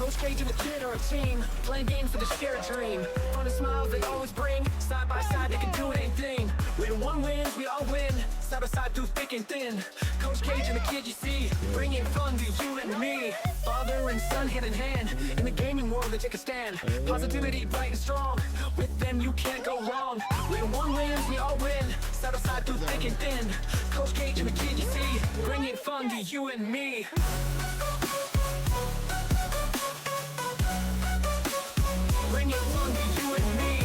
Coach Cage and the kid are a team, playing games for the shared dream. Fun and smiles they always bring, side by side they can do anything. When one wins, we all win, side by side through thick and thin. Coach Cage and the kid you see, bringing fun to you and me. Father and son hand in hand, in the gaming world they take a stand. Positivity bright and strong, with them you can't go wrong. When one wins, we all win, side by side through thick and thin. Coach Cage and the kid you see, bringing fun to you and me. Bringing fun to you and me.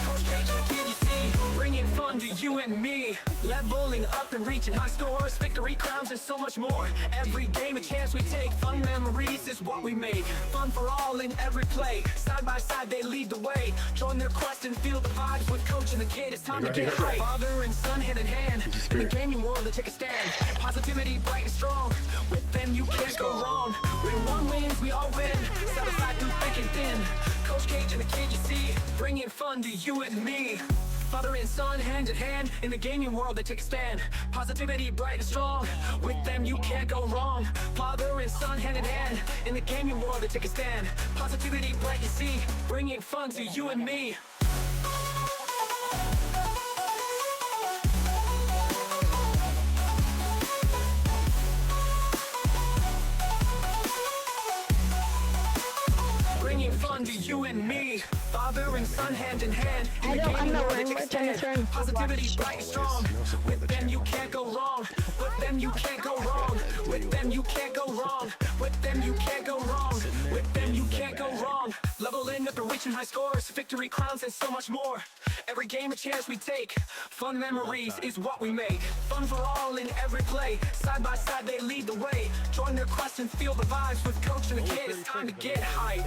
Coach Cage and the kid you see, bringing fun to you and me. Leveling up and reaching high scores, victory crowns and so much more. Every game a chance we take, fun memories is what we make. Fun for all in every play, side by side they lead the way. Join their quest and feel the vibes with Coach and the kid, it's time to get hype. Father and son hand in hand, in the gaming world they take a stand. Positivity bright and strong, with them you can't go wrong. When one wins we all win, side by side through thick and thin. Coach Cage and the kid you see, bringing fun to you and me. Father and son hand in hand, in the gaming world they take a stand. Positivity bright and strong, with them you can't go wrong. Father and son hand in hand, in the gaming world they take a stand. Positivity bright you see, bringing fun to you and me. Bringing fun to you and me. Father and son hand in hand, in the gaming world they take a stand. Positivity bright and strong, with them you can't go wrong. With them you can't go wrong. With them you can't go wrong. With them you can't go wrong. With them you can't go wrong. Leveling up and reaching high scores, victory crowns and so much more. Every game a chance we take, fun memories is what we make. Fun for all in every play, side by side they lead the way. Join their quest and feel the vibes with Coach and the kid, it's time to get hype.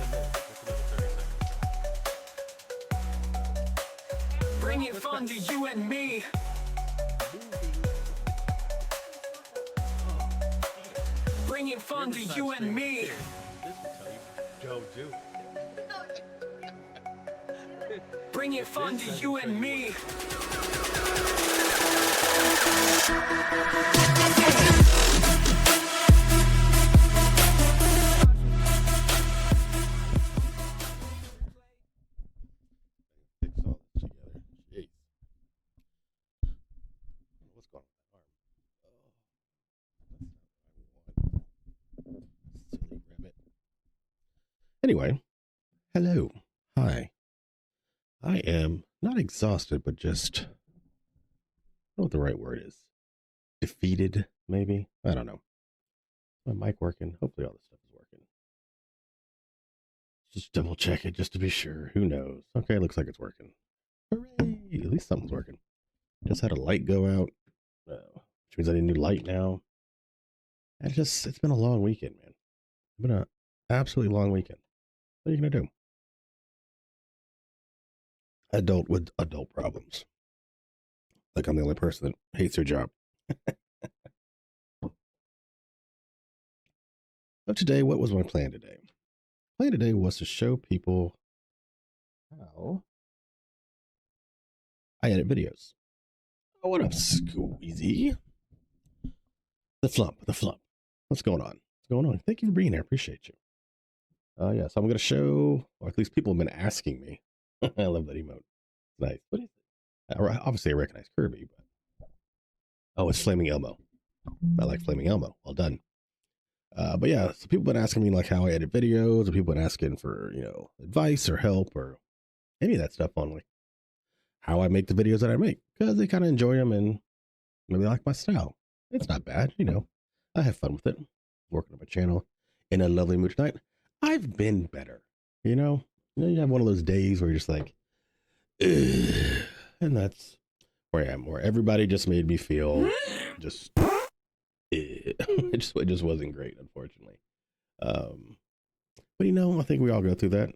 Bringing fun to you and me. Bringing fun to you and me. Bringing fun to you and me. Anyway, hello, hi. I am not exhausted, but just, I don't know what the right word is. Defeated, maybe? I don't know. My mic working? Hopefully all this stuff is working. Just double check it just to be sure. Who knows? Okay, looks like it's working. Hooray! At least something's working. Just had a light go out, which means I need a new light now. It's been a long weekend, man. It's been an absolutely long weekend. What are you going to do? Adult with adult problems. Like I'm the only person that hates their job. So today, what was my plan today? Plan today was to show people how I edit videos. Oh, what up, Squeezy? The flump. What's going on? What's going on? Thank you for being here. Appreciate you. Yeah, so I'm going to show, or at least people have been asking me. I love that emote. It's nice. What is it? Obviously, I recognize Kirby, but oh, it's Flaming Elmo. I like Flaming Elmo. Well done. But yeah, so people have been asking me like how I edit videos, or people have been asking for, advice or help or any of that stuff on like how I make the videos that I make, because they kind of enjoy them and maybe they like my style. It's not bad, I have fun with it. Working on my channel in a lovely mood tonight. I've been better, you have one of those days where you're just like, ugh, and that's where I am, where everybody just made me feel just, it just wasn't great, unfortunately. But I think we all go through that,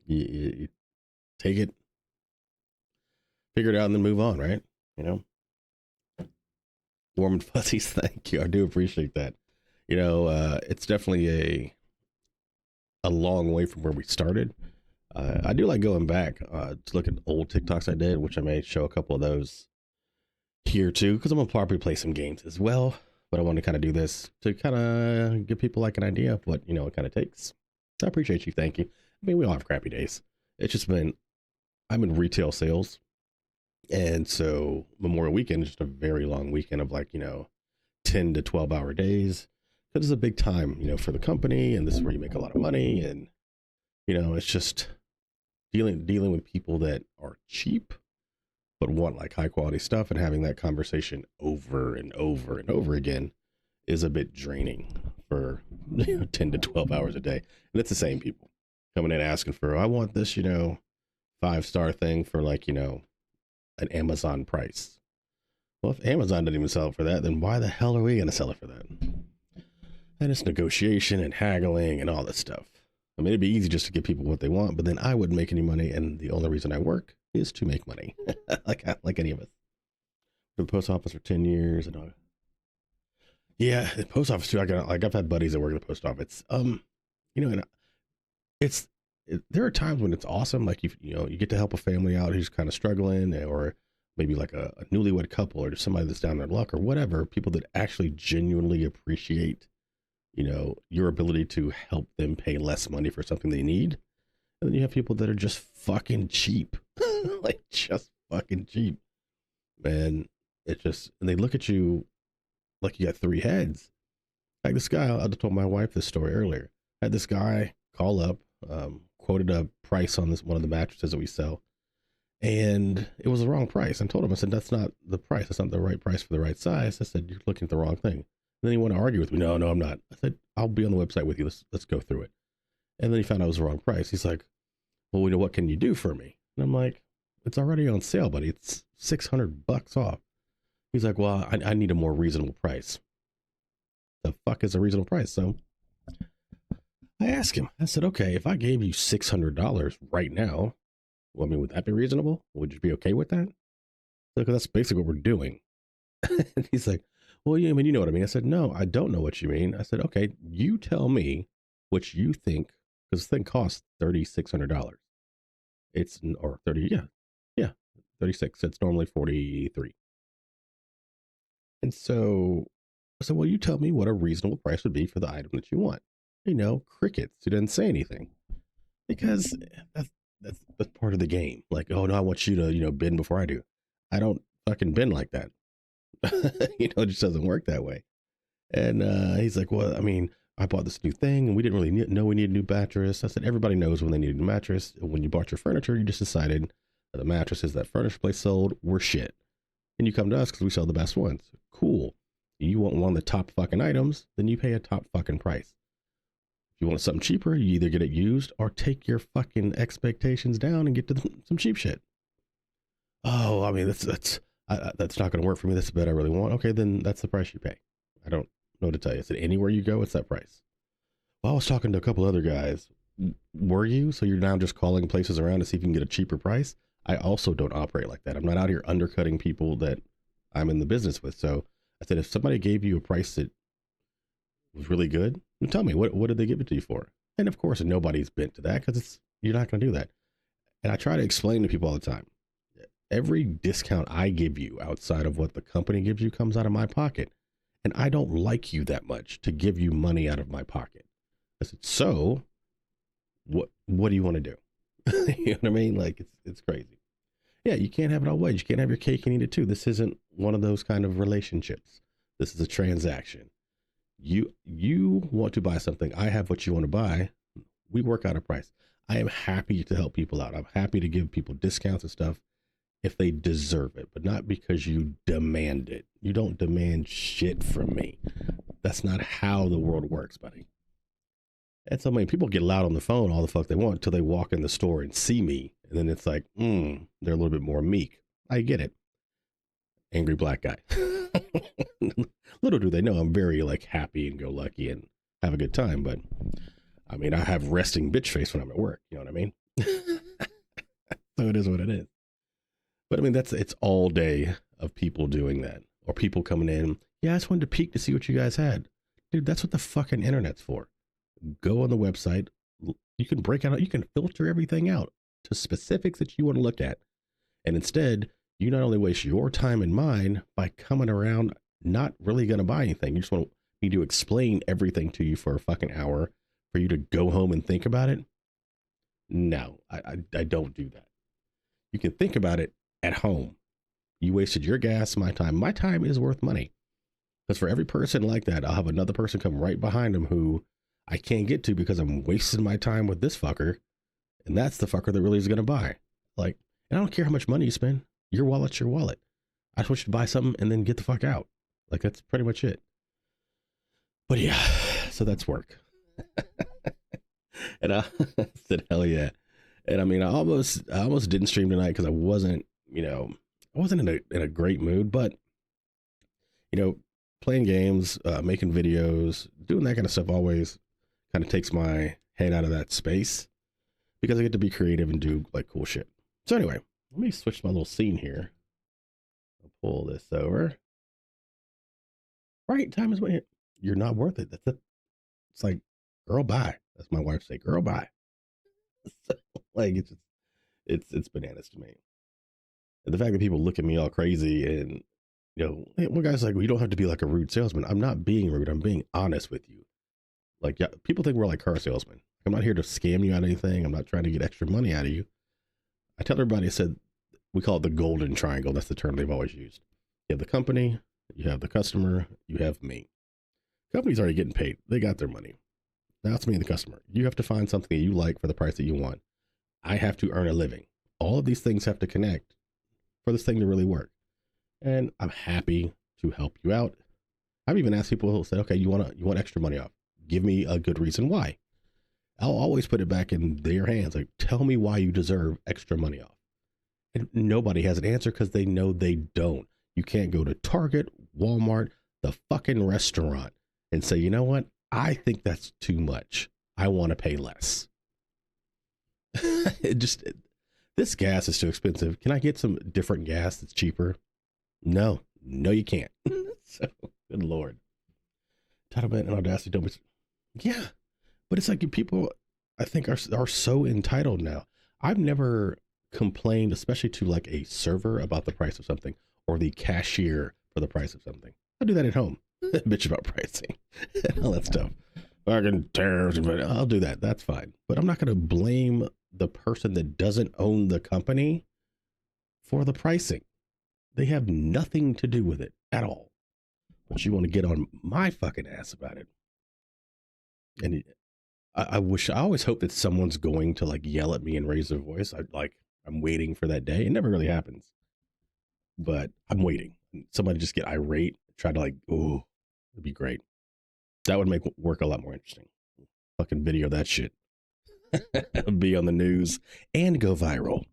you take it, figure it out, and then move on, right? Warm and fuzzies, thank you. I do appreciate that. It's definitely a long way from where we started. I do like going back to look at old TikToks I did, which I may show a couple of those here too, because I'm gonna probably play some games as well. but I want to kind of do this to kind of give people like an idea of what, it kind of takes. I appreciate you. Thank you. I mean, we all have crappy days. It's just been, I'm in retail sales. And so Memorial Weekend is just a very long weekend of 10 to 12 hour days. Because it's a big time, for the company, and this is where you make a lot of money. And, it's just dealing with people that are cheap, but want like high quality stuff, and having that conversation over and over and over again is a bit draining for 10 to 12 hours a day. And it's the same people coming in asking for, I want this, 5-star thing for an Amazon price. Well, if Amazon doesn't even sell it for that, then why the hell are we going to sell it for that? And it's negotiation and haggling and all this stuff. I mean, it'd be easy just to give people what they want, but then I wouldn't make any money. And the only reason I work is to make money, like any of us. For the post office for 10 years and all. Yeah, the post office too. I've had buddies that work at the post office. And there are times when it's awesome. Like you get to help a family out who's kind of struggling, or maybe like a newlywed couple, or just somebody that's down their luck or whatever. People that actually genuinely appreciate, your ability to help them pay less money for something they need. And then you have people that are just fucking cheap, like just fucking cheap, man. And they look at you like you got 3 heads. Like this guy, I told my wife this story earlier. I had this guy call up, quoted a price on this one of the mattresses that we sell, and it was the wrong price. I told him, I said, that's not the price. That's not the right price for the right size. I said, you're looking at the wrong thing. And then he wanted to argue with me. No, I'm not. I said, I'll be on the website with you. Let's go through it. And then he found out it was the wrong price. He's like, well, what can you do for me? And I'm like, it's already on sale, buddy. It's $600 off. He's like, well, I need a more reasonable price. The fuck is a reasonable price? So I asked him, I said, okay, if I gave you $600 right now, well, I mean, would that be reasonable? Would you be okay with that? Because that's basically what we're doing. And he's like, well, yeah, I mean, you know what I mean? I said, no, I don't know what you mean. I said, okay, you tell me what you think, because this thing costs $3,600. Or 30, yeah, 36. It's normally 43. And so I said, well, you tell me what a reasonable price would be for the item that you want. Crickets. He didn't say anything, because that's part of the game. Like, oh no, I want you to, bend before I do. I don't fucking bend like that. It just doesn't work that way. And he's like, well, I mean, I bought this new thing and we didn't really know we needed a new mattress. I said, everybody knows when they need a new mattress. When you bought your furniture, you just decided that the mattresses that furniture place sold were shit. And you come to us because we sell the best ones. Cool. You want one of the top fucking items, then you pay a top fucking price. If you want something cheaper, you either get it used or take your fucking expectations down and get to some cheap shit. Oh, I mean, that's not going to work for me. That's the bed I really want. Okay, then that's the price you pay. I don't know what to tell you. I said, anywhere you go, it's that price. Well, I was talking to a couple other guys. Were you? So you're now just calling places around to see if you can get a cheaper price? I also don't operate like that. I'm not out here undercutting people that I'm in the business with. So I said, if somebody gave you a price that was really good, tell me, what did they give it to you for? And of course, nobody's bent to that, because you're not going to do that. And I try to explain to people all the time, every discount I give you outside of what the company gives you comes out of my pocket. And I don't like you that much to give you money out of my pocket. I said, so what do you want to do? You know what I mean? Like, it's crazy. Yeah, you can't have it all ways. You can't have your cake and eat it too. This isn't one of those kind of relationships. This is a transaction. You want to buy something. I have what you want to buy. We work out a price. I am happy to help people out. I'm happy to give people discounts and stuff if they deserve it, but not because you demand it. You don't demand shit from me. That's not how the world works, buddy. And so many people get loud on the phone all the fuck they want until they walk in the store and see me. And then it's like, they're a little bit more meek. I get it. Angry black guy. Little do they know I'm very happy and go lucky and have a good time. But I mean, I have resting bitch face when I'm at work. You know what I mean? So it is what it is. But I mean, it's all day of people doing that, or people coming in. Yeah, I just wanted to peek to see what you guys had. Dude, that's what the fucking internet's for. Go on the website. You can break out, you can filter everything out to specifics that you want to look at. And instead, you not only waste your time and mine by coming around not really going to buy anything. You just want me to explain everything to you for a fucking hour for you to go home and think about it. No, I don't do that. You can think about it at home. You wasted your gas, my time. My time is worth money. Because for every person like that, I'll have another person come right behind them who I can't get to because I'm wasting my time with this fucker. And that's the fucker that really is going to buy. Like, and I don't care how much money you spend. Your wallet's your wallet. I just want you to buy something and then get the fuck out. Like, that's pretty much it. But yeah, so that's work. And I said, hell yeah. And I mean, I almost didn't stream tonight because I wasn't, I wasn't in a great mood, but playing games, making videos, doing that kind of stuff always kind of takes my head out of that space because I get to be creative and do like cool shit. So anyway, let me switch my little scene here. I'll pull this over. Right, time is when you're not worth it. That's it. It's like, girl, bye. That's my wife say, girl, bye. So, like, it's bananas to me. And the fact that people look at me all crazy and, one guy's like, well, you don't have to be like a rude salesman. I'm not being rude. I'm being honest with you. Like, yeah, people think we're like car salesmen. I'm not here to scam you out of anything. I'm not trying to get extra money out of you. I tell everybody, I said, we call it the golden triangle. That's the term they've always used. You have the company, you have the customer, you have me. Company's already getting paid. They got their money. Now it's me and the customer. You have to find something that you like for the price that you want. I have to earn a living. All of these things have to connect for this thing to really work. And I'm happy to help you out. I've even asked people who say, okay, you want extra money off. Give me a good reason why. I'll always put it back in their hands. Like, tell me why you deserve extra money off. And nobody has an answer because they know they don't. You can't go to Target, Walmart, the fucking restaurant and say, you know what? I think that's too much. I want to pay less. This gas is too expensive. Can I get some different gas that's cheaper? No, you can't. So, good Lord. Entitlement and audacity don't be. Yeah, but it's like people, I think, are so entitled now. I've never complained, especially to like a server, about the price of something or the cashier for the price of something. I do that at home. Bitch about pricing and all that stuff. Fucking tariffs, but I'll do that. That's fine. But I'm not going to blame the person that doesn't own the company for the pricing. They have nothing to do with it at all. But you want to get on my fucking ass about it. And I always hope that someone's going to like yell at me and raise their voice. I'm waiting for that day. It never really happens. But I'm waiting. Somebody just get irate, try to like, oh, it'd be great. That would make work a lot more interesting. Fucking video that shit. Be on the news and go viral.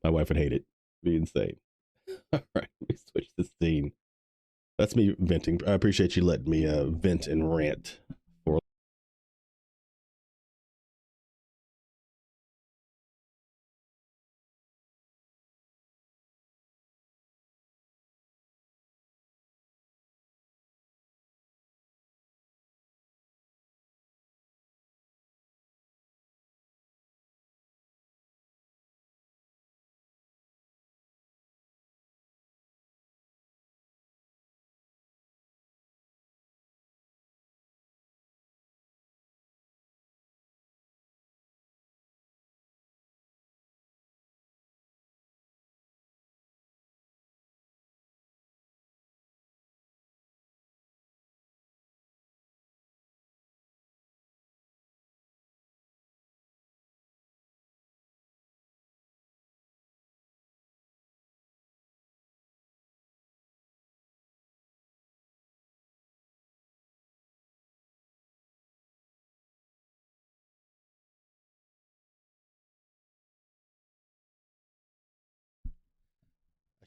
My wife would hate it. Be insane. All right, let me switch the scene. That's me venting. I appreciate you letting me vent and rant.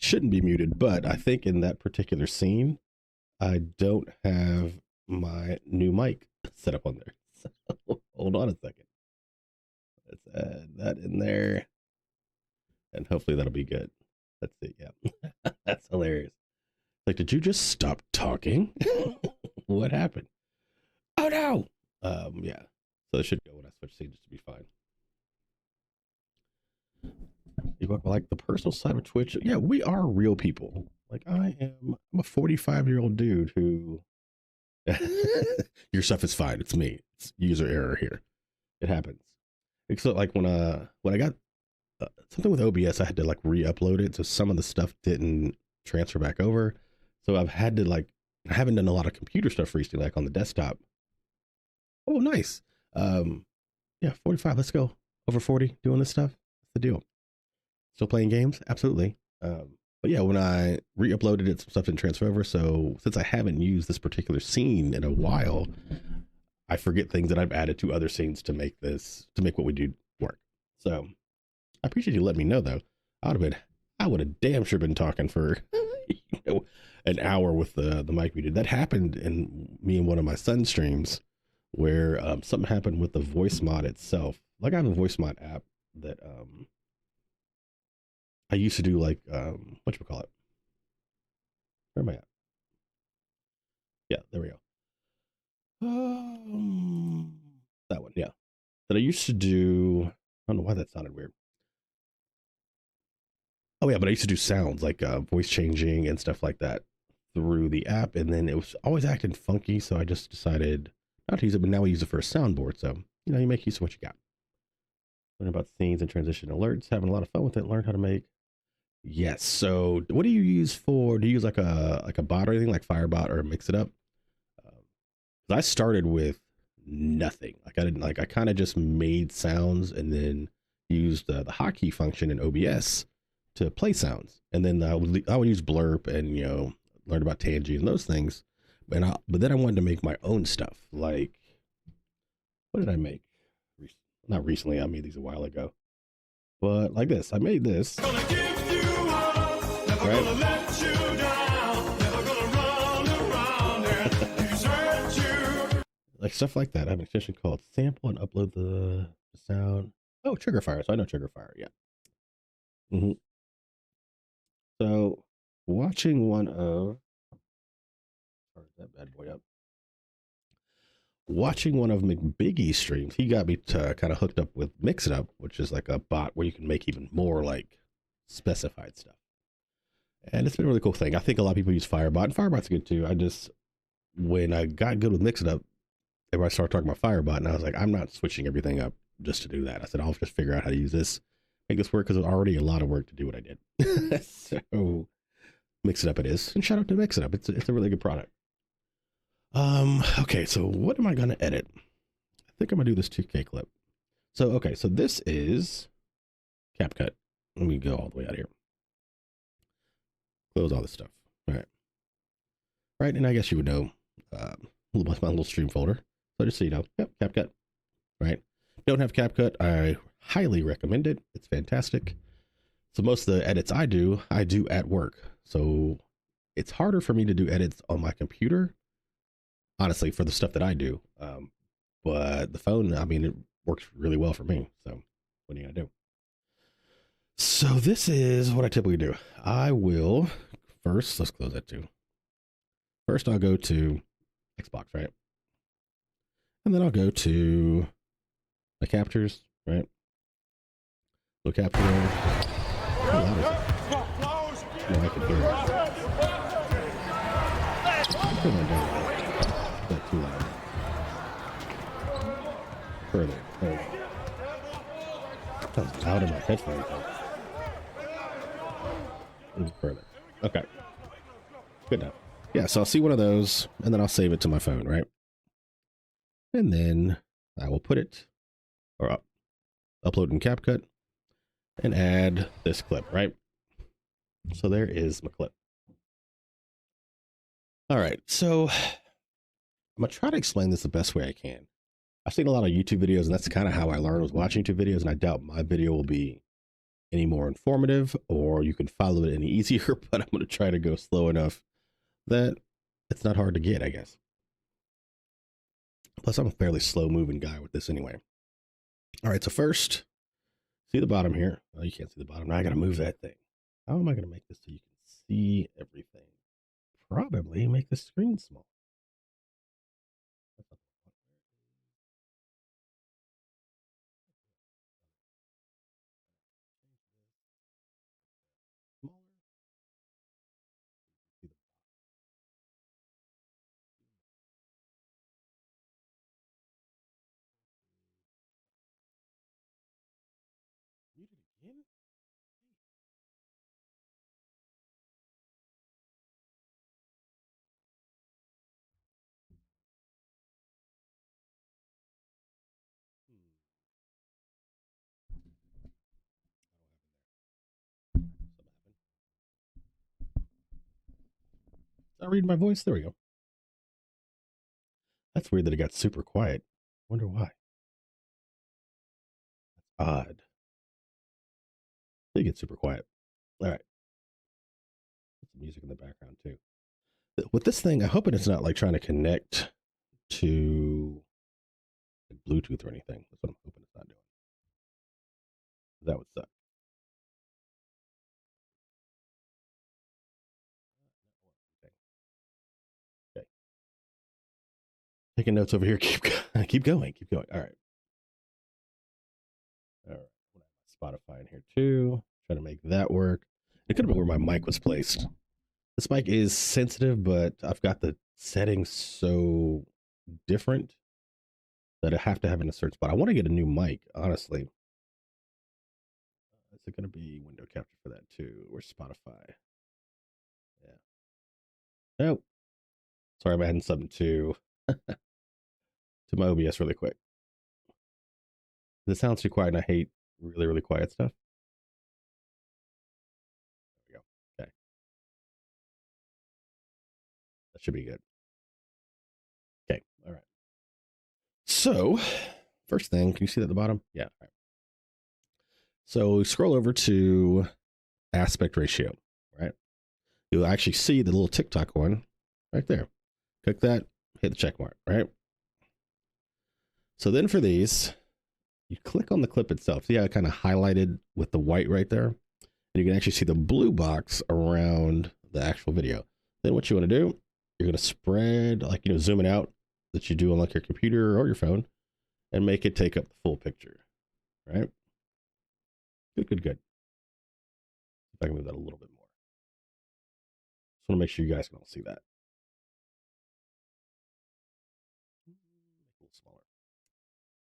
Shouldn't be muted, but I think in that particular scene, I don't have my new mic set up on there. So hold on a second. Let's add that in there. And hopefully that'll be good. Let's see. Yeah. That's hilarious. Like, did you just stop talking? What happened? Oh no. Yeah. So it should go when I switch scenes to be fine. You like the personal side of Twitch? Yeah, we are real people. Like I'm a 45-year-old dude who your stuff is fine. It's me. It's user error here. It happens. Except like when I got something with OBS, I had to like re-upload it, so some of the stuff didn't transfer back over. So I've had to like I haven't done a lot of computer stuff recently, like on the desktop. Oh, nice. Um, yeah, 45. Let's go. Over 40 doing this stuff. What's the deal? Still playing games? Absolutely. But yeah, when I re-uploaded it, some stuff didn't transfer over. So since I haven't used this particular scene in a while, I forget things that I've added to other scenes to make what we do work. So I appreciate you letting me know though. I would have damn sure been talking for an hour with the mic muted. That happened in me and one of my son's streams where something happened with the voice mod itself. Like I have a voice mod app that I used to do like what you call it? Where am I at? Yeah, there we go. That one, yeah. That I used to do. I don't know why that sounded weird. Oh yeah, but I used to do sounds like voice changing and stuff like that through the app, and then it was always acting funky, so I just decided not to use it. But now we use it for a soundboard, so you make use of what you got. Learn about scenes and transition alerts, having a lot of fun with it. Learn how to make. Yes. So, what do you use for? Do you use like a bot or anything like Firebot or Mix It Up? I started with nothing. Like I didn't like. I kind of just made sounds and then used the hotkey function in OBS to play sounds, and then I would use Blurb and learn about Tangy and those things. But then I wanted to make my own stuff. Like what did I make? Not recently. I made these a while ago. But like this, I made this. Gonna give you up, never right? Gonna let you down, never gonna run around and desert you. Like stuff like that. I have an extension called sample and upload the sound. Oh, Trigger Fire. So I know Trigger Fire. Yeah. Mm-hmm. So watching one of that bad boy up. Watching one of McBiggie's streams, he got me to kind of hooked up with Mix It Up, which is like a bot where you can make even more like specified stuff. And it's been a really cool thing. I think a lot of people use Firebot, and Firebot's good too. When I got good with Mix It Up, everybody started talking about Firebot, and I was like, I'm not switching everything up just to do that. I said, I'll just figure out how to use this, make this work, because it's already a lot of work to do what I did. So Mix It Up it is. And shout out to Mix It Up. It's a really good product. Okay, so what am I gonna edit? I think I'm gonna do this 2K clip. So okay, so this is CapCut. Let me go all the way out here. Close all this stuff. All right. Right, and I guess you would know my little stream folder. So just so you know, yep, CapCut. Right. Don't have CapCut, I highly recommend it. It's fantastic. So most of the edits I do at work. So it's harder for me to do edits on my computer, honestly, for the stuff that I do. But the phone, I mean, it works really well for me. So what are you gonna do? So this is what I typically do. I will first, let's close that too. First, I'll go to Xbox, right? And then I'll go to the captures, right? So capture. How loud is it? No, I can hear it. Turn that down. Not too loud. Further. There. Sounds loud in my headphones. Further. Okay. Good enough. Yeah, so I'll see one of those, and then I'll save it to my phone, right? And then I will put it, or upload in CapCut, and add this clip, right? So there is my clip. All right, so I'm gonna try to explain this the best way I can. I've seen a lot of YouTube videos, and that's kind of how I learned, was watching YouTube videos, and I doubt my video will be any more informative or you can follow it any easier, but I'm going to try to go slow enough that it's not hard to get, I guess. Plus, I'm a fairly slow moving guy with this anyway. All right, so first, see the bottom here. Oh, you can't see the bottom. Now I got to move that thing. How am I going to make this so you can see everything? Probably make the screen small. I read my voice. There we go. That's weird that it got super quiet. Wonder why. Odd. They get super quiet. All right. Put some music in the background too. With this thing, I'm hoping it's not like trying to connect to Bluetooth or anything. That's what I'm hoping it's not doing. That would suck. Okay. Taking notes over here. Keep going. Keep going. All right. All right. Spotify in here too. Try to make that work. It could have been where my mic was placed. This mic is sensitive, but I've got the settings so different that I have to have it in a certain spot. I want to get a new mic, honestly. Is it going to be window capture for that too, or Spotify? Yeah. Nope. Sorry, I'm adding something to my OBS really quick. This sounds too quiet, and I hate really, really quiet stuff. There we go. Okay. That should be good. Okay. All right. So, first thing, can you see that at the bottom? Yeah. All right. So scroll over to aspect ratio, right? You'll actually see the little TikTok one right there. Click that, hit the check mark, right? So then for these, you click on the clip itself. See how it kind of highlighted with the white right there? And you can actually see the blue box around the actual video. Then what you want to do, you're going to spread, like, zoom it out that you do on like your computer or your phone and make it take up the full picture, right? Good. If I can move that a little bit more. Just want to make sure you guys can all see that. A little smaller.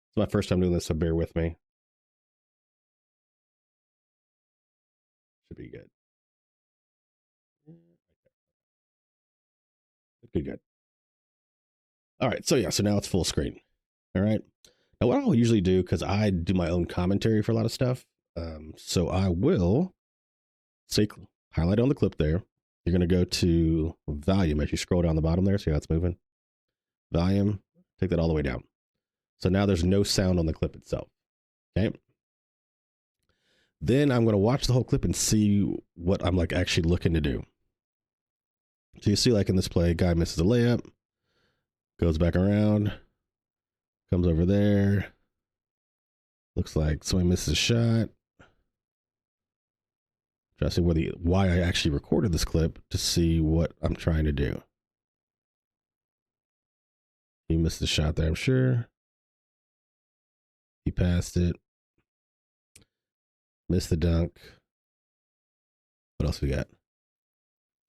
It's my first time doing this, so bear with me. Should be good. Good. All right, so yeah, so now it's full screen. All right. Now what I'll usually do, because I do my own commentary for a lot of stuff, so I will say highlight on the clip there. You're going to go to volume as you scroll down the bottom there. See how it's moving? Volume, take that all the way down. So now there's no sound on the clip itself. Okay. Then I'm going to watch the whole clip and see what I'm like actually looking to do. So you see, like in this play, guy misses a layup, goes back around, comes over there. Looks like somebody misses a shot. Try to see why I actually recorded this clip to see what I'm trying to do. He missed the shot there, I'm sure. He passed it. Missed the dunk. What else we got?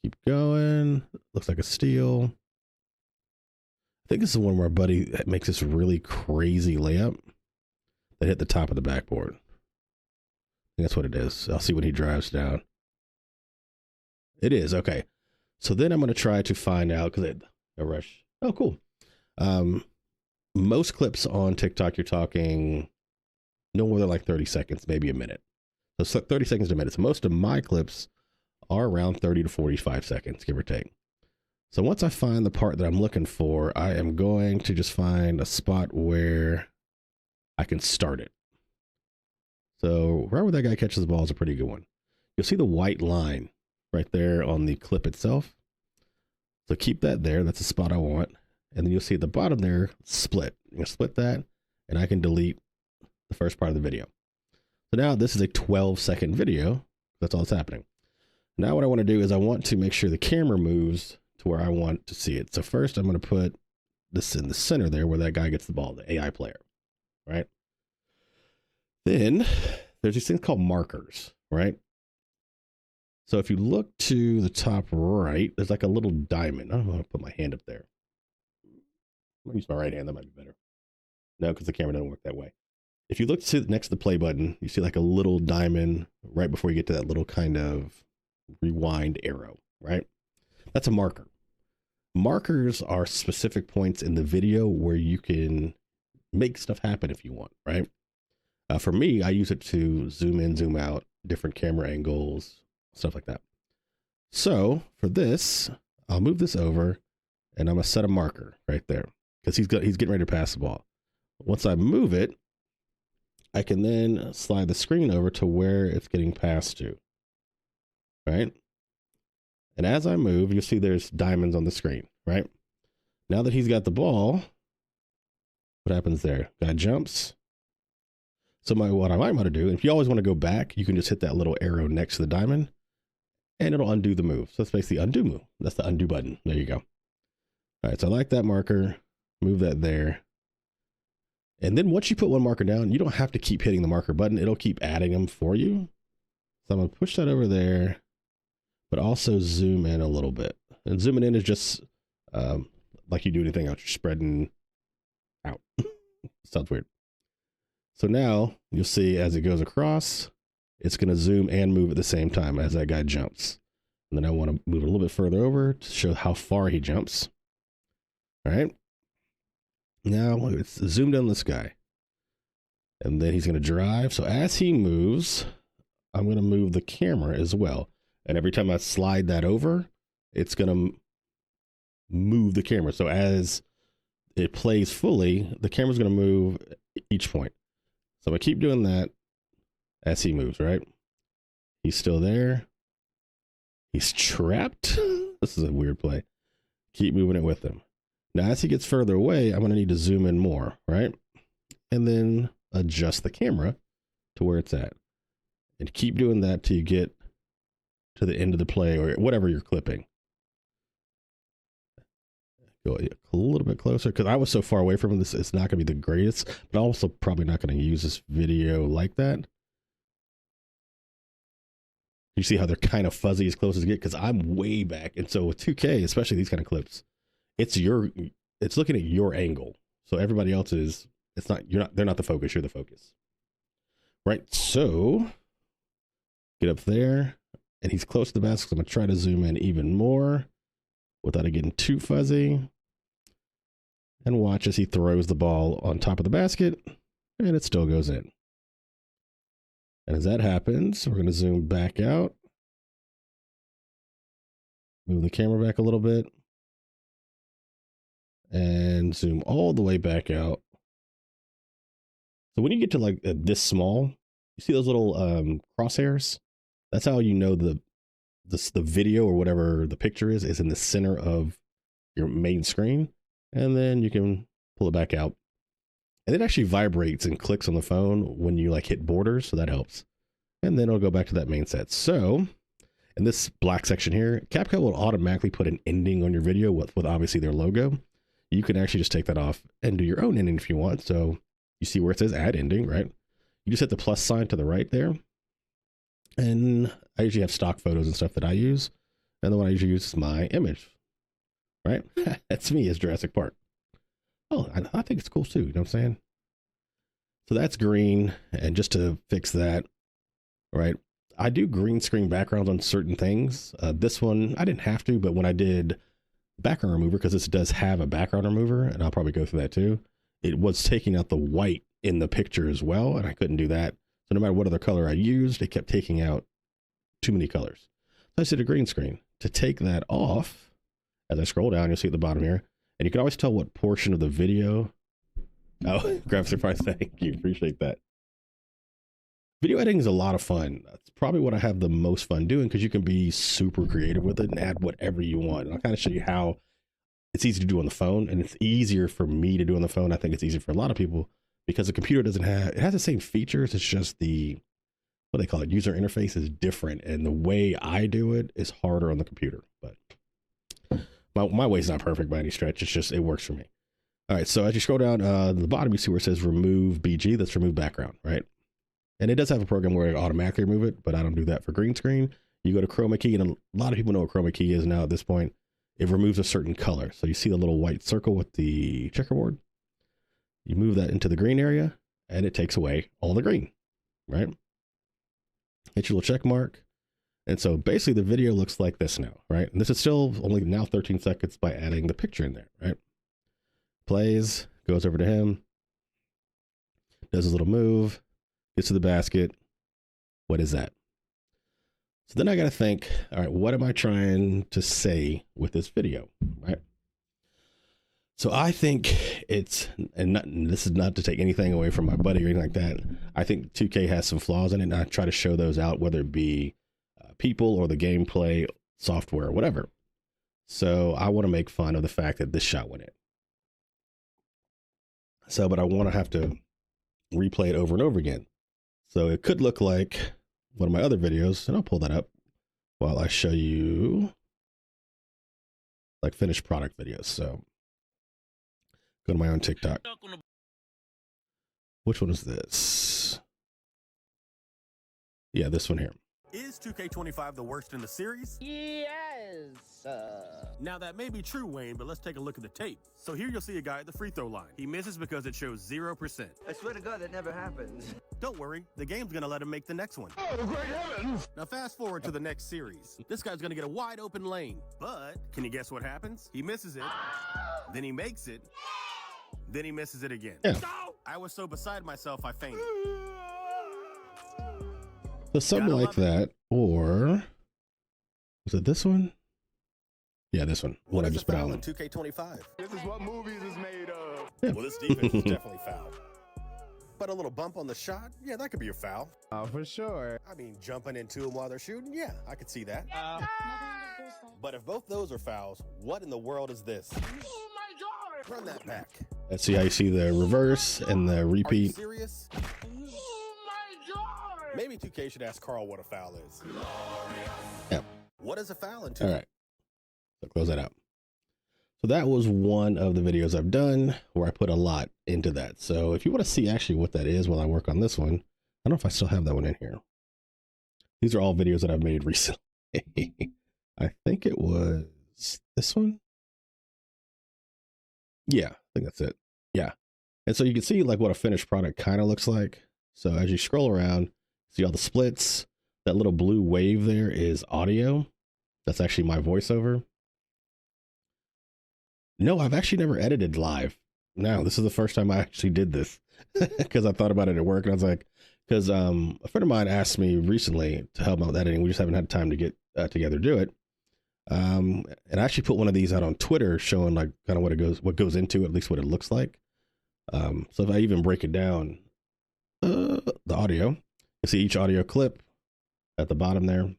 Keep going. Looks like a steal. I think this is one where our buddy makes this really crazy layup that hit the top of the backboard. I think that's what it is. I'll see when he drives down. It is. Okay. So then I'm going to try to find out, because a rush. Oh, cool. Most clips on TikTok, you're talking no more than like 30 seconds, maybe a minute. So 30 seconds to a minute. So most of my clips are around 30 to 45 seconds, give or take. So once I find the part that I'm looking for, I am going to just find a spot where I can start it. So right where that guy catches the ball is a pretty good one. You'll see the white line right there on the clip itself. So keep that there. That's the spot I want. And then you'll see at the bottom there, split. You can split that, and I can delete the first part of the video. So now this is a 12-second video. That's all that's happening. Now what I want to do is I want to make sure the camera moves to where I want to see it. So first I'm going to put this in the center there where that guy gets the ball, the AI player, right? Then there's these things called markers, right? So if you look to the top right, there's like a little diamond. I don't want to put my hand up there. I'm going to use my right hand. That might be better. No, because the camera doesn't work that way. If you look to next to the play button, you see like a little diamond right before you get to that little kind of rewind arrow, right? That's a marker. Markers are specific points in the video where you can make stuff happen if you want, right? For me, I use it to zoom in, zoom out, different camera angles, stuff like that. So for this, I'll move this over and I'm gonna set a marker right there because he's getting ready to pass the ball. Once I move it, I can then slide the screen over to where it's getting passed to, right? And as I move, you'll see there's diamonds on the screen, right? Now that he's got the ball, what happens there? Guy jumps. So what I might want to do, if you always want to go back, you can just hit that little arrow next to the diamond and it'll undo the move. So that's basically undo move. That's the undo button. There you go. All right, so I like that marker, move that there. And then once you put one marker down, you don't have to keep hitting the marker button. It'll keep adding them for you. So I'm gonna push that over there, but also zoom in a little bit. And zooming in is just like you do anything else, you're spreading out. Sounds weird. So now you'll see as it goes across, it's gonna zoom and move at the same time as that guy jumps. And then I wanna move it a little bit further over to show how far he jumps. All right. Now it's zoomed in on this guy. And then he's going to drive. So as he moves, I'm going to move the camera as well. And every time I slide that over, it's going to move the camera. So as it plays fully, the camera's going to move each point. So I'm going to keep doing that as he moves, right? He's still there. He's trapped. This is a weird play. Keep moving it with him. Now, as he gets further away, I'm going to need to zoom in more, right? And then adjust the camera to where it's at. And keep doing that till you get to the end of the play or whatever you're clipping. Go a little bit closer because I was so far away from this. It's not going to be the greatest, but I'm also probably not going to use this video like that. You see how they're kind of fuzzy as close as you get because I'm way back. And so with 2K, especially these kind of clips, it's looking at your angle. So everybody else is, they're not the focus, you're the focus. Right, so get up there and he's close to the basket. So I'm gonna try to zoom in even more without it getting too fuzzy. And watch as he throws the ball on top of the basket and it still goes in. And as that happens, we're gonna zoom back out. Move the camera back a little bit. And zoom all the way back out. So when you get to like this small, you see those little crosshairs? That's how you know the video or whatever the picture is in the center of your main screen. And then you can pull it back out. And it actually vibrates and clicks on the phone when you like hit borders, so that helps. And then it'll go back to that main set. So in this black section here, CapCut will automatically put an ending on your video with obviously their logo. You can actually just take that off and do your own ending if you want. So you see where it says add ending, right? You just hit the plus sign to the right there. And I usually have stock photos and stuff that I use. And the one I usually use is my image, right? That's me as Jurassic Park. Oh, I think it's cool too. You know what I'm saying? So that's green. And just to fix that, right? I do green screen backgrounds on certain things. This one, I didn't have to, but when I did background remover, because this does have a background remover, and I'll probably go through that too, it was taking out the white in the picture as well, and I couldn't do that. So no matter what other color I used, it kept taking out too many colors. So I set a green screen. To take that off, as I scroll down, you'll see at the bottom here, and you can always tell what portion of the video. Oh, grab surprise, thank you, appreciate that. Video editing is a lot of fun. That's probably what I have the most fun doing because you can be super creative with it and add whatever you want. And I'll kind of show you how it's easy to do on the phone, and it's easier for me to do on the phone. I think it's easier for a lot of people because the computer it has the same features. It's just what they call it, user interface is different. And the way I do it is harder on the computer, but my way is not perfect by any stretch. It's just, it works for me. All right. So as you scroll down the bottom, you see where it says remove BG. That's remove background, right? And it does have a program where it automatically remove it, but I don't do that for green screen. You go to chroma key, and a lot of people know what chroma key is now at this point. It removes a certain color. So you see the little white circle with the checkerboard. You move that into the green area and it takes away all the green, right? Hit your little check mark. And so basically the video looks like this now, right? And this is still only now 13 seconds by adding the picture in there, right? Plays, goes over to him, does his little move, gets to the basket. What is that? So then I got to think, all right, what am I trying to say with this video, right? So I think it's, and this is not to take anything away from my buddy or anything like that. I think 2K has some flaws in it, and I try to show those out, whether it be people or the gameplay, software, whatever. So I want to make fun of the fact that this shot went in. So, but I want to have to replay it over and over again. So it could look like one of my other videos, and I'll pull that up while I show you like finished product videos. So go to my own TikTok. Which one is this? Yeah, this one here. Is 2K25 the worst in the series? Yes. Now that may be true, Wayne, but let's take a look at the tape. So here you'll see a guy at the free throw line. He misses because it shows 0%. I swear to God, that never happens. Don't worry, the game's gonna let him make the next one. Oh, great heavens! Now fast forward to the next series. This guy's gonna get a wide open lane. But can you guess what happens? He misses it, then he makes it, then he misses it again. Yeah. I was so beside myself I fainted. So something like that, or was it this one? Yeah, this one. What I just put out. 2K25. This is what movies is made of. Yeah. Well, this defense is definitely foul. But a little bump on the shot, yeah, that could be a foul. Oh, for sure. I mean, jumping into them while they're shooting, yeah, I could see that. But if both those are fouls, what in the world is this? Oh my God! Run that back. Let's see how you see the reverse and the Are you repeat. serious? Oh my God! Maybe 2K should ask Carl what a foul is. Yeah. What is a foul in 2K? All right. So close that out. So that was one of the videos I've done where I put a lot into that. So if you want to see actually what that is while I work on this one, I don't know if I still have that one in here. These are all videos that I've made recently. I think it was this one. Yeah, I think that's it. Yeah. And so you can see like what a finished product kind of looks like. So as you scroll around, see all the splits. That little blue wave there is audio. That's actually my voiceover. No, I've actually never edited live. No, this is the first time I actually did this because I thought about it at work and I was like, because a friend of mine asked me recently to help out with editing. We just haven't had time to get together to do it. And I actually put one of these out on Twitter showing like kind of what goes into it, at least what it looks like. So if I even break it down, the audio, you see each audio clip at the bottom there,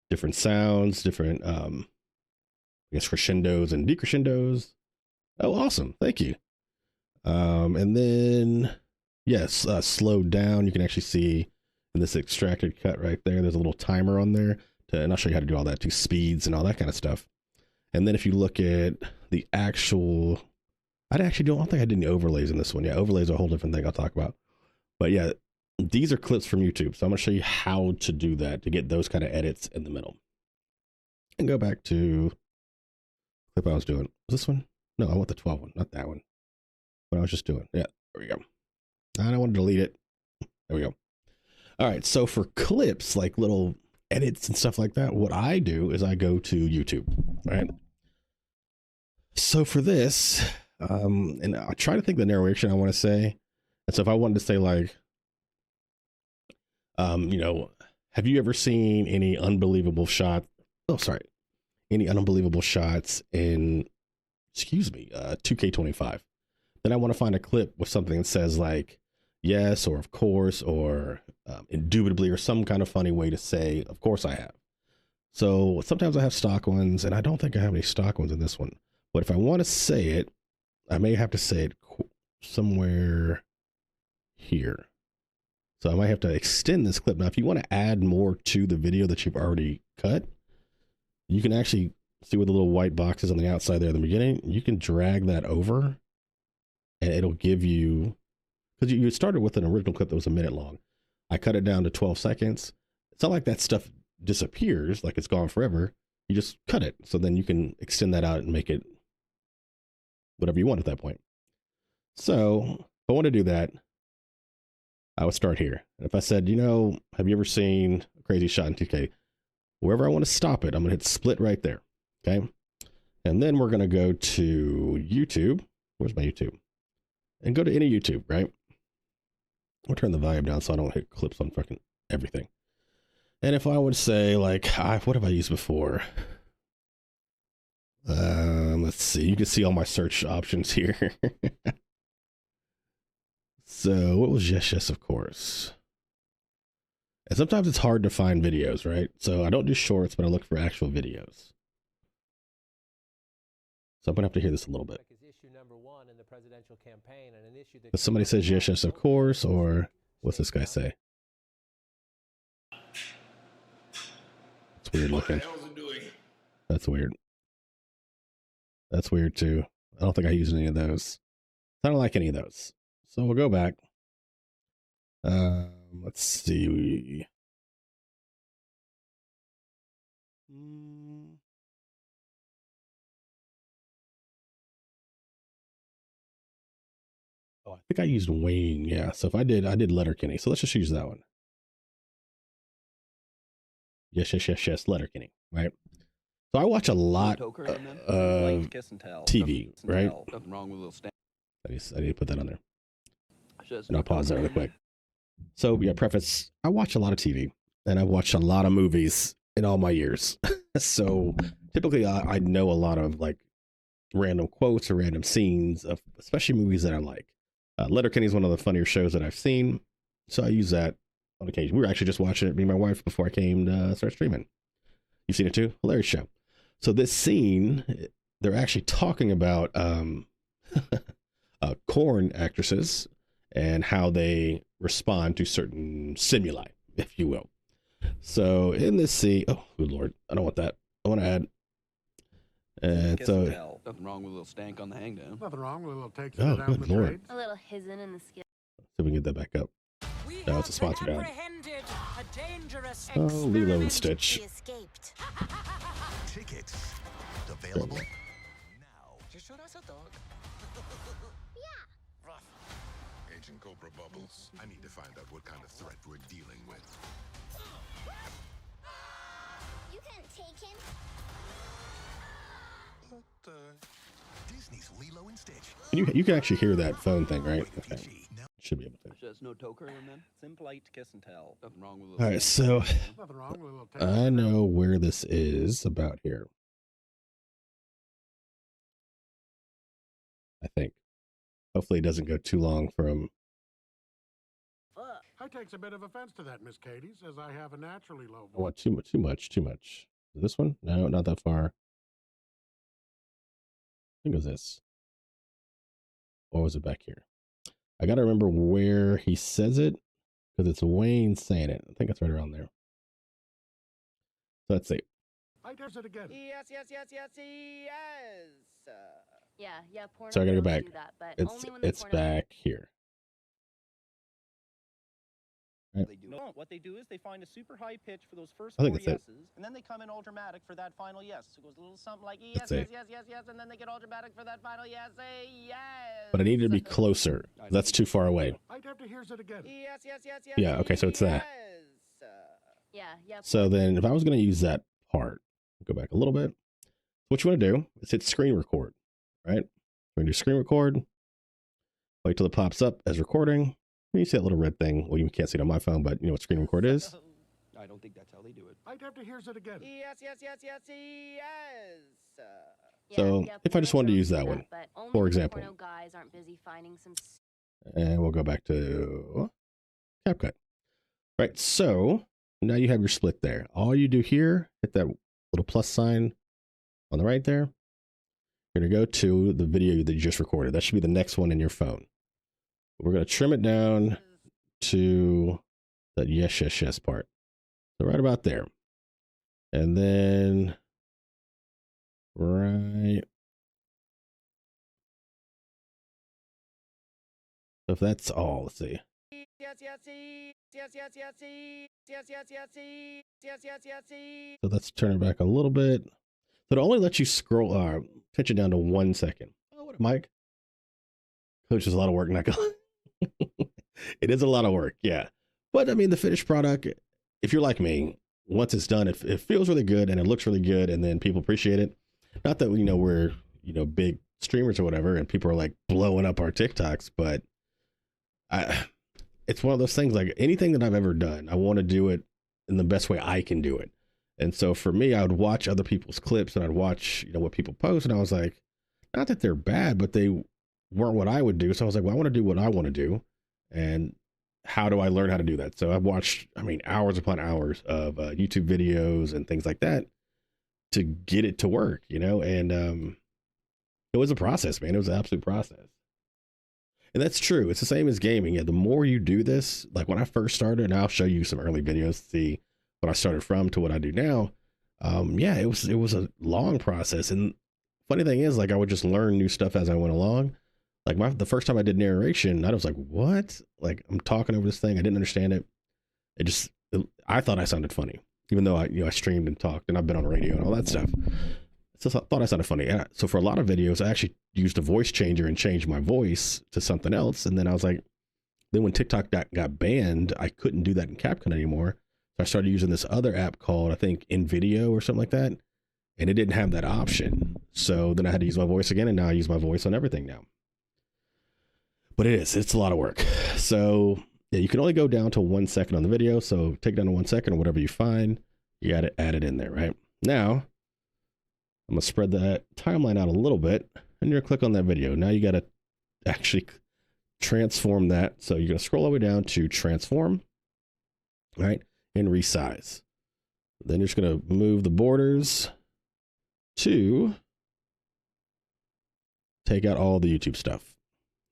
different sounds, different, I guess crescendos and decrescendos. Oh, awesome. Thank you. And then yes, slowed down. You can actually see in this extracted cut right there, there's a little timer on there and I'll show you how to do all that too, speeds and all that kind of stuff. And then if you look at the actual, I don't think I did any overlays in this one. Yeah, overlays are a whole different thing I'll talk about. But yeah, these are clips from YouTube. So I'm going to show you how to do that, to get those kind of edits in the middle. And go back to the clip I was doing. Was this one? No, I want the 12 one, not that one. What I was just doing. Yeah, there we go. I don't want to delete it. There we go. All right, so for clips, like little edits and stuff like that, what I do is I go to YouTube, right? So for this, and I try to think the narration I want to say. And so if I wanted to say like, you know, have you ever seen any unbelievable shot? Oh, sorry. Any unbelievable shots in, 2K25. Then I want to find a clip with something that says like, yes, or of course, or indubitably, or some kind of funny way to say, of course I have. So sometimes I have stock ones, and I don't think I have any stock ones in this one. But if I want to say it, I may have to say it somewhere here. So I might have to extend this clip. Now, if you want to add more to the video that you've already cut, you can actually see with the little white boxes on the outside there in the beginning, you can drag that over and it'll give you, because you started with an original clip that was a minute long. I cut it down to 12 seconds. It's not like that stuff disappears, like it's gone forever. You just cut it. So then you can extend that out and make it whatever you want at that point. So if I want to do that, I would start here. And if I said, you know, have you ever seen a crazy shot in 2K? Wherever I want to stop it, I'm going to hit split right there. Okay. And then we're going to go to YouTube. Where's my YouTube? And go to any YouTube, right? I'll turn the volume down so I don't hit clips on fucking everything. And if I would say like, what have I used before? Let's see. You can see all my search options here. So what was Yes, of course. And sometimes it's hard to find videos, right? So I don't do shorts, but I look for actual videos. So I'm gonna have to hear this a little bit. If somebody says yes, of course, or what's this guy say? It's weird looking. That's weird. That's weird too. I don't think I use any of those. I don't like any of those. So we'll go back. Let's see. Oh, I think I used Wayne. Yeah. So if I did Letterkenny. So let's just use that one. Yes, Letterkenny. Right. So I watch a lot of TV, right? Nothing wrong with a little stand. I need to put that on there. And I'll pause that really quick. So yeah, preface, I watch a lot of TV and I've watched a lot of movies in all my years. So typically I know a lot of like random quotes or random scenes of especially movies that I like. Letterkenny is one of the funnier shows that I've seen. So I use that on occasion. We were actually just watching it, me and my wife, before I came to start streaming. You've seen it too? Hilarious show. So this scene, they're actually talking about corn actresses and how they respond to certain stimuli, if you will. So in this scene, oh, good Lord, I don't want that. I want to add. And so, Nothing wrong with a little stank on the hangdown. Nothing wrong with a little take. oh, good Lord. A little hizzing in the skin. See if we can get that back up. No, it's a sponsored ad. Oh, Lilo and Stitch. Tickets available now. Agent Cobra Bubbles, I need to find out what kind of threat we're dealing with. You can't take him. But, Disney's Lilo and Stitch. You can actually hear that phone thing, right? Okay. PG. Now Should be able to. Just no toker in them. Simple light kiss and tell. Nothing wrong with a All little. right, so Nothing wrong with a little take. I know where this is about here. I think. Hopefully it doesn't go too long from. I takes a bit of offense to that, Miss Katie, says I have a naturally low I voice. want too much. This one? No, not that far. I think it was this. Or was it back here? I got to remember where he says it because it's Wayne saying it. I think it's right around there. So let's see. I does it again. Yes. Yeah, porno So I gotta go girls back. do that, but It's only when the it's porno- back here. They do. No, what they do is they find a super high pitch for those first I four think that's it. yeses, and then they come in all dramatic for that final yes. So it goes a little something like That's yes, it. yes, and then they get all dramatic for that final yes, yes. But I needed to be closer. That's too far away. I'd have to hear it again. Yes. Yeah, okay, so it's that. Yeah. So then if I was going to use that part, go back a little bit. What you want to do is hit screen record, right? We're going to do screen record. Wait till it pops up as recording. You see that little red thing. Well, you can't see it on my phone, but you know what screen record is? I don't think that's how they do it. I'd have to hear it again. Yes. So, if I just wanted to use that one, for example. Porno guys aren't busy finding some. And we'll go back to CapCut. Right, so now you have your split there. All you do here, hit that little plus sign on the right there. You're going to go to the video that you just recorded. That should be the next one in your phone. We're going to trim it down to that yes part. So right about there. And then right. So if that's all, let's see. So let's turn it back a little bit. So it only lets you scroll, pinch it down to 1 second. Oh, what a mic. Coach is a lot of work, not gonna. It is a lot of work, yeah. But I mean, the finished product, if you're like me, once it's done, it feels really good and it looks really good, and then people appreciate it. Not that we're big streamers or whatever, and people are like blowing up our TikToks, but it's one of those things. Like anything that I've ever done, I want to do it in the best way I can do it. And so for me, I would watch other people's clips and I'd watch, you know, what people post. And I was like, not that they're bad, but they weren't what I would do. So I was like, well, I want to do what I want to do. And how do I learn how to do that? So I've watched, I mean, hours upon hours of YouTube videos and things like that to get it to work, you know? And it was a process, man. It was an absolute process. And that's true. It's the same as gaming. Yeah, the more you do this, like when I first started, and I'll show you some early videos to see what I started from to what I do now. Yeah, it was a long process. And funny thing is, like, I would just learn new stuff as I went along. Like the first time I did narration, I was like, what? Like, I'm talking over this thing. I didn't understand it. I thought I sounded funny, even though I streamed and talked and I've been on radio and all that stuff. So I thought I sounded funny. So for a lot of videos, I actually used a voice changer and changed my voice to something else. And then I was like, then when TikTok got banned, I couldn't do that in CapCut anymore. So I started using this other app called, I think, InVideo or something like that. And it didn't have that option. So then I had to use my voice again. And now I use my voice on everything now. But it's a lot of work. So yeah, you can only go down to 1 second on the video. So take it down to 1 second or whatever you find, you got to add it in there, right? Now, I'm going to spread that timeline out a little bit and you're going to click on that video. Now you got to actually transform that. So you're going to scroll all the way down to transform, right? And resize. Then you're just going to move the borders to take out all the YouTube stuff.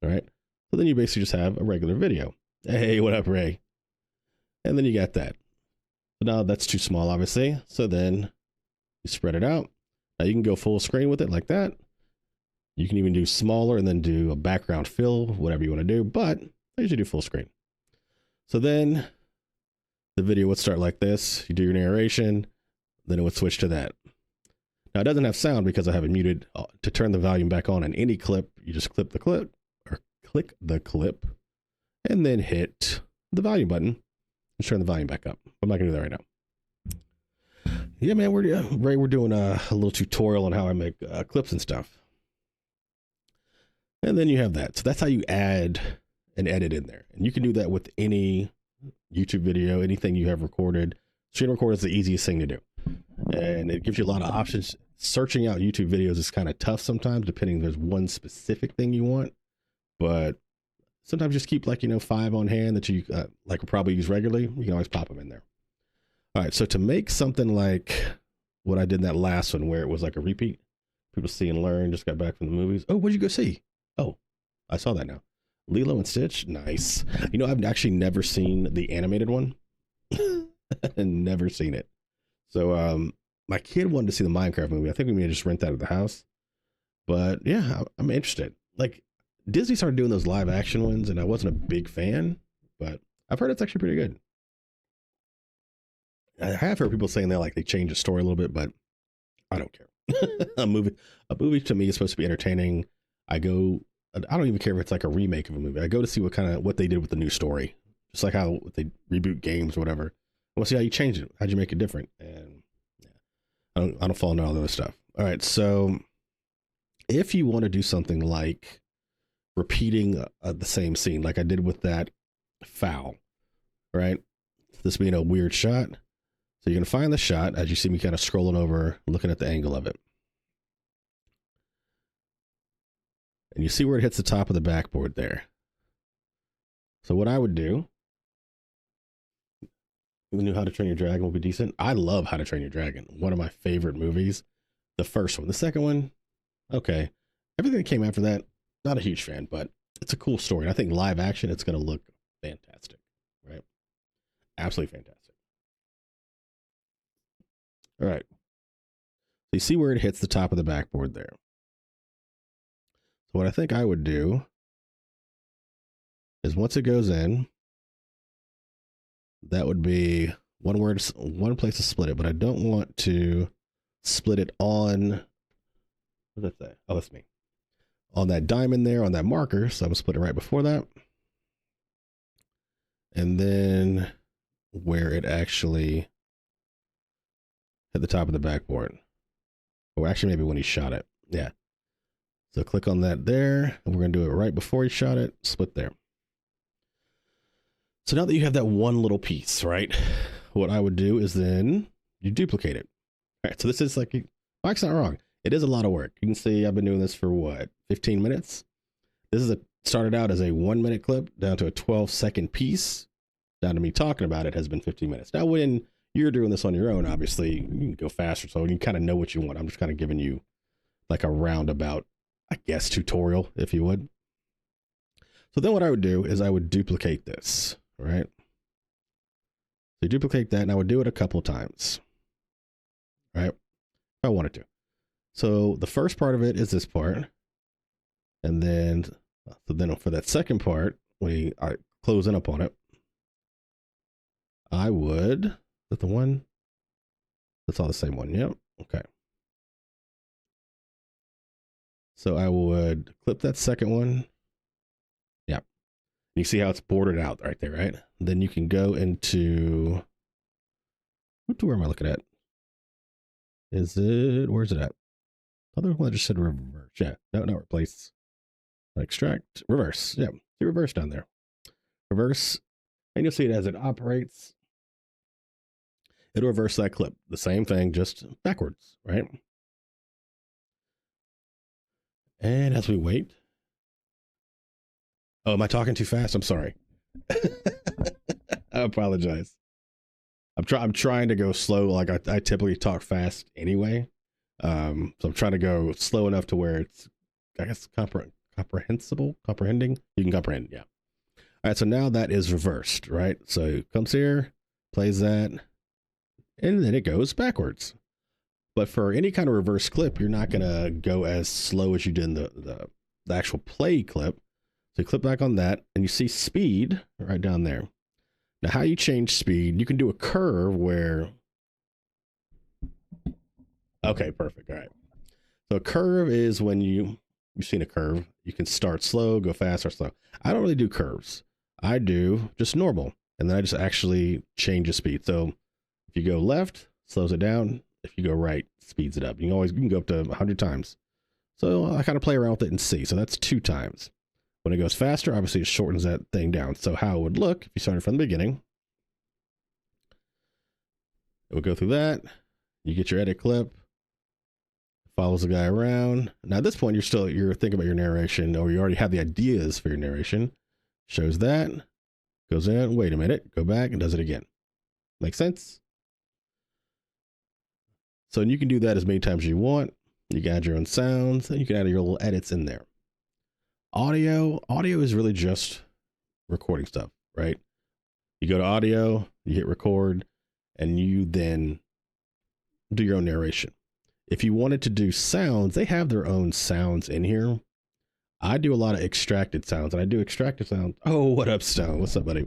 All right. So then you basically just have a regular video. Hey, what up, Ray? And then you got that. So now that's too small, obviously. So then you spread it out. Now you can go full screen with it like that. You can even do smaller and then do a background fill, whatever you want to do. But I usually do full screen. So then the video would start like this. You do your narration, then it would switch to that. Now it doesn't have sound because I have it muted. To turn the volume back on any clip, you just click the clip and then hit the volume button and turn the volume back up. I'm not gonna do that right now. Yeah, man, we're doing a little tutorial on how I make clips and stuff. And then you have that. So that's how you add and edit in there. And you can do that with any YouTube video, anything you have recorded. Screen record is the easiest thing to do. And it gives you a lot of options. Searching out YouTube videos is kind of tough sometimes, depending if there's one specific thing you want. But sometimes just keep 5 on hand that you will probably use regularly. You can always pop them in there. All right. So to make something like what I did in that last one, where it was like a repeat, people see and learn, just got back from the movies. Oh, what'd you go see? Oh, I saw that now. Lilo and Stitch. Nice. You know, I've actually never seen the animated one. Never seen it. So my kid wanted to see the Minecraft movie. I think we may just rent that at the house. But yeah, I'm interested. Like, Disney started doing those live action ones and I wasn't a big fan, but I've heard it's actually pretty good. I have heard people saying they change the story a little bit, but I don't care. A movie to me is supposed to be entertaining. I don't even care if it's like a remake of a movie. I go to see what they did with the new story. Just like how they reboot games or whatever. I want to see how you change it. How'd you make it different? And yeah, I don't fall into all the other stuff. All right. So if you want to do something like repeating the same scene, like I did with that foul, right? This being a weird shot. So you're going to find the shot as you see me kind of scrolling over, looking at the angle of it. And you see where it hits the top of the backboard there. So what I would do, you knew How to Train Your Dragon will be decent. I love How to Train Your Dragon. One of my favorite movies. The first one. The second one, okay. Everything that came after that, not a huge fan, but it's a cool story. And I think live action, it's going to look fantastic, right? Absolutely fantastic. All right. So you see where it hits the top of the backboard there. So what I think I would do is once it goes in, that would be one place to split it, but I don't want to split it on, what does that say? Oh, that's me. On that diamond there, on that marker. So I'm gonna split it right before that. And then where it actually hit the top of the backboard. Or actually maybe when he shot it. Yeah. So click on that there, and we're going to do it right before he shot it, split there. So now that you have that one little piece, right? what I would do is then you duplicate it. All right, so this is like, Mike's not wrong. It is a lot of work. You can see I've been doing this for what, 15 minutes? This is started out as a 1 minute clip down to a 12-second piece. Down to me talking about it has been 15 minutes. Now, when you're doing this on your own, obviously you can go faster. So you kind of know what you want. I'm just kind of giving you like a roundabout, I guess, tutorial, if you would. So then what I would do is I would duplicate this, right? So you duplicate that, and I would do it a couple of times, right? If I wanted to. So the first part of it is this part. And then, so then for that second part, we are closing up on it. I would, is that the one? That's all the same one. Yep. Okay. So I would clip that second one. Yep. You see how it's bordered out right there, right? Then you can go into, where am I looking at? Where's it at? Other one just said reverse. Yeah. No, not replace. Extract, reverse. Yeah. See reverse down there. Reverse. And you'll see it as it operates. It'll reverse that clip. The same thing, just backwards, right? And as we wait. Oh, am I talking too fast? I'm sorry. I apologize. I'm trying to go slow. Like I typically talk fast anyway. So I'm trying to go slow enough to where it's, I guess, comprehending. You can comprehend, yeah. All right, so now that is reversed, right? So it comes here, plays that, and then it goes backwards. But for any kind of reverse clip, you're not gonna go as slow as you did in the actual play clip. So you clip back on that, and you see speed right down there. Now, how you change speed? You can do a curve where. Okay, perfect. All right. So a curve is when you've seen a curve. You can start slow, go fast or slow. I don't really do curves. I do just normal. And then I just actually change the speed. So if you go left, slows it down. If you go right, speeds it up. You can go up to 100 times. So I kind of play around with it and see. So that's 2 times. When it goes faster, obviously it shortens that thing down. So how it would look if you started from the beginning. It would go through that. You get your edit clip. Follows the guy around. Now at this point, you're thinking about your narration, or you already have the ideas for your narration. Shows that, goes in, wait a minute, go back and does it again. Make sense? So you can do that as many times as you want. You can add your own sounds, and you can add your little edits in there. Audio is really just recording stuff, right? You go to audio, you hit record, and you then do your own narration. If you wanted to do sounds, they have their own sounds in here. I do a lot of extracted sounds, and I do extracted sounds. Oh, what up, Stone? What's up, buddy?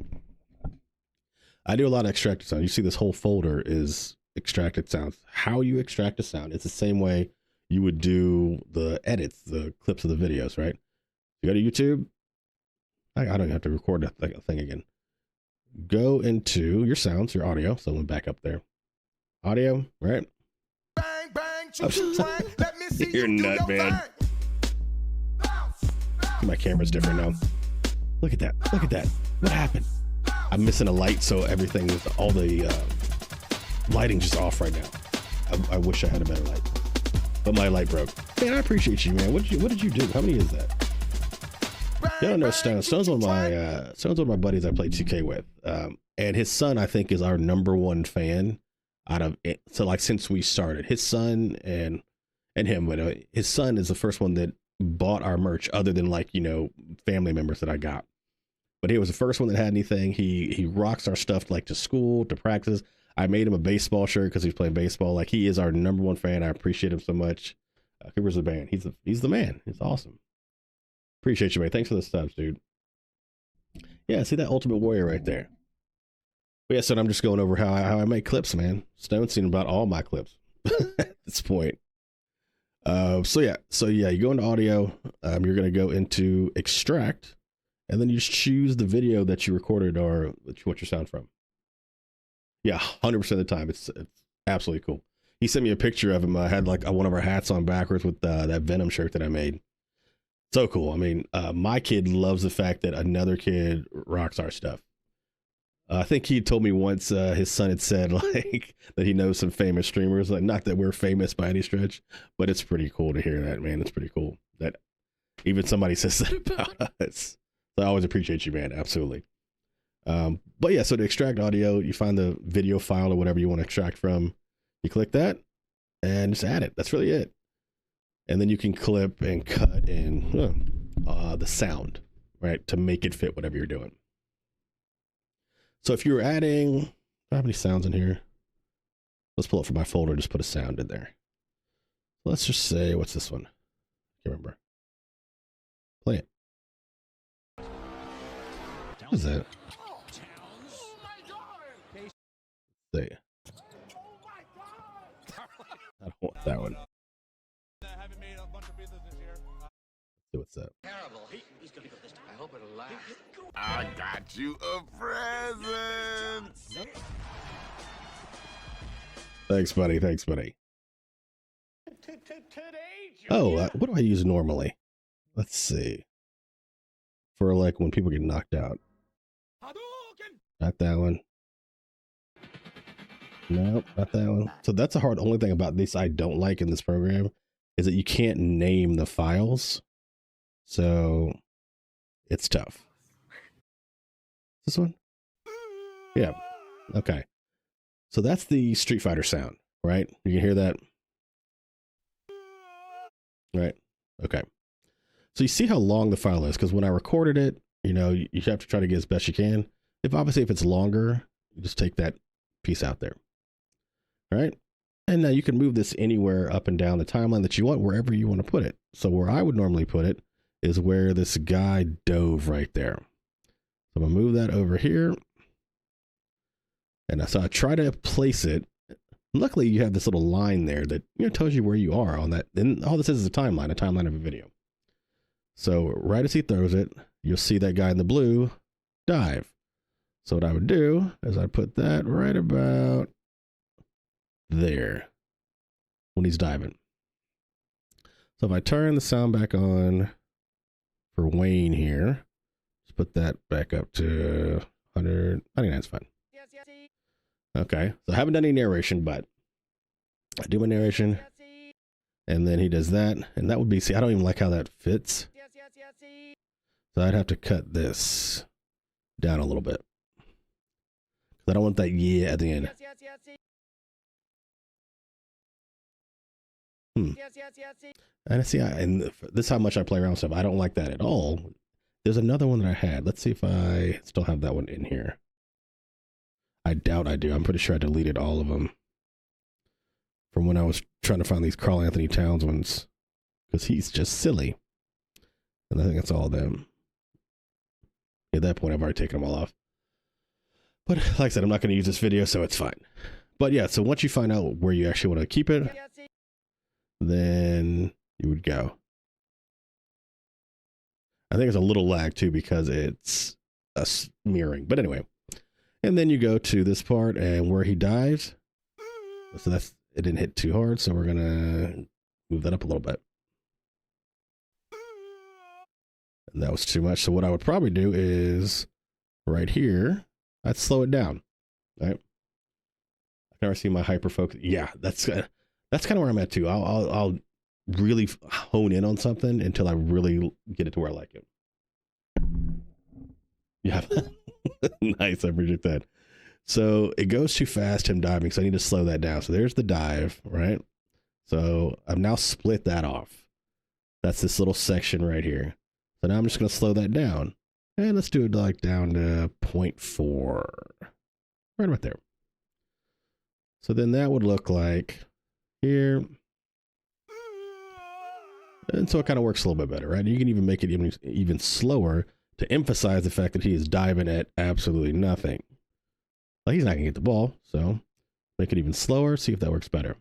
I do a lot of extracted sounds. You see this whole folder is extracted sounds. How you extract a sound, it's the same way you would do the edits, the clips of the videos, right? You go to YouTube. I don't have to record that thing again. Go into your sounds, your audio. So I'm going to back up there. Audio, right? You're nut, man. My camera's different now. Look at that. Look at that. What happened? I'm missing a light, so everything is all the lighting's just off right now. I wish I had a better light, but my light broke. Man, I appreciate you, man. What did you do? How many is that? You don't know Stone. Stone's one of my buddies I play 2K with, and his son I think is our #1 fan out of it. So like since we started, his son and him, but his son is the first one that bought our merch, other than like, you know, family members that I got. But he was the first one that had anything. He rocks our stuff like to school, to practice. I made him a baseball shirt because he's playing baseball. Like, he is our #1 fan. I appreciate him so much. Cooper's the band. He's the man. He's awesome. Appreciate you, man. Thanks for the subs, dude. Yeah, see that Ultimate Warrior right there. But yeah, so I'm just going over how I make clips, man. Stone's seen about all my clips at this point. So yeah, you go into audio. You're gonna go into extract, and then you just choose the video that you recorded or what your sound from. Yeah, 100% of the time, it's absolutely cool. He sent me a picture of him. I had like one of our hats on backwards with that Venom shirt that I made. So cool. I mean, my kid loves the fact that another kid rocks our stuff. I think he told me once his son had said like that he knows some famous streamers. Like, not that we're famous by any stretch, but it's pretty cool to hear that, man. It's pretty cool that even somebody says that about us. So I always appreciate you, man. Absolutely. But yeah, so to extract audio, you find the video file or whatever you want to extract from. You click that and just add it. That's really it. And then you can clip and cut in the sound, right, to make it fit whatever you're doing. So if you're adding, do I have any sounds in here? Let's pull it from my folder, just put a sound in there. Let's just say, what's this one? Can't remember. Play it. What is that? Say. I don't want that one. See what's up. I hope it'll last. I got you a present. Thanks, buddy. Thanks, buddy. Oh, what do I use normally? Let's see. For like when people get knocked out. Not that one. Nope, not that one. So that's the only thing about this I don't like in this program is that you can't name the files. So it's tough. This one? Yeah. Okay. So that's the Street Fighter sound, right? You can hear that? Right. Okay. So you see how long the file is, because when I recorded it, you know, you have to try to get as best you can. If it's longer, you just take that piece out there. All right. And now you can move this anywhere up and down the timeline that you want, wherever you want to put it. So where I would normally put it is where this guy dove right there. So I'm gonna move that over here. And so I try to place it. Luckily, you have this little line there that, you know, tells you where you are on that. And all this is a timeline of a video. So right as he throws it, you'll see that guy in the blue dive. So what I would do is I put that right about there when he's diving. So if I turn the sound back on for Wayne here, let's put that back up to 199 is fine. Okay, so I haven't done any narration, but I do my narration, and then he does that, and that would be, see, I don't even like how that fits. So I'd have to cut this down a little bit. I don't want that yeah at the end. And see, and this is how much I play around with stuff. I don't like that at all. There's another one that I had. Let's see if I still have that one in here. I doubt I do. I'm pretty sure I deleted all of them from when I was trying to find these Karl Anthony Towns ones, because he's just silly. And I think that's all of them. At that point, I've already taken them all off. But like I said, I'm not going to use this video, so it's fine. But yeah, so once you find out where you actually want to keep it, then you would go. I think it's a little lag too, because it's a mirroring. But anyway, and then you go to this part and where he dives. So that's, it didn't hit too hard, so we're going to move that up a little bit. And that was too much. So what I would probably do is right here, I'd slow it down. Right. I can already see my hyper focus. Yeah, that's kind of where I'm at too. I'll really hone in on something until I really get it to where I like it. Yeah. Nice. I appreciate that. So it goes too fast, him diving. So I need to slow that down. So there's the dive, right? So I've now split that off. That's this little section right here. So now I'm just going to slow that down. And let's do it like down to 0.4. Right about there. So then that would look like here. And so it kind of works a little bit better, right? You can even make it even slower to emphasize the fact that he is diving at absolutely nothing. Like, he's not going to get the ball, so make it even slower, see if that works better.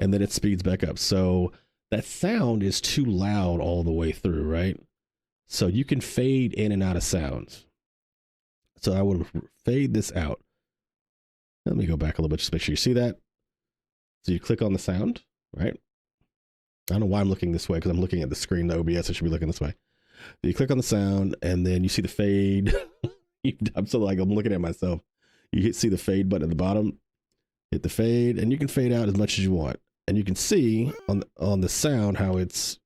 And then it speeds back up. So that sound is too loud all the way through, right? So you can fade in and out of sounds. So I would fade this out. Let me go back a little bit just to make sure you see that. So you click on the sound, right? I don't know why I'm looking this way, because I'm looking at the screen, the OBS, I should be looking this way. You click on the sound, and then you see the fade. I'm so like I'm looking at myself. You see the fade button at the bottom. Hit the fade, and you can fade out as much as you want. And you can see on the sound how it's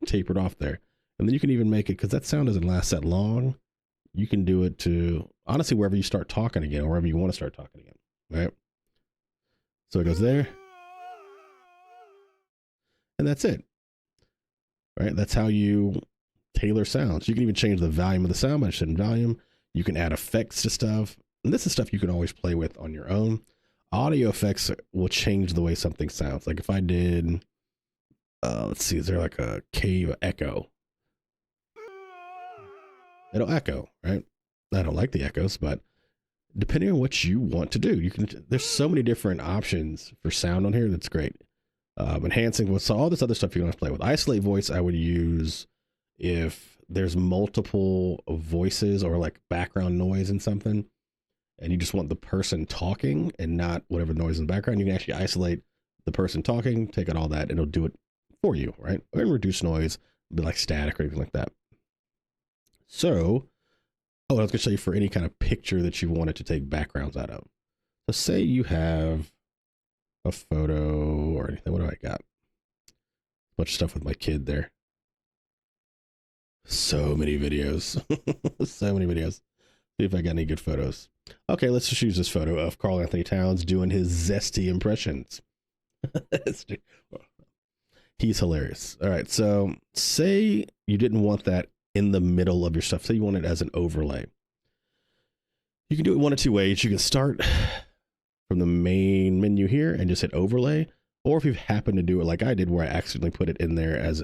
tapered off there. And then you can even make it, because that sound doesn't last that long. You can do it to honestly wherever you start talking again, or wherever you want to start talking again, right? So it goes there, and that's it, right? That's how you tailor sounds. You can even change the volume of the sound by setting volume. You can add effects to stuff, and this is stuff you can always play with on your own. Audio effects will change the way something sounds. Like if I did, let's see, is there like a cave echo? It'll echo, right? I don't like the echoes, but depending on what you want to do, you can. There's so many different options for sound on here. That's great. Enhancing, so all this other stuff you can play with. Isolate voice, I would use if there's multiple voices or like background noise in something, and you just want the person talking and not whatever noise in the background. You can actually isolate the person talking, take out all that, and it'll do it for you, right? Or reduce noise, be like static or anything like that. So, I was going to show you for any kind of picture that you wanted to take backgrounds out of. So say you have a photo or anything. What do I got? A bunch of stuff with my kid there. So many videos. So many videos. See if I got any good photos. Okay, let's just use this photo of Karl Anthony Towns doing his zesty impressions. He's hilarious. All right, so say you didn't want that in the middle of your stuff. Say you want it as an overlay. You can do it one of two ways. You can start from the main menu here and just hit overlay. Or if you happen to do it like I did, where I accidentally put it in there as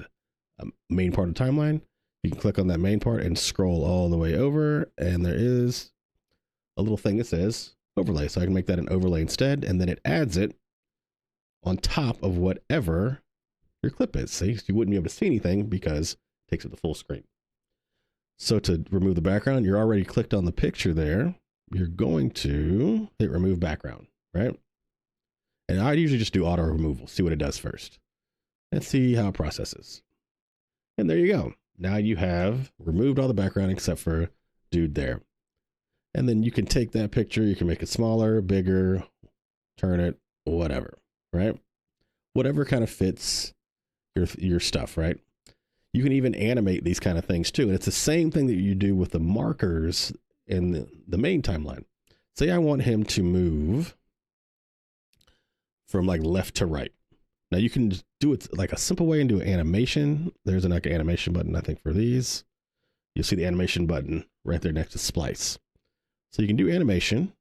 a main part of the timeline, you can click on that main part and scroll all the way over. And there is a little thing that says overlay. So I can make that an overlay instead. And then it adds it on top of whatever your clip is. See, so you wouldn't be able to see anything because it takes it to full screen. So to remove the background, you're already clicked on the picture there. You're going to hit remove background, right? And I usually just do auto removal, see what it does first. And see how it processes. And there you go. Now you have removed all the background except for dude there. And then you can take that picture, you can make it smaller, bigger, turn it, whatever, right? Whatever kind of fits your stuff, right? You can even animate these kind of things too. And it's the same thing that you do with the markers in the main timeline. Say I want him to move from like left to right. Now you can do it like a simple way and do an animation. There's an animation button, I think, for these. You'll see the animation button right there next to splice. So you can do animation.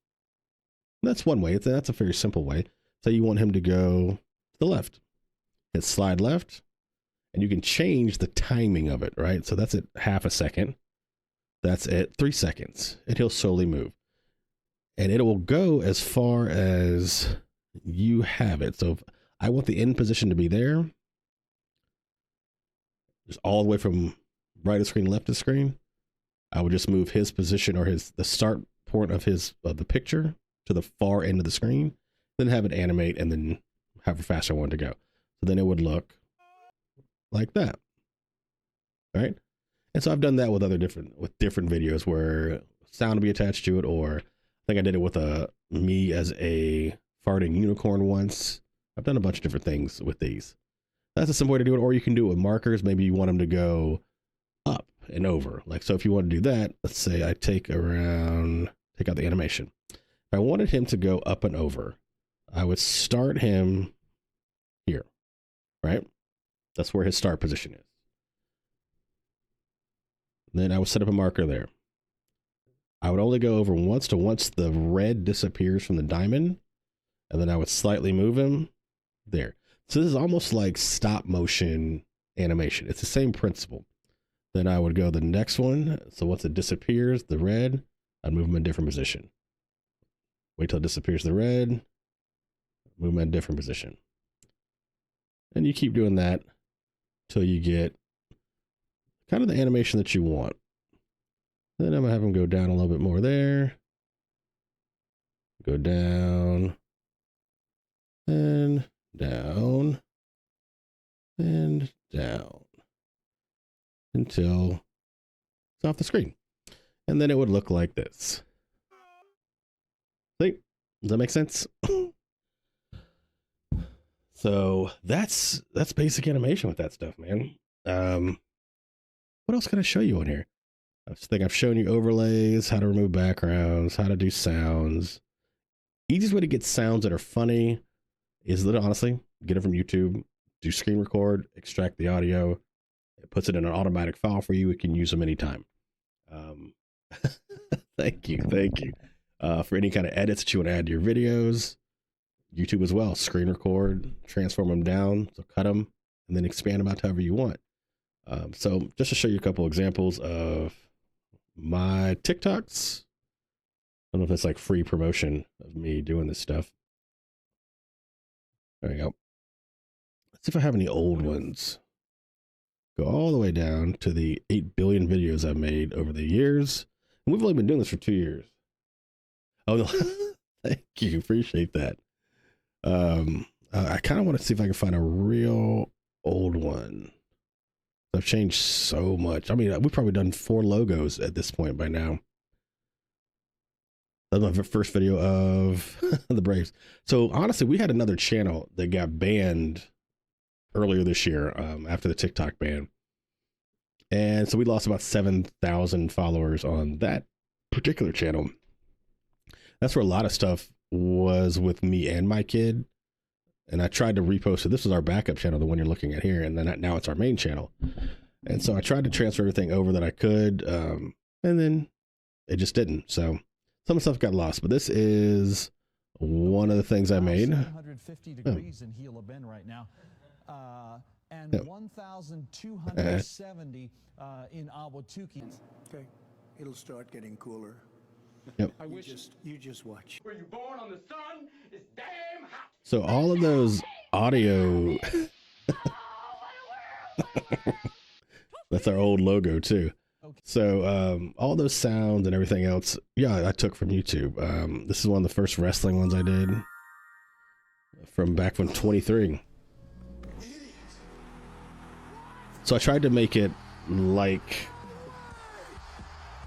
That's one way. That's a very simple way. Say you want him to go to the left. Hit slide left. And you can change the timing of it, right? So that's at half a second. That's at 3 seconds. And he'll slowly move. And it will go as far as you have it. So if I want the end position to be there, just all the way from right of screen, left of screen, I would just move his position or the start point of the picture to the far end of the screen, then have it animate and then however fast I want it to go. So then it would look like that, right? And so I've done that with different videos where sound will be attached to it, or I think I did it with me as a farting unicorn once. I've done a bunch of different things with these. That's a simple way to do it, or you can do it with markers. Maybe you want them to go up and over. Like, so if you want to do that, let's say I take out the animation. If I wanted him to go up and over, I would start him here, right? That's where his start position is. Then I would set up a marker there. I would only go over once the red disappears from the diamond, and then I would slightly move him there. So this is almost like stop motion animation. It's the same principle. Then I would go the next one. So once it disappears, the red, I'd move him in a different position. Wait till it disappears the red, move him in a different position. And you keep doing that till you get kind of the animation that you want. Then I'm gonna have him go down a little bit more there. Go down. And down. And down. Until off the screen. And then it would look like this. See? Does that make sense? So that's basic animation with that stuff, man. What else can I show you on here? I think I've shown you overlays, how to remove backgrounds, how to do sounds. Easiest way to get sounds that are funny is literally, honestly, get it from YouTube, do screen record, extract the audio. It puts it in an automatic file for you. It can use them anytime. Thank you. For any kind of edits that you want to add to your videos, YouTube as well, screen record, transform them down, so cut them, and then expand them out however you want. So just to show you a couple examples of my TikToks. I don't know if it's like free promotion of me doing this stuff. There you go. Let's see if I have any old ones. Go all the way down to the 8 billion videos I've made over the years. And we've only been doing this for 2 years. Oh, no. Thank you. Appreciate that. I kind of want to see if I can find a real old one. I've changed so much. I mean, we've probably done 4 logos at this point by now. That was my first video of the Braves. So honestly, we had another channel that got banned earlier this year after the TikTok ban. And so we lost about 7,000 followers on that particular channel. That's where a lot of stuff was with me and my kid. And I tried to repost it. This is our backup channel, the one you're looking at here. And then now it's our main channel. And so I tried to transfer everything over that I could. And then it just didn't. So some stuff got lost. But this is one of the things I made. 750 degrees in Gila Bend right now. And 1,270 in Ahwatukee. Okay, it'll start getting cooler. Yep. You just watch. Were you born on the sun? It's damn hot. So all of those audio, that's our old logo too. Okay. So all those sounds and everything else, yeah, I took from YouTube. This is one of the first wrestling ones I did from back from 23. So I tried to make it like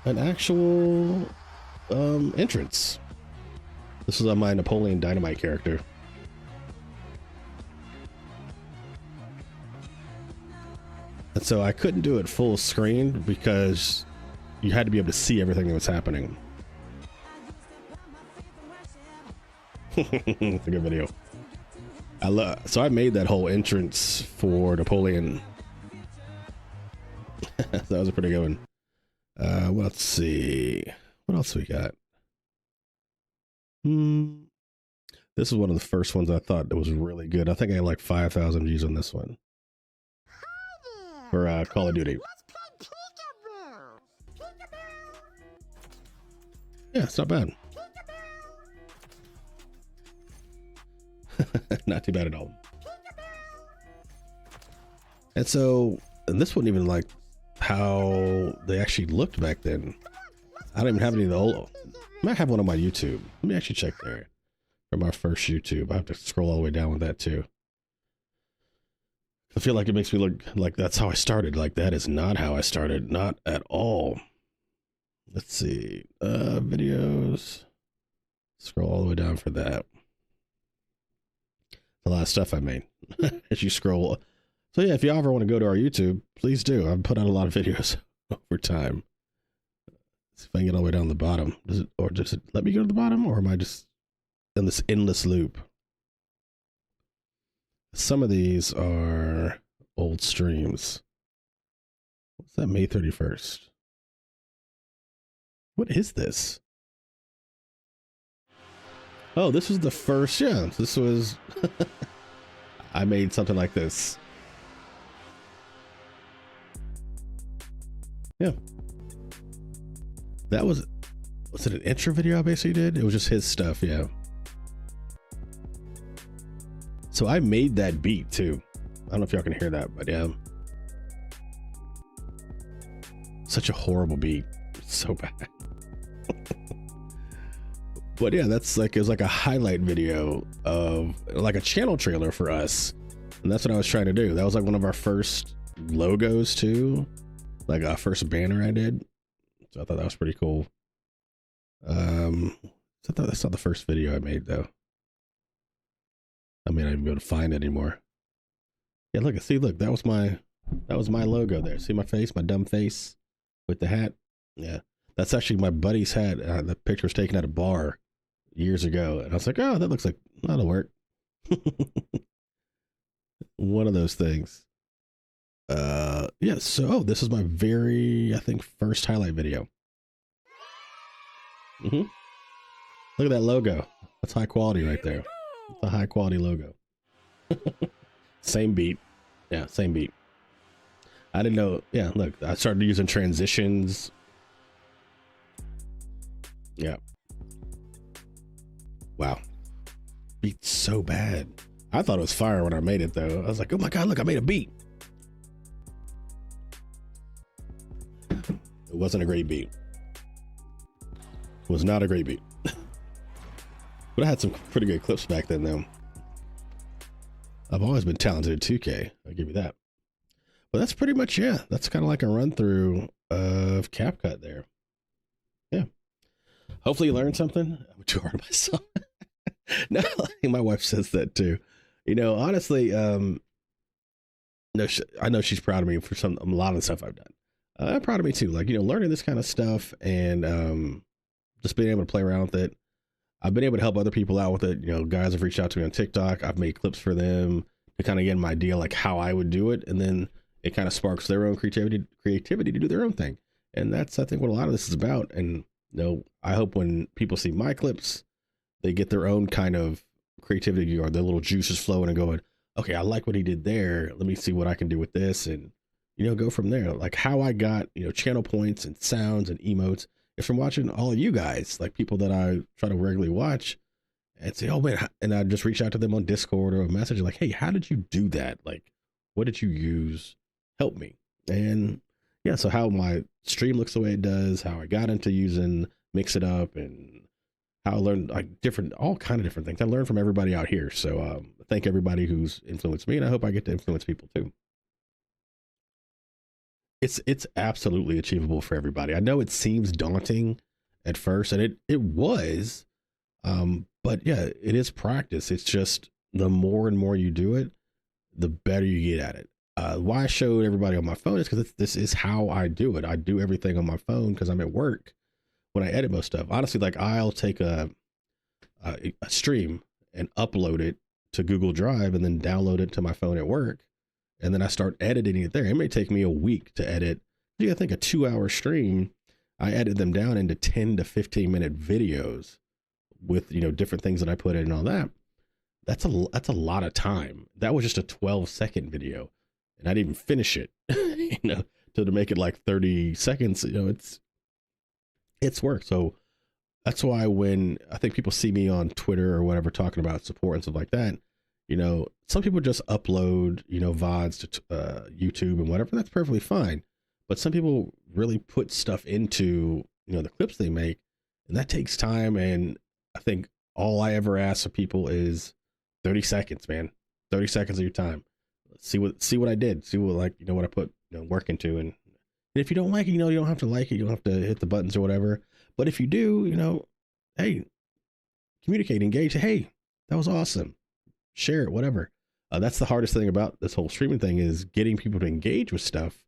an actual entrance. This is on my Napoleon Dynamite character. And so I couldn't do it full screen because you had to be able to see everything that was happening. It's a good video. So I made that whole entrance for Napoleon. That was a pretty good one. Well, let's see. What else we got? This is one of the first ones I thought that was really good. I think I had like 5,000 views on this one. For Call of Duty. Yeah, it's not bad. Not too bad at all. And so, and this wasn't even like how they actually looked back then. I don't even have any of the old. I might have one on my YouTube. Let me actually check there. From our first YouTube. I have to scroll all the way down with that too. I feel like it makes me look like that's how I started. Like that is not how I started. Not at all. Let's see. Videos. Scroll all the way down for that. A lot of stuff I made. As you scroll. So yeah, if you ever want to go to our YouTube, please do. I've put out a lot of videos over time. Let's see if I can get all the way down the bottom. Does it let me go to the bottom, or am I just in this endless loop? Some of these are old streams. What's that? May 31st. What is this? Oh, this was the first. Yeah, this was. I made something like this. Yeah. That was it an intro video I basically did? It was just his stuff, yeah. So I made that beat too. I don't know if y'all can hear that, but yeah. Such a horrible beat. It's so bad. But yeah, that's like, it was like a highlight video of like a channel trailer for us. And that's what I was trying to do. That was like one of our first logos too. Like our first banner I did. So I thought that was pretty cool. That's not the first video I made though. I may not even be able to find it anymore. Yeah, look, that was my logo there. See my face, my dumb face with the hat? Yeah. That's actually my buddy's hat. The picture was taken at a bar years ago. And I was like, oh, that looks like that'll work. One of those things. Yeah, so this is my very, I think, first highlight video. Look at that logo. That's high quality right there. It's a high quality logo. Same beat. Yeah, same beat. I didn't know. Yeah, look, I started using transitions. Yeah. Wow. Beat's so bad. I thought it was fire when I made it though. I was like, oh my God, look, I made a beat. It wasn't a great beat. It was not a great beat. But I had some pretty good clips back then though. I've always been talented at 2K. I'll give you that. But that's pretty much, yeah. That's kind of like a run through of CapCut there. Yeah. Hopefully you learned something. I'm too hard on myself. No, my wife says that too. You know, honestly, no, I know she's proud of me for a lot of the stuff I've done. I'm proud of me too. Like, you know, learning this kind of stuff and just being able to play around with it. I've been able to help other people out with it. You know, guys have reached out to me on TikTok. I've made clips for them to kind of get an idea like how I would do it. And then it kind of sparks their own creativity to do their own thing. And that's, I think, what a lot of this is about. And, you know, I hope when people see my clips, they get their own kind of creativity or their little juices flowing and going, okay, I like what he did there. Let me see what I can do with this. And, you know, go from there. Like how I got, you know, channel points and sounds and emotes is from watching all of you guys, like people that I try to regularly watch and say, oh man, and I just reach out to them on Discord or a message like, hey, how did you do that? Like, what did you use? Help me. And yeah, so how my stream looks the way it does, how I got into using Mix It Up, and how I learned like all kind of different things. I learned from everybody out here. So thank everybody who's influenced me, and I hope I get to influence people too. It's absolutely achievable for everybody. I know it seems daunting at first, and it was, but yeah, it is practice. It's just the more and more you do it, the better you get at it. Why I showed everybody on my phone is because this is how I do it. I do everything on my phone because I'm at work when I edit most stuff. Honestly, like I'll take a stream and upload it to Google Drive and then download it to my phone at work. And then I start editing it there. It may take me a week to edit. I think a 2-hour stream, I edit them down into 10 to 15 minute videos with, you know, different things that I put in and all that. That's a lot of time. That was just a 12-second video, and I didn't even finish it, you know, to make it like 30 seconds. You know, it's work. So that's why when I think people see me on Twitter or whatever talking about support and stuff like that, you know, some people just upload, you know, VODs to YouTube and whatever. That's perfectly fine. But some people really put stuff into, you know, the clips they make, and that takes time. And I think all I ever ask of people is 30 seconds, man. 30 seconds of your time. See what I did. See what, like, you know, what I put, you know, work into. And if you don't like it, you know, you don't have to like it. You don't have to hit the buttons or whatever. But if you do, you know, hey, communicate, engage. Hey, that was awesome. Share it, whatever. That's the hardest thing about this whole streaming thing is getting people to engage with stuff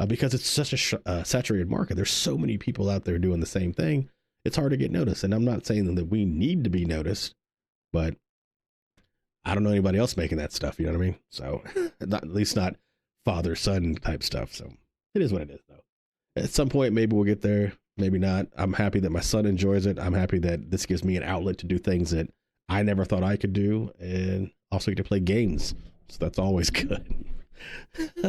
because it's such a saturated market. There's so many people out there doing the same thing. It's hard to get noticed. And I'm not saying that we need to be noticed, but I don't know anybody else making that stuff. You know what I mean? So at least not father son type stuff. So it is what it is though. At some point, maybe we'll get there. Maybe not. I'm happy that my son enjoys it. I'm happy that this gives me an outlet to do things that I never thought I could do, and also get to play games. So that's always good.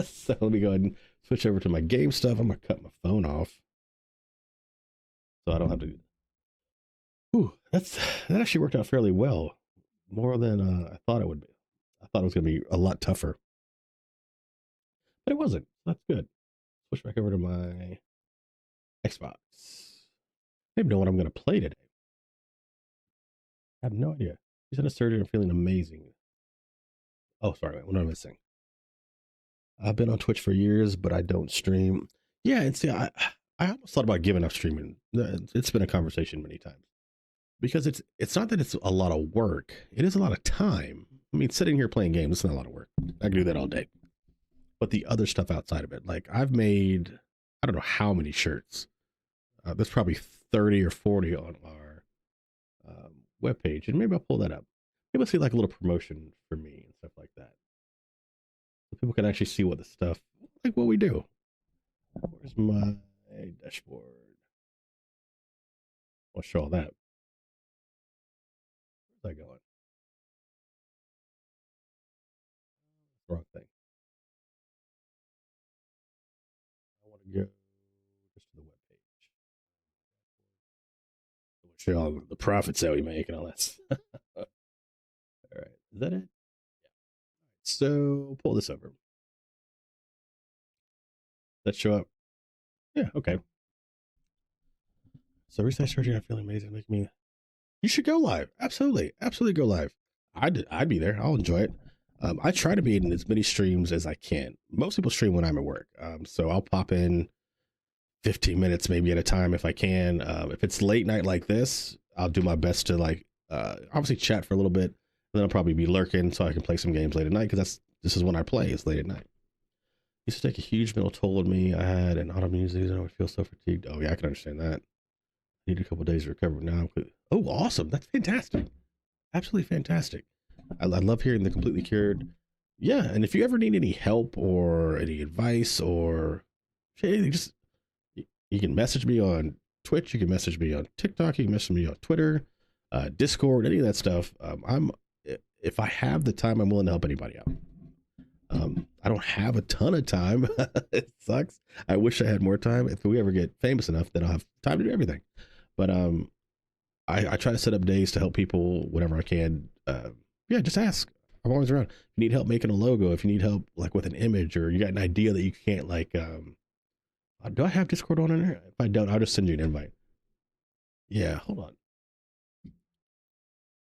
So let me go ahead and switch over to my game stuff. I'm going to cut my phone off so I don't have to. Ooh, that actually worked out fairly well. More than I thought it would be. I thought it was going to be a lot tougher. But it wasn't. That's good. Switch back over to my Xbox. I don't even know what I'm going to play today. I have no idea. He's had a surgery and feeling amazing. Oh, sorry. What am I missing? I've been on Twitch for years, but I don't stream. Yeah, and see, I almost thought about giving up streaming. It's been a conversation many times because it's not that it's a lot of work. It is a lot of time. I mean, sitting here playing games, it's not a lot of work. I can do that all day. But the other stuff outside of it, like I've made, I don't know how many shirts. There's probably 30 or 40 on our webpage, and maybe I'll pull that up. Maybe I'll see like a little promotion for me and stuff like that. So people can actually see what the stuff, like what we do. Where's my dashboard? I'll show all that. Where's that going? Wrong thing. I want to go just to the webpage. We'll show all the profits that we make and all that stuff. All right. Is that it? Yeah. So pull this over. That show up? Yeah, okay. So recently I started feeling amazing, make me. You should go live. Absolutely, absolutely go live. I'd be there. I'll enjoy it. I try to be in as many streams as I can. Most people stream when I'm at work, so I'll pop in 15 minutes maybe at a time if I can. If it's late night like this, I'll do my best to like obviously chat for a little bit. Then I'll probably be lurking so I can play some games late at night because this is when I play. It's late at night. Used to take a huge mental toll on me. I had an autoimmune disease and I would feel so fatigued. Oh yeah, I can understand that. Need a couple of days to recover now. Oh, awesome. That's fantastic. Absolutely fantastic. I love hearing the completely cured. Yeah. And if you ever need any help or any advice or anything, just, you can message me on Twitch. You can message me on TikTok. You can message me on Twitter, Discord, any of that stuff. If I have the time, I'm willing to help anybody out. I don't have a ton of time. It sucks. I wish I had more time. If we ever get famous enough, then I'll have time to do everything. But I try to set up days to help people whenever I can. Yeah, just ask. I'm always around. If you need help making a logo, if you need help like with an image, or you got an idea that you can't like, do I have Discord on in there? If I don't, I'll just send you an invite. Yeah, hold on.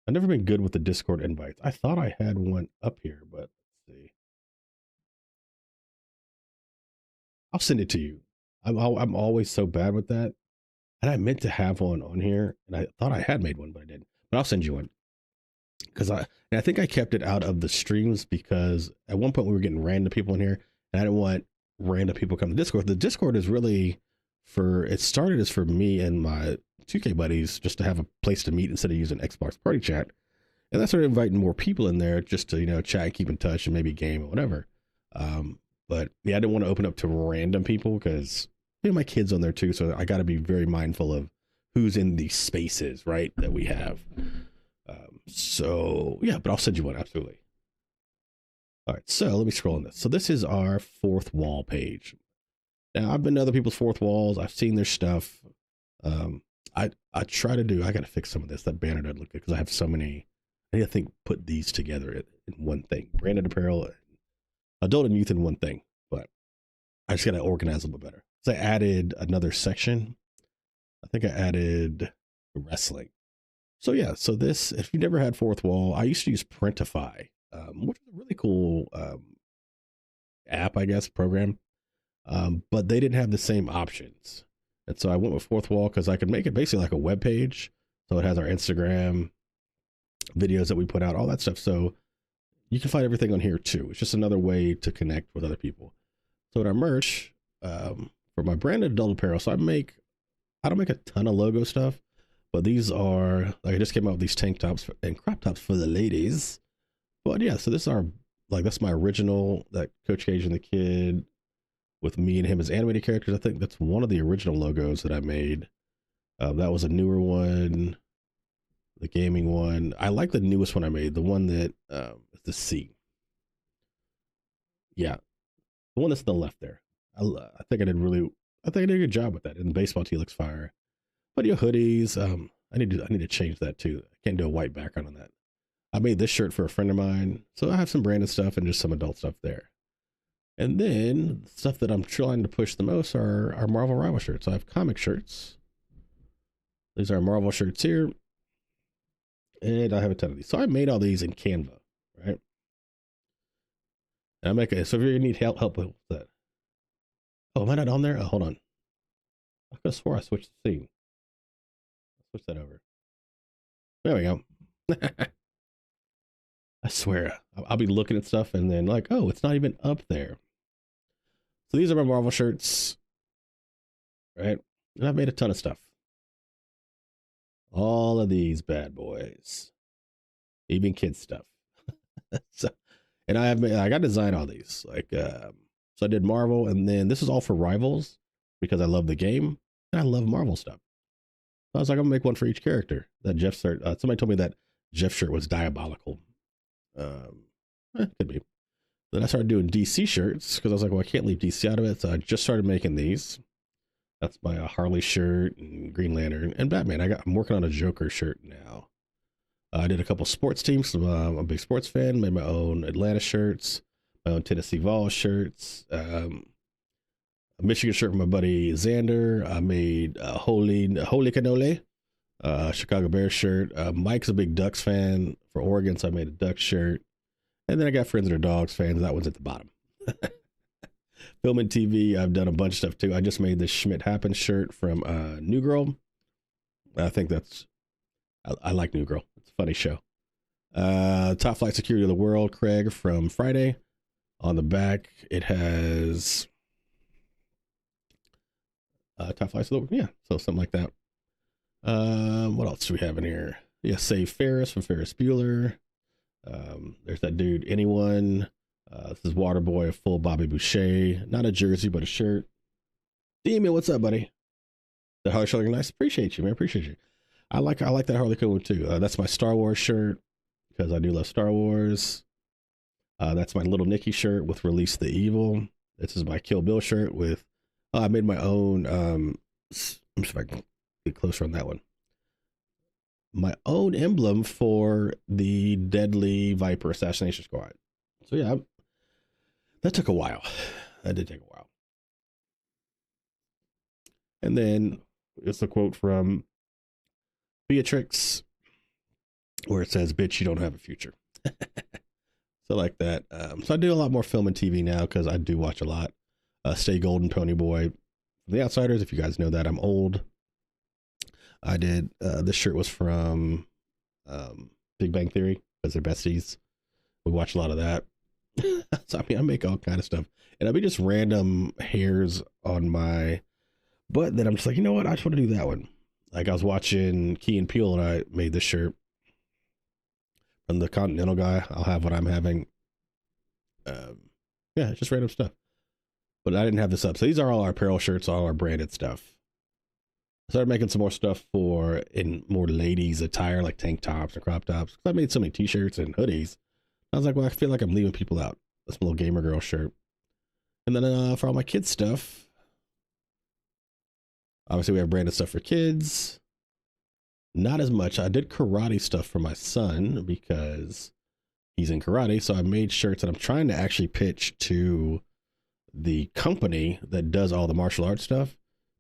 I've never been good with the Discord invites. I thought I had one up here, but let's see. I'll send it to you. I'm always so bad with that. And I meant to have one on here, and I thought I had made one, but I didn't. But I'll send you one. Because I think I kept it out of the streams because at one point we were getting random people in here, and I didn't want random people coming to Discord. The Discord is really it started as for me and my 2K buddies just to have a place to meet instead of using Xbox Party Chat. And I started inviting more people in there just to, chat, keep in touch, and maybe game or whatever. But yeah, I didn't want to open up to random people because my kid's on there too, so I got to be very mindful of who's in these spaces, right, that we have. So yeah, but I'll send you one, absolutely. All right, so let me scroll on this. So this is our fourth wall page. Now I've been to other people's fourth walls. I've seen their stuff. I try to do. I got to fix some of this. That banner doesn't look good because I have so many. I need to put these together in one thing. Branded apparel, adult and youth in one thing. But I just got to organize a little bit better. So I added another section. I think I added wrestling. So yeah, so this, if you never had fourth wall, I used to use Printify, which is a really cool app, I guess, program. But they didn't have the same options. And so I went with fourth wall because I could make it basically like a web page. So it has our Instagram videos that we put out, all that stuff. So you can find everything on here too. It's just another way to connect with other people. So in our merch, for my branded adult apparel, so I don't make a ton of logo stuff, but these are, like, I just came out with these tank tops and crop tops for the ladies. But yeah, so this is that's my original, that Coach Cage and the Kid with me and him as animated characters. I think that's one of the original logos that I made. That was a newer one, the gaming one. I like the newest one I made, the one that is the C. Yeah, the one that's to the left there. I think I did a good job with that. And the baseball tee looks fire. But your hoodies, I need to change that too. I can't do a white background on that. I made this shirt for a friend of mine, so I have some branded stuff and just some adult stuff there. And then the stuff that I'm trying to push the most are our Marvel Rival shirts. So I have comic shirts. These are Marvel shirts here, and I have a ton of these. So I made all these in Canva, right? And so if you need help with that. Oh, am I not on there? Oh, hold on. I could have swore I switched the scene. Switch that over. There we go. I swear, I'll be looking at stuff and then like, oh, it's not even up there. So these are my Marvel shirts, right? And I've made a ton of stuff. All of these bad boys, even kids stuff. So, and I got to design all these. Like, so I did Marvel, and then this is all for Rivals because I love the game and I love Marvel stuff. So I was like, I'm gonna make one for each character. That Jeff shirt. Somebody told me that Jeff shirt was diabolical. Could be. Then I started doing DC shirts because I was like, well, I can't leave DC out of it. So I just started making these. That's my Harley shirt and Green Lantern and Batman. I'm working on a Joker shirt now. I did a couple sports teams. I'm a big sports fan. Made my own Atlanta shirts, my own Tennessee Vols shirts. A Michigan shirt for my buddy Xander. I made Holy Cannoli, Chicago Bears shirt. Mike's a big Ducks fan for Oregon, so I made a Ducks shirt. And then I got friends that are Dogs fans. That one's at the bottom. Film and TV, I've done a bunch of stuff too. I just made this Schmidt Happens shirt from New Girl. I think that's, I like New Girl. It's a funny show. Top Flight Security of the World, Craig from Friday. On the back, it has Top Flights of the World. Yeah, so something like that. What else do we have in here? Yeah, Save Ferris from Ferris Bueller. There's that dude, Anyone. This is Waterboy, a full Bobby Boucher. Not a jersey, but a shirt. Demon, what's up, buddy? The Harley shirt looking nice. Appreciate you, man. Appreciate you. I like that Harley Quinn one too. That's my Star Wars shirt because I do love Star Wars. That's my Little Nicky shirt with Release the Evil. This is my Kill Bill shirt with. I made my own. Let me see if I can get closer on that one. My own emblem for the Deadly Viper Assassination Squad. So yeah, that took a while. That did take a while. And then it's a quote from Beatrix where it says, "Bitch, you don't have a future." So like that. So I do a lot more film and TV now because I do watch a lot. Stay Golden, Pony Boy. The Outsiders, if you guys know that, I'm old. I did, this shirt was from Big Bang Theory because they're besties. We watch a lot of that. So I mean, I make all kind of stuff. And I'll be just random hairs on my butt that I'm just like, you know what? I just want to do that one. Like I was watching Key and Peele and I made this shirt from the Continental guy. I'll have what I'm having. Yeah, just random stuff. But I didn't have this up. So these are all our apparel shirts, all our branded stuff. I started making some more stuff in more ladies attire, like tank tops and crop tops. I made so many t-shirts and hoodies. I was like, well, I feel like I'm leaving people out. This little gamer girl shirt. And then for all my kids stuff, obviously we have branded stuff for kids. Not as much. I did karate stuff for my son because he's in karate. So I made shirts and I'm trying to actually pitch to the company that does all the martial arts stuff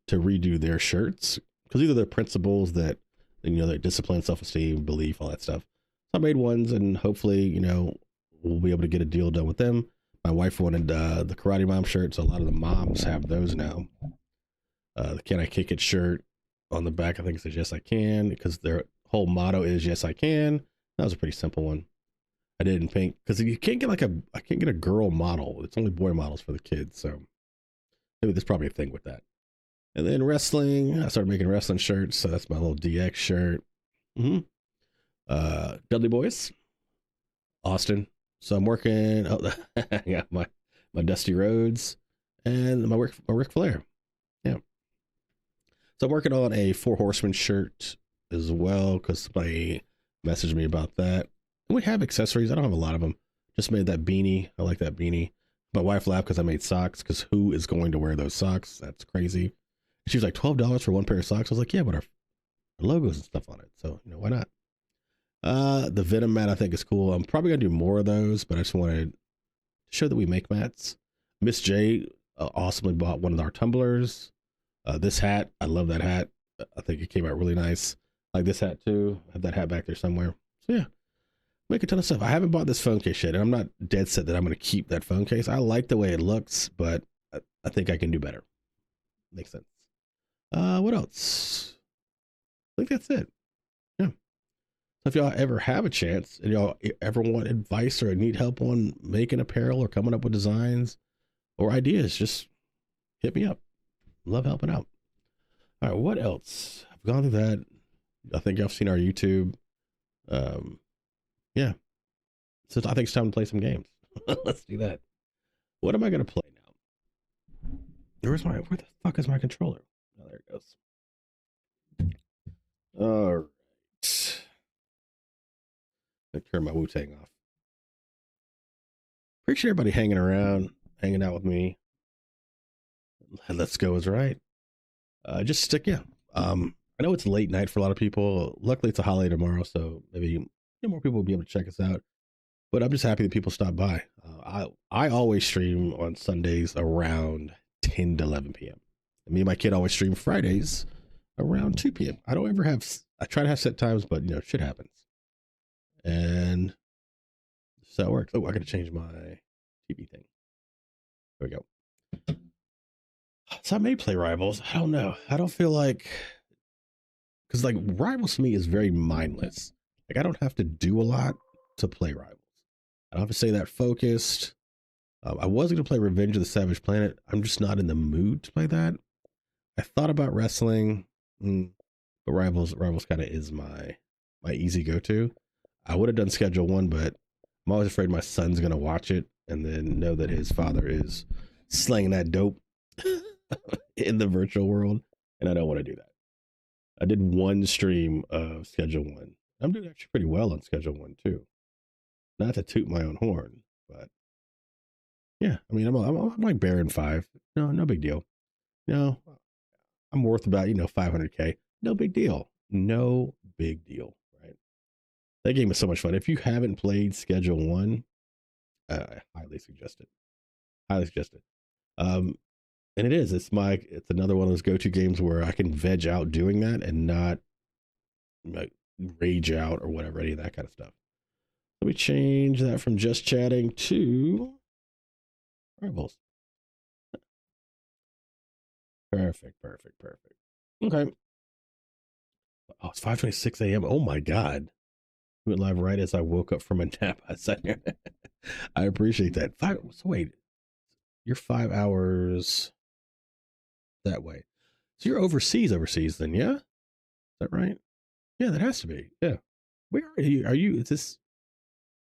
to redo their shirts, because these are their principles that, you know, their discipline, self-esteem, belief, all that stuff. So I made ones and hopefully, you know, we'll be able to get a deal done with them. My wife wanted the Karate Mom shirt, so a lot of the moms have those now. The Can I Kick It shirt on the back, I think it says yes I can, because their whole motto is yes I can. That was a pretty simple one. I did it in pink because you can't get I can't get a girl model. It's only boy models for the kids, so maybe there's probably a thing with that. And then wrestling, I started making wrestling shirts. So that's my little DX shirt. Dudley Boys, Austin. So I'm working. Oh, yeah, my Dusty Rhodes and my Ric Flair. Yeah. So I'm working on a 4 Horsemen shirt as well because somebody messaged me about that. And we have accessories. I don't have a lot of them. Just made that beanie. I like that beanie. My wife laughed because I made socks because who is going to wear those socks? That's crazy. She was like, $12 for one pair of socks. I was like, yeah, but our logos and stuff on it. So, you know, why not? The Venom mat I think is cool. I'm probably gonna do more of those, but I just wanted to show that we make mats. Miss J awesomely bought one of our tumblers. This hat, I love that hat. I think it came out really nice. I like this hat too. I have that hat back there somewhere. So yeah, make a ton of stuff. I haven't bought this phone case yet, and I'm not dead set that I'm gonna keep that phone case. I like the way it looks, but I think I can do better. Makes sense. What else? I think that's it. Yeah. So if y'all ever have a chance and y'all ever want advice or need help on making apparel or coming up with designs or ideas, just hit me up. Love helping out. All right, what else? I've gone through that. I think y'all have seen our YouTube. Yeah. So I think it's time to play some games. Let's do that. What am I gonna play now? Where the fuck is my controller? Oh, there it goes. All right. Let me turn my Wu-Tang off. Appreciate everybody hanging around, hanging out with me. Let's go is right. Just stick, yeah. I know it's late night for a lot of people. Luckily, it's a holiday tomorrow, so maybe more people will be able to check us out. But I'm just happy that people stop by. I always stream on Sundays around 10 to 11 p.m. And me and my kid always stream Fridays around 2 p.m. I don't ever have, I try to have set times, but shit happens. And so that works. Oh, I got to change my TV thing. There we go. So I may play Rivals. I don't know. I don't feel like, because like Rivals to me is very mindless. Like I don't have to do a lot to play Rivals. I don't have to stay that focused. I was going to play Revenge of the Savage Planet. I'm just not in the mood to play that. I thought about wrestling, but Rivals kind of is my easy go-to. I would have done Schedule 1, but I'm always afraid my son's going to watch it and then know that his father is slanging that dope in the virtual world, and I don't want to do that. I did one stream of Schedule 1. I'm doing actually pretty well on Schedule 1 too. Not to toot my own horn, but yeah, I mean, I'm like Baron 5. No big deal. I'm worth about 500K. No big deal. No big deal, right? That game is so much fun. If you haven't played Schedule 1, I highly suggest it. Highly suggest it. And it is. It's another one of those go-to games where I can veg out doing that and not like rage out or whatever, any of that kind of stuff. Let me change that from just chatting to Rivals. Perfect. Okay. Oh, it's 5:26 a.m. Oh my God. We went live right as I woke up from a nap. I appreciate that. So wait, you're 5 hours that way. So you're overseas then, yeah? Is that right? Yeah, that has to be. Yeah. Where are you? Is this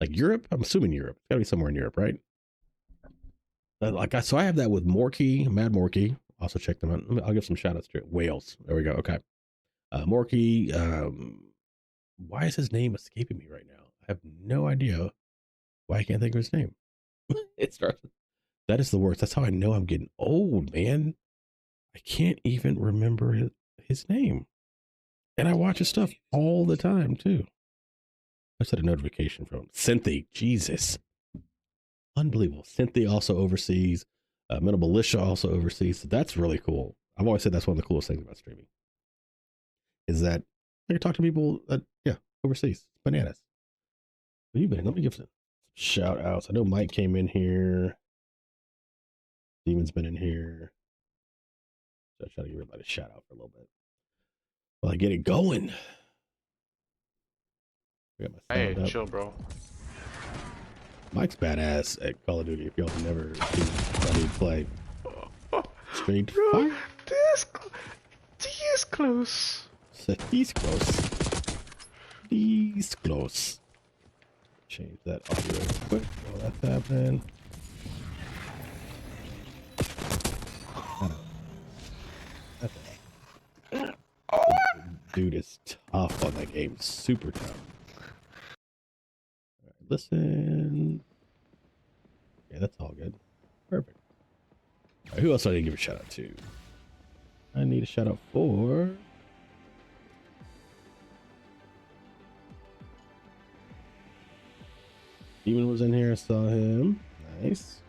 like Europe? I'm assuming Europe. It's gotta be somewhere in Europe, right? So I have that with Morky, Mad Morky. Also check them out. I'll give some shout outs to it. Wales. There we go. Okay. Morky, why is his name escaping me right now? I have no idea why I can't think of his name. That is the worst. That's how I know I'm getting old, man. I can't even remember his name. And I watch his stuff all the time, too. I just had a notification from Cynthia. Jesus. Unbelievable. Cynthia also oversees. Metal Militia also overseas. So that's really cool. I've always said that's one of the coolest things about streaming. Is that I can talk to people that, overseas. Bananas. Where you been? Let me give some shout outs. I know Mike came in here. Demon's been in here. So I try to give everybody a shout out for a little bit while I get it going. Hey, chill, bro. Mike's badass at Call of Duty. If y'all have never seen Buddy play Street Fighter. He's close. So he's close. He's close. Change that audio real quick while that's happening. Dude is tough on that game. Super tough. All right, listen. Yeah, that's all good. Perfect. All right, who else do I need to give a shout out to? I need a shout out for Demon was in here. I saw him. Nice.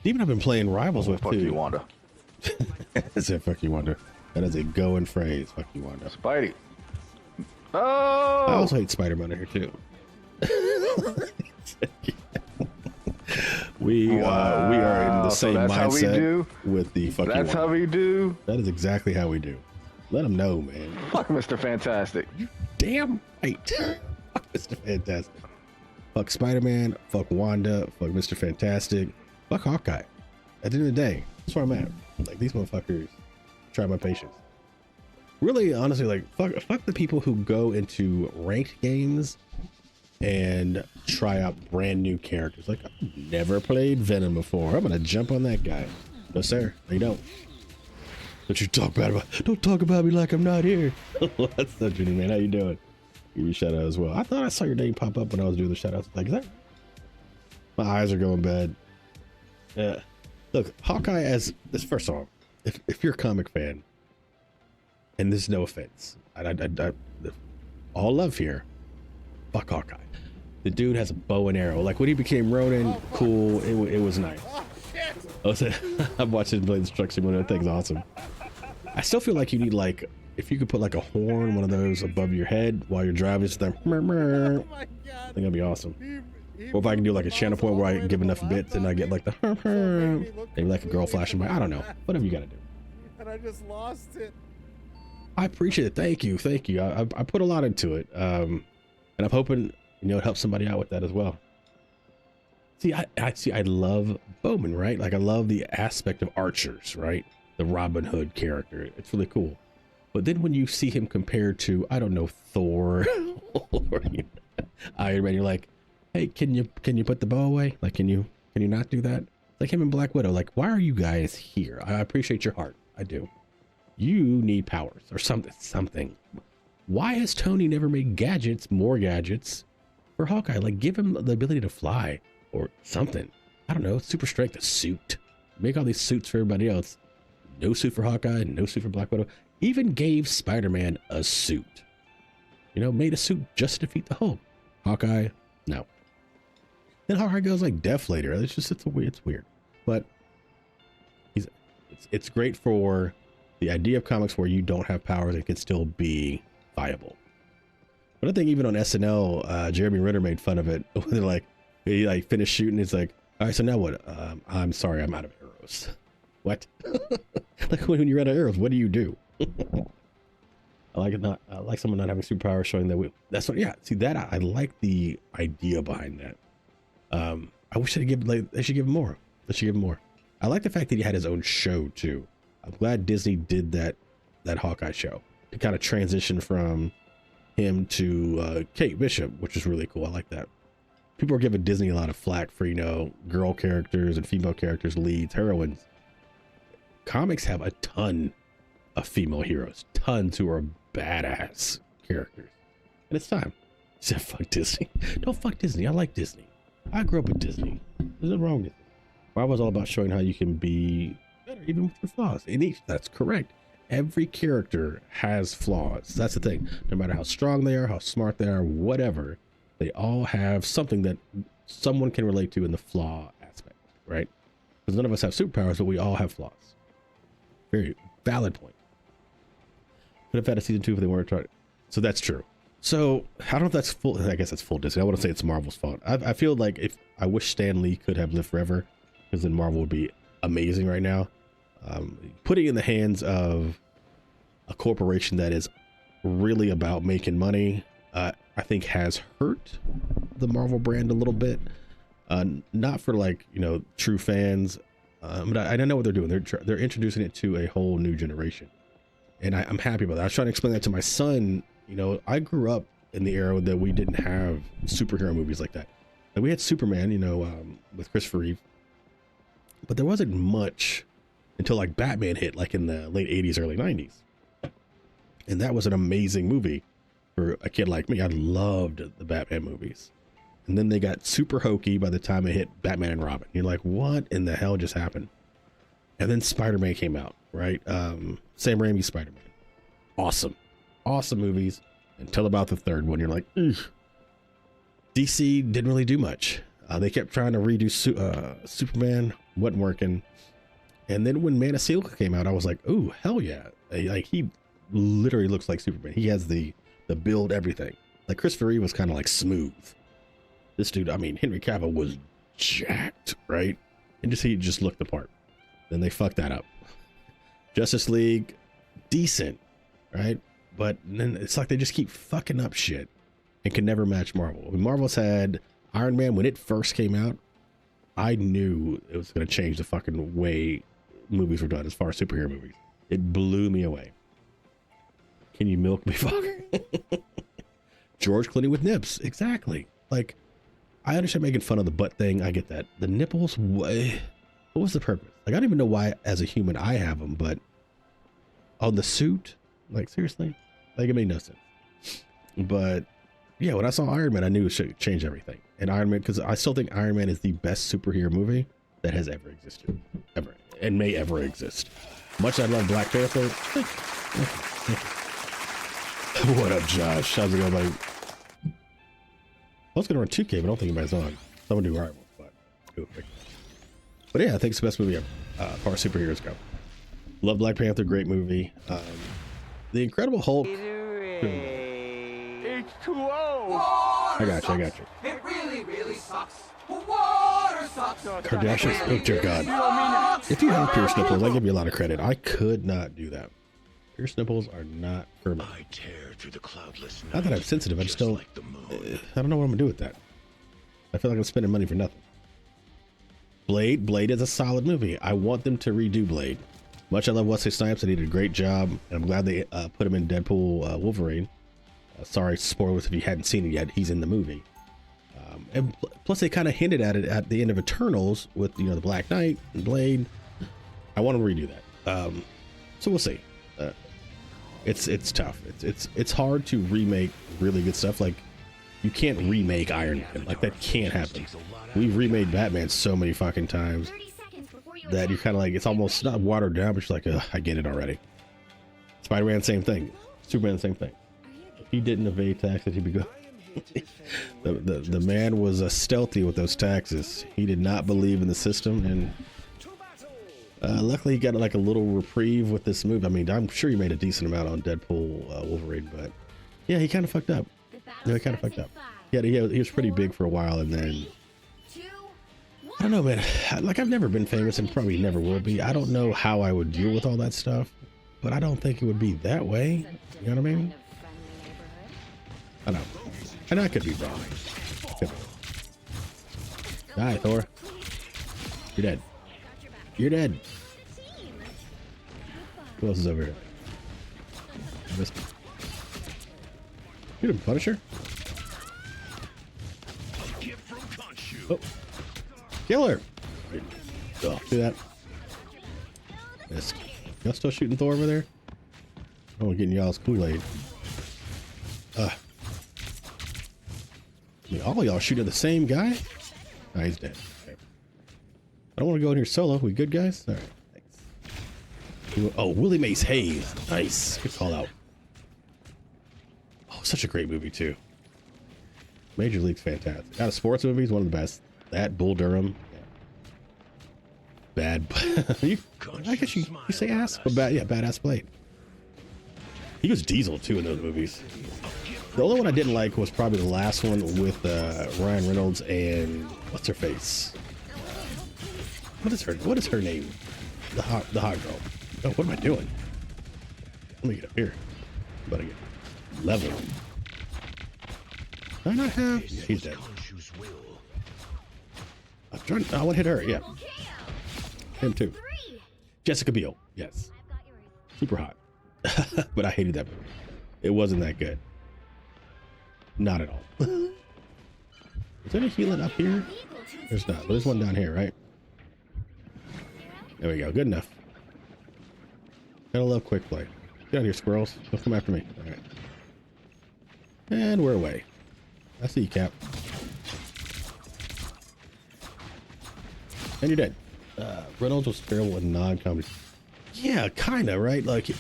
Demon I've been playing Rivals with fuck too. You, Wanda. That's it. Fuck you, Wanda. That is a going phrase. Fuck you, Wanda. Spidey. Oh! I also hate Spider-Man in here too. We are in the same that's how we mindset do? with the fucking. That's how we do. That is exactly how we do. Let them know, man. Fuck Mr. Fantastic. Damn right. Fuck Mr. Fantastic. Fuck Spider-Man. Fuck Wanda. Fuck Mr. Fantastic. Fuck Hawkeye. At the end of the day, that's where I'm at. Like, these motherfuckers try my patience. Really, honestly, like, fuck the people who go into ranked games and try out brand new characters. Like, I've never played Venom before. I'm gonna jump on that guy. No, sir. No, you don't. Don't you talk bad about. Don't talk about me like I'm not here. What's up, Judy, man? How you doing? Give you a shout out as well. I thought I saw your name pop up when I was doing the shout outs. Like, is that? My eyes are going bad. Yeah. Look, Hawkeye as this first song. If you're a comic fan, and this is no offense, I all love here. Fuck Hawkeye. The dude has a bow and arrow. Like when he became Ronin, cool. It was nice. Oh, shit. I'm watching Blade Destruction when that thing's awesome. I still feel like you need like if you could put like a horn, one of those above your head while you're driving, just there. I think that'd be awesome. Or if I can do like a channel point where I give enough bits and I get like the maybe like a girl flashing by. I don't know. Whatever you gotta do. And I just lost it. I appreciate it. Thank you. Thank you. I put a lot into it. And I'm hoping, you know, it helps somebody out with that as well. See, I love Bowman, right? Like I love the aspect of archers, right? The Robin Hood character. It's really cool. But then when you see him compared to, I don't know, Thor or Iron Man, you're like, hey, can you put the bow away? Like, can you not do that? Like him and Black Widow. Like, why are you guys here? I appreciate your heart. I do. You need powers or something. Why has Tony never made more gadgets for Hawkeye? Like, give him the ability to fly or something. I don't know. Super strength, a suit. Make all these suits for everybody else. No suit for Hawkeye, no suit for Black Widow. Even gave Spider-Man a suit. You know, made a suit just to defeat the Hulk. Hawkeye, no. Then Hawkeye goes like Death later. It's weird. But it's great for the idea of comics where you don't have powers and can still be viable. But I think even on SNL, Jeremy Renner made fun of it. They're like, he like finished shooting. He's like, all right, so now what? I'm sorry, I'm out of arrows. What? Like when you run out of arrows, what do you do? I like someone not having superpowers, showing that that's what. Yeah, see that I like the idea behind that. I wish they should give him more. They should give him more. I like the fact that he had his own show too. I'm glad Disney did that Hawkeye show to kind of transition from him to Kate Bishop, which is really cool. I like that. People are giving Disney a lot of flack for, you know, girl characters and female characters, leads, heroines. Comics have a ton of female heroes, tons who are badass characters, and it's time. He said, "Fuck Disney." Don't fuck Disney. I like Disney. I grew up with Disney. There's nothing wrong with it. I was all about showing how you can be better, even with your flaws. That's correct. Every character has flaws. That's the thing. No matter how strong they are, how smart they are, whatever, they all have something that someone can relate to in the flaw aspect, right? Because none of us have superpowers, but we all have flaws. Very valid point. But if had a season 2 if they weren't trying. So that's true. So I don't know if that's full. I guess that's full Disney. I want to say it's Marvel's fault. I feel like I wish Stan Lee could have lived forever, because then Marvel would be amazing right now. Putting it in the hands of a corporation that is really about making money, I think has hurt the Marvel brand a little bit. Not for like, you know, true fans, but I don't know what they're doing. They're introducing it to a whole new generation, and I'm happy about that. I was trying to explain that to my son. You know, I grew up in the era that we didn't have superhero movies like that. Like we had Superman, you know, with Christopher Reeve, but there wasn't much until like Batman hit, like in the late 80s, early 90s. And that was an amazing movie for a kid like me. I loved the Batman movies. And then they got super hokey by the time it hit Batman and Robin. You're like, what in the hell just happened? And then Spider-Man came out, right? Sam Raimi's Spider-Man. Awesome movies until about the third one. You're like, ugh. DC didn't really do much. They kept trying to redo Superman, wasn't working. And then when Man of Steel came out, I was like, ooh, hell yeah. Like he literally looks like Superman. He has the build, everything. Like Christopher Reeve was kind of like smooth. This dude, I mean, Henry Cavill was jacked, right? And just he just looked the part. Then they fucked that up. Justice League, decent, right? But then it's like they just keep fucking up shit and can never match Marvel. When Marvel's had Iron Man, when it first came out, I knew it was going to change the fucking way movies were done as far as superhero movies. It blew me away. Can you milk me, fuck? George Clooney with nips. Exactly. Like, I understand making fun of the butt thing. I get that. The nipples, what was the purpose? Like, I don't even know why, as a human, I have them, but on the suit, like, seriously? Like, it made no sense. But, yeah, when I saw Iron Man, I knew it should change everything. And Iron Man, because I still think Iron Man is the best superhero movie that has ever existed. Ever. And may ever exist. Much as I love Black Panther. What up, Josh? How's it going, buddy? I was going to run 2K, but I don't think anybody's on. Someone do Iron Man, but do it quick. But yeah, I think it's the best movie ever, as far as superheroes go. Love Black Panther, great movie. The Incredible Hulk. H2O. I got you. It really sucks. Water sucks. Kardashians. Oh dear God. If you have pierced nipples, I give you a lot of credit. I could not do that. Pierced nipples are not for me. I tear through the cloudless Not that I'm sensitive. I just don't. I don't know what I'm gonna do with that. I feel like I'm spending money for nothing. Blade is a solid movie. I want them to redo Blade. Much I love Wesley Snipes, and he did a great job, and I'm glad they put him in Deadpool Wolverine. Sorry, spoilers if you hadn't seen it yet. He's in the movie. And plus they kind of hinted at it at the end of Eternals with, you know, the Black Knight and Blade. I want to redo that. So we'll see. It's tough. It's hard to remake really good stuff. Like, you can't remake Iron Man. Like, that can't happen. We've remade Batman so many fucking times that you're kind of like, it's almost not watered down, but you're like, I get it already. Spider-Man, same thing. Superman, same thing. If he didn't evade taxes, he'd be good. the man was stealthy with those taxes. He did not believe in the system, and luckily he got like a little reprieve with this move. I mean, I'm sure he made a decent amount on Deadpool Wolverine, but yeah, he kind of fucked up. Yeah, he kind of fucked up. Yeah, he was pretty big for a while, and then I don't know, man. Like, I've never been famous and probably never will be. I don't know how I would deal with all that stuff, but I don't think it would be that way. You know what I mean? I don't know. And I could be wrong. Die, Thor. You're dead. You're dead. Who else is over here? You're the Punisher? Oh. Killer! Oh, do that. Yes. Y'all still shooting Thor over there? Oh, we're getting y'all's Kool-Aid. I mean, all of y'all shooting the same guy? Oh, he's dead. Okay. I don't want to go in here solo. We good, guys? All right. Thanks. Oh, Willie Mace Hayes. Nice. Good call out. Oh, such a great movie, too. Major League's fantastic. Out of sports movies, one of the best. That, Bull Durham. Yeah. Bad. I guess you say ass, but bad. Yeah, Badass Blade. He was Diesel, too, in those movies. The only one I didn't like was probably the last one with Ryan Reynolds and what's her face? What is her name? The hot girl. Oh, what am I doing? Let me get up here. I'm about to get level. Do I not have? Yeah, he's dead. I'm trying. I want to hit her. Yeah. Him too. Jessica Biel. Yes. Super hot. But I hated that movie. It wasn't that good. Not at all. Is there any healing up here? There's not, but there's one down here, right? There we go. Good enough. Gotta love quick play. Get out here, squirrels. Don't come after me. All right. And we're away. I see you, Cap. And you're dead. Reynolds was terrible in non-comedy. Yeah, kind of, right? Like,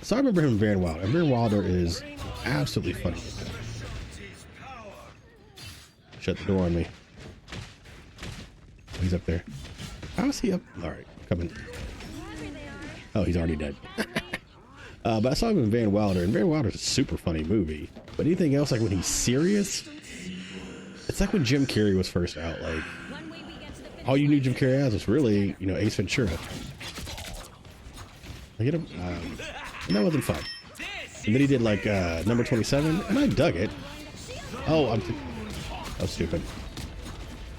so I remember him in Van Wilder. And Van Wilder is absolutely funny. Shut the door on me. He's up there. How is he up? All right, coming. Oh, he's already dead. But I saw him in Van Wilder, and Van Wilder's a super funny movie. But anything else, like when he's serious, it's like when Jim Carrey was first out. Like, all you knew Jim Carrey as was really, you know, Ace Ventura. I get him, and that wasn't fun. And then he did like Number 27, and I dug it. Oh, I'm stupid.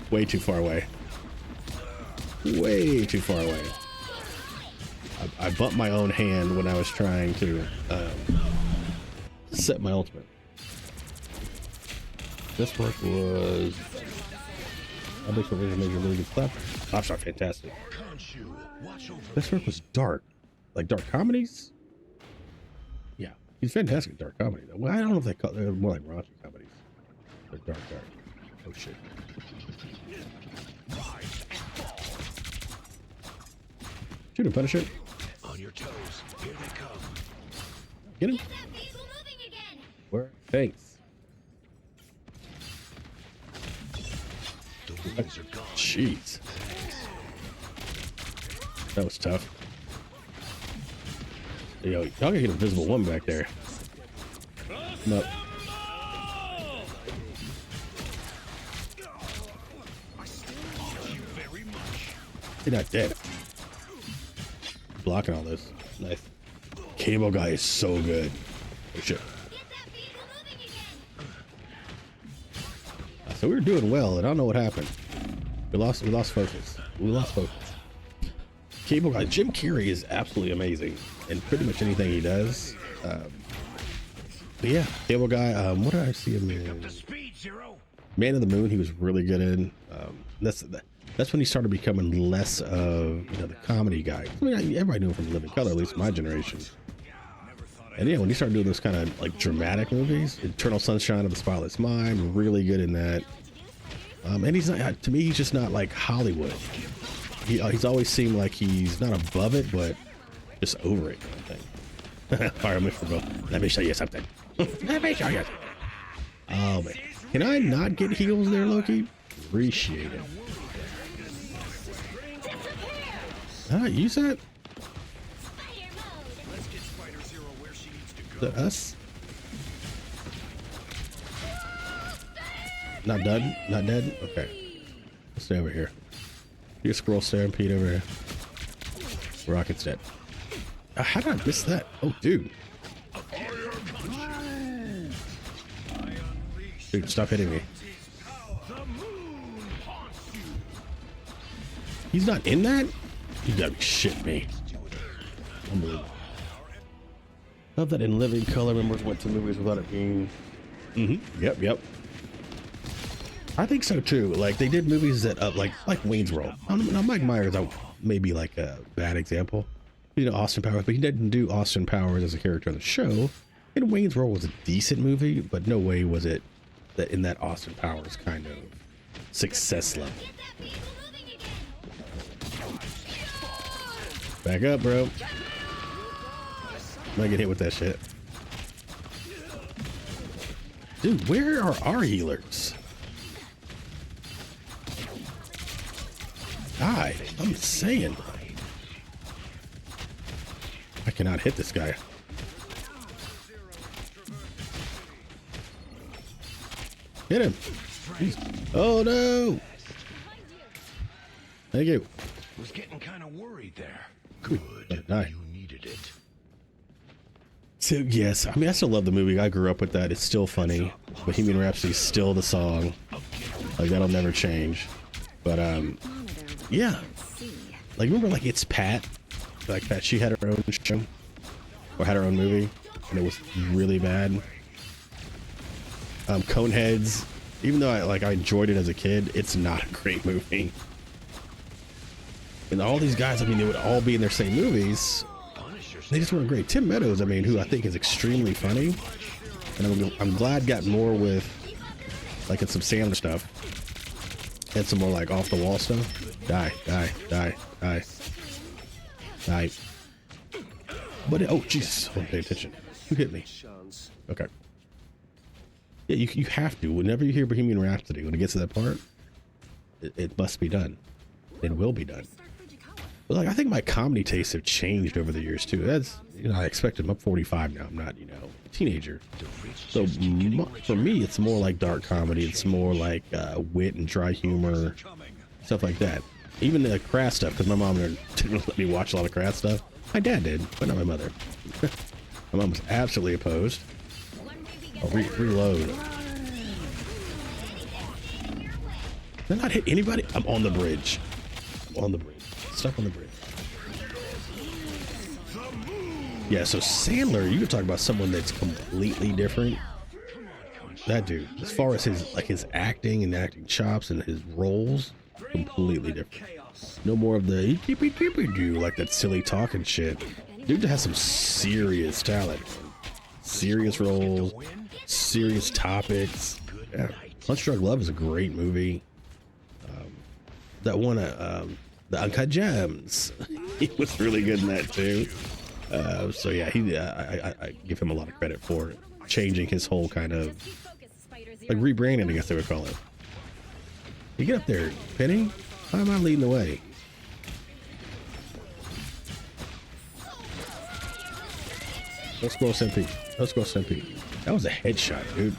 Way too far away. Way too far away. I bumped my own hand when I was trying to set my ultimate. This work was I think Major really good stuff. Top Shot, fantastic. This work was dark, like dark comedies. Yeah, he's fantastic at dark comedy though. Well, I don't know if they're more like raunchy comedies. They're dark. Oh shit. Shoot him, Punisher. On your toes. Here they come. Get him. Where? Thanks. Jeez. That was tough. Yo, y'all can hit Invisible One back there. No. You're not dead. Blocking all this. Nice. Cable Guy is so good. Oh shit. So we were doing well, and I don't know what happened. We lost focus. Cable Guy, Jim Carrey is absolutely amazing in pretty much anything he does. But yeah, Cable Guy. What did I see him in? Man of the Moon. He was really good in. That's when he started becoming less of, you know, the comedy guy. I mean, everybody knew him from Living Color, at least my generation. And yeah, when he started doing those kind of like dramatic movies, Eternal Sunshine of the Spotless Mind, really good in that. And he's not, to me, he's just not like Hollywood. He's always seemed like he's not above it, but just over it, I think. All right, let me show you something. Let me show you. Oh man, can I not get heals there, Loki? Appreciate it. Use that. Is that us? Not done? Not dead? Okay. Let's stay over here. You scroll stampede over here. Rocket's dead. How did I miss that? Oh, dude. Dude, stop hitting me. He's not in that? You gotta be shitting me. Unbelievable. Love that in Living Color members went to movies without it being. Yep. I think so too. Like they did movies that like Wayne's World. Now Mike Myers may be like a bad example. You know, Austin Powers, but he didn't do Austin Powers as a character on the show. And Wayne's World was a decent movie, but no way was it that in that Austin Powers kind of success level. Back up, bro. Might get hit with that shit. Dude, where are our healers? Die. I'm saying. I cannot hit this guy. Hit him. Jeez. Oh no. Thank you. Was getting kind of worried there. Good. You needed it. So yes, I mean I still love the movie. I grew up with that. It's still funny. Bohemian Rhapsody is still the song. Like that'll never change. But yeah. Like remember like It's Pat? Like that she had her own show or had her own movie and it was really bad. Coneheads, even though I enjoyed it as a kid, it's not a great movie. And all these guys, I mean, they would all be in their same movies. They just weren't great. Tim Meadows, I mean, who I think is extremely funny, and I'm glad got more with like in some Sandler stuff and some more like off the wall stuff. Die. But oh jeez, I don't pay attention. Who hit me? Okay. Yeah, you have to. Whenever you hear Bohemian Rhapsody, when it gets to that part, it must be done. It will be done. But like, I think my comedy tastes have changed over the years too. That's, you know, I expected. I'm 45 now. I'm not, you know, a teenager. So for me, it's more like dark comedy. It's more like wit and dry humor. stuff like that. Even the craft stuff, because my mom didn't let me watch a lot of craft stuff. My dad did, but not my mother. My mom was absolutely opposed. Oh, reload. Did I not hit anybody? I'm on the bridge. I'm on the bridge. Stuck on the bridge. Yeah, so Sandler, you could talk about someone that's completely different. That dude, as far as his acting and acting chops and his roles, completely different. No more of the do like that silly talking shit. Dude has some serious talent, serious roles, serious topics. Yeah, Punch Drunk Love is a great movie. That one, the Uncut Gems, he was really good in that too. So yeah, I give him a lot of credit for changing his whole kind of like rebranding, I guess they would call it. You get up there, Penny. Why am I leading the way? Let's go, Simpy. Let's go, Simpy. That was a headshot, dude.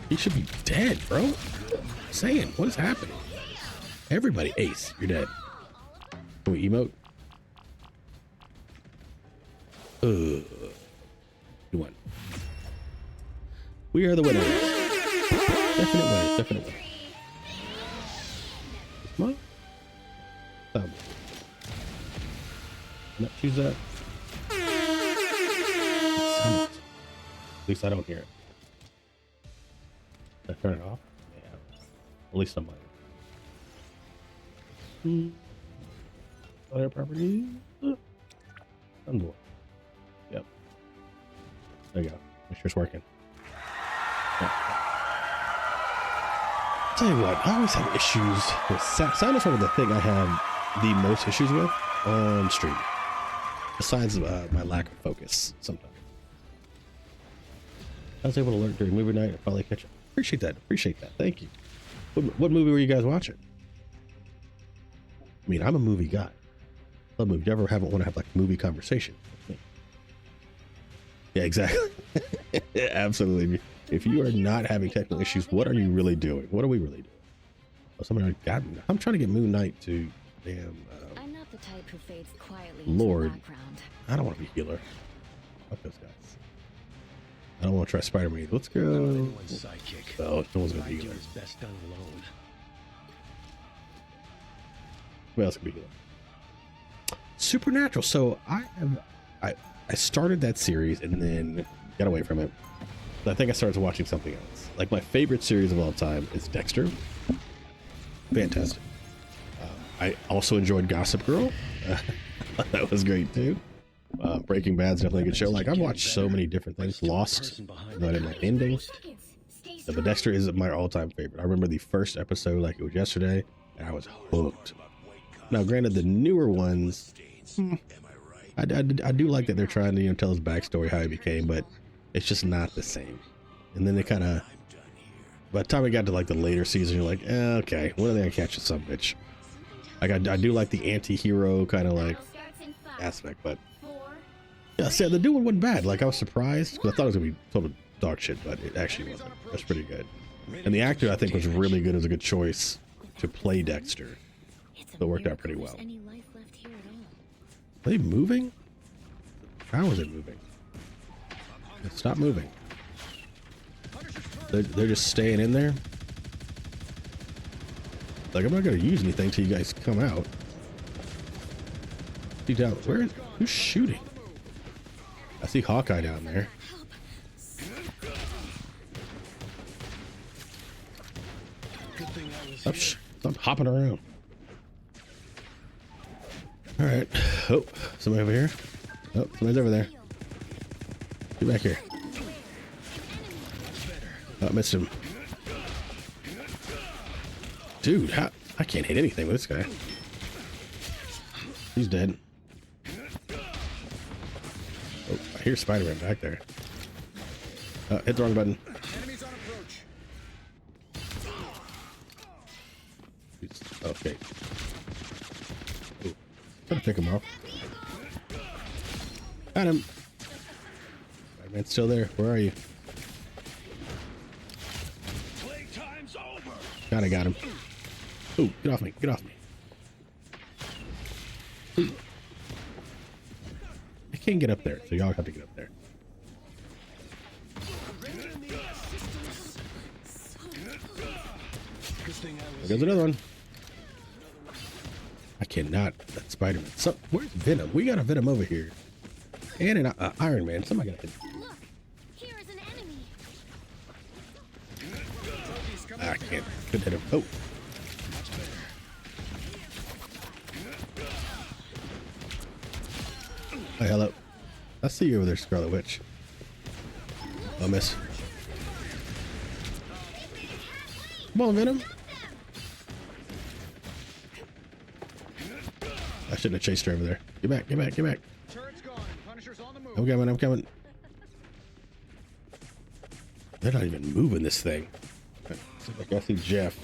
He should be dead, bro. I'm saying, what is happening? Everybody, Ace, you're dead. Can we emote? You won. We are the winners. Definite winners. Definite winners. Come on. Thumb. Not choose that. At least I don't hear it. Did I turn it off? Yeah. At least I'm like. Other property. Unlock. Yep. There you go. Make sure it's working. Yeah. Tell you what, I always have issues with sound is probably the thing I have the most issues with on stream. Besides my lack of focus sometimes. I was able to learn during movie night. I probably catch up. Appreciate that. Appreciate that. Thank you. What movie were you guys watching? I mean, I'm a movie guy. Love movies. You ever want to have like a movie conversation with me? Yeah, exactly. Yeah, absolutely. If you are not having technical issues, what are you really doing? What are we really doing? Oh, somebody got me. I'm trying to get Moon Knight to damn. I'm not the type who fades quietly Lord, into the background. I don't want to be healer. Fuck those guys. I don't want to try Spider-Man. Let's go. Oh, no one's gonna be healer. Who else can be healer? Supernatural. So I started that series and then got away from it. I think I started watching something else. Like my favorite series of all time is Dexter. Fantastic. I also enjoyed Gossip Girl. That was great too. Breaking Bad's definitely a good show. Like I've watched so many different things. Lost, though I didn't like the ending. But Dexter is my all-time favorite. I remember the first episode like it was yesterday, and I was hooked. Now, granted, the newer ones, I do like that they're trying to tell his backstory, how he became, but it's just not the same. And then they kind of, by the time we got to like the later season, you're like, okay, when are they gonna catch a son bitch? Like I do like the anti-hero kind of like aspect, but yeah, see, the new one wasn't bad. Like I was surprised because I thought it was gonna be total dog shit, but it actually wasn't. That's pretty good. And the actor I think was really good. It was a good choice to play Dexter. So it worked out pretty well. Are they moving? How is it moving? Stop moving. They're just staying in there. Like I'm not gonna use anything till you guys come out. See down where? Who's shooting? I see Hawkeye down there. Stop hopping around. All right. Oh, somebody over here. Oh, somebody's over there. Get back here. Oh, I missed him. Dude, how, I can't hit anything with this guy. He's dead. Oh, I hear Spider-Man back there. Hit the wrong button. Okay. Ooh. Try to pick him off. Got him. Spider-Man's still there. Where are you? Kinda got him. Oh, get off me. Get off me. I can't get up there, so y'all have to get up there. There's another one. I cannot. That Spider-Man. Where's Venom? We got a Venom over here. And an Iron Man. Somebody got hit. Look, here is an enemy. I can't. Couldn't hit him. Oh. Hi, hello. I see you over there, Scarlet Witch. I miss. Come on, Venom. I shouldn't have chased her over there. Get back, get back, get back. I'm coming, I'm coming. They're not even moving this thing. Like I see Jeff.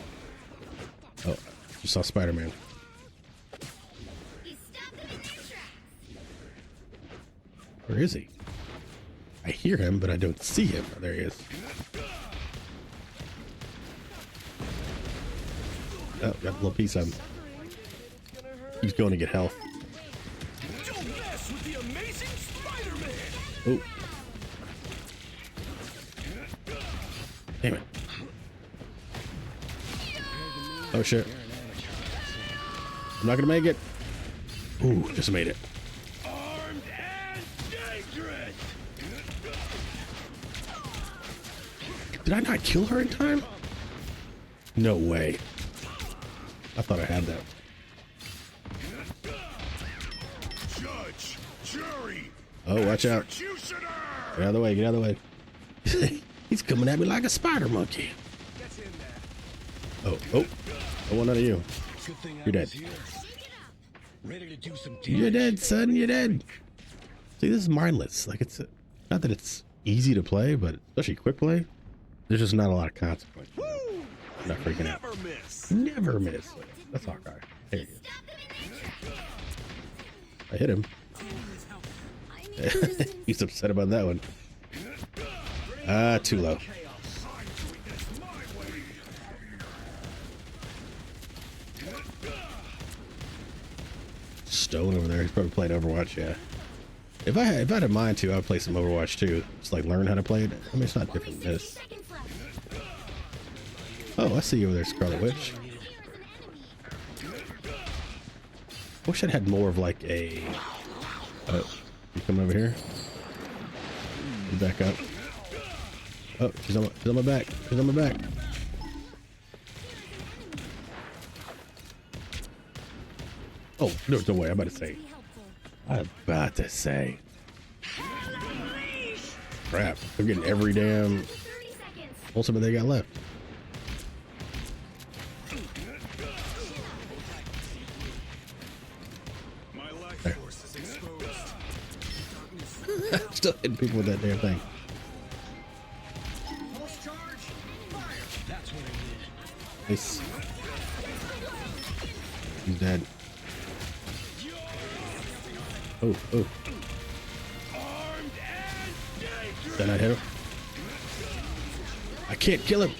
Oh, you saw Spider-Man. Where is he? I hear him, but I don't see him. Oh, there he is. Oh, got a little piece of him. He's going to get health. Oh. Damn it. Oh shit. I'm not gonna make it. Ooh, just made it. Did I not kill her in time? No way. I thought I had that. Judge, jury, Oh, watch out. Get out of the way, get out of the way. He's coming at me like a spider monkey. Oh, oh. I want none of you. You're dead. You're dead, son. You're dead. See, this is mindless. Like, it's not that it's easy to play, but especially quick play, there's just not a lot of consequence. I'm not freaking out. Never miss. That's Hawkeye. There you go. I hit him. He's upset about that one. Too low. Stone over there. He's probably playing Overwatch. Yeah. If I had a mind to, I'd play some Overwatch too. Just like learn how to play it. I mean, it's not different than this. Oh, I see you over there, Scarlet Witch. Wish I'd had more of like a. Oh, you coming over here? You back up. Oh, she's on my back. She's on my back. Oh, there's no way. I'm about to say. Crap. They're getting every damn ultimate they got left. There. Still hitting people with that damn thing. Nice. He's dead. Oh, oh. Did I hit him? I can't kill him.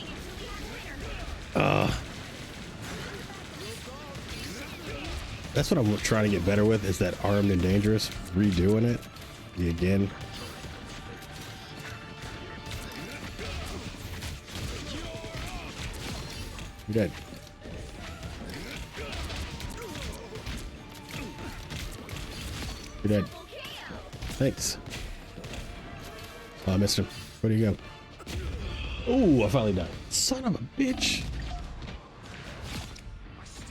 That's what I'm trying to get better with, is that Armed and Dangerous. Redoing it. Again. You're dead. You're dead. Thanks. Oh, I missed him. Where'd he go? Oh, I finally died. Son of a bitch.